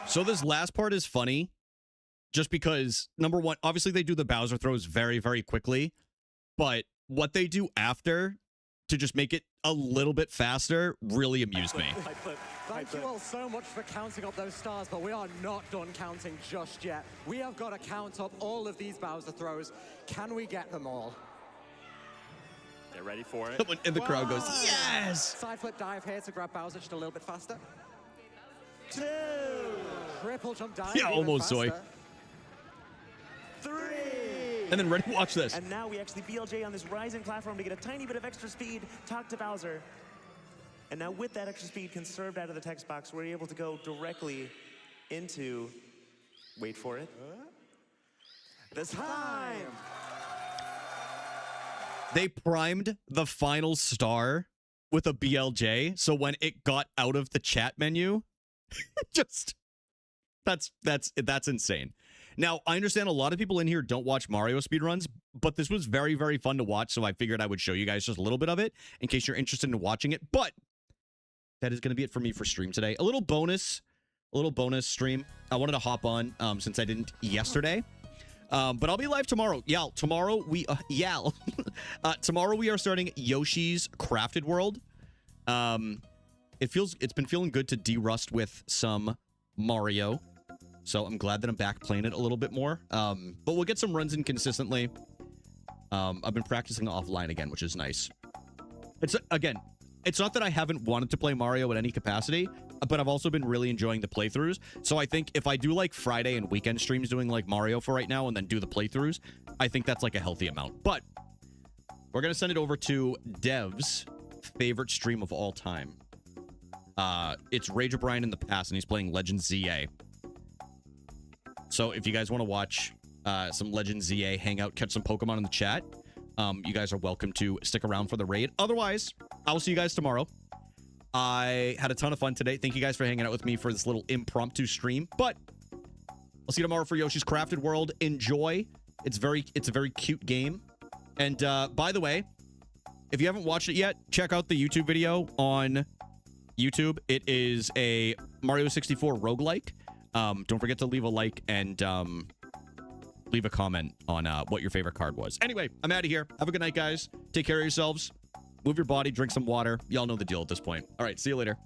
So this last part is funny, just because, number one, obviously they do the Bowser throws very, very quickly, but what they do after to just make it a little bit faster really amused me. Thank you all so much for counting up those stars, but we are not done counting just yet. We have got to count up all of these Bowser throws. Can we get them all? They're ready for it. Someone in the crowd goes, yes! Side flip dive here to grab Bowser just a little bit faster. 2. Triple jump dive. Yeah, almost, faster. Zoe. 3. And then ready, watch this. And now we actually BLJ on this rising platform to get a tiny bit of extra speed, talk to Bowser. And now with that extra speed conserved out of the text box, we're able to go directly into, wait for it, the time. They primed the final star with a BLJ. So when it got out of the chat menu, just that's insane. Now, I understand a lot of people in here don't watch Mario speedruns, but this was very, very fun to watch, so I figured I would show you guys just a little bit of it in case you're interested in watching it. But that is going to be it for me for stream today. A little bonus stream. I wanted to hop on since I didn't yesterday. But I'll be live tomorrow. Tomorrow we tomorrow we are starting Yoshi's Crafted World. It's been feeling good to de-rust with some Mario. So I'm glad that I'm back playing it a little bit more. But we'll get some runs in consistently. I've been practicing offline again, which is nice. It's not that I haven't wanted to play Mario at any capacity, but I've also been really enjoying the playthroughs. So I think if I do like Friday and weekend streams doing like Mario for right now and then do the playthroughs, I think that's like a healthy amount. But we're going to send it over to Dev's favorite stream of all time. It's Rage O'Brien in the past, and he's playing Legend ZA. So if you guys want to watch some Legend ZA hang out, catch some Pokemon in the chat, you guys are welcome to stick around for the raid. Otherwise, I will see you guys tomorrow. I had a ton of fun today. Thank you guys for hanging out with me for this little impromptu stream. But I'll see you tomorrow for Yoshi's Crafted World. Enjoy. It's a very cute game. And by the way, if you haven't watched it yet, check out the YouTube video on YouTube. It is a Mario 64 roguelike. Don't forget to leave a like and leave a comment on what your favorite card was. Anyway, I'm out of here. Have a good night, guys. Take care of yourselves. Move your body, drink some water. Y'all know the deal at this point. All right, see you later.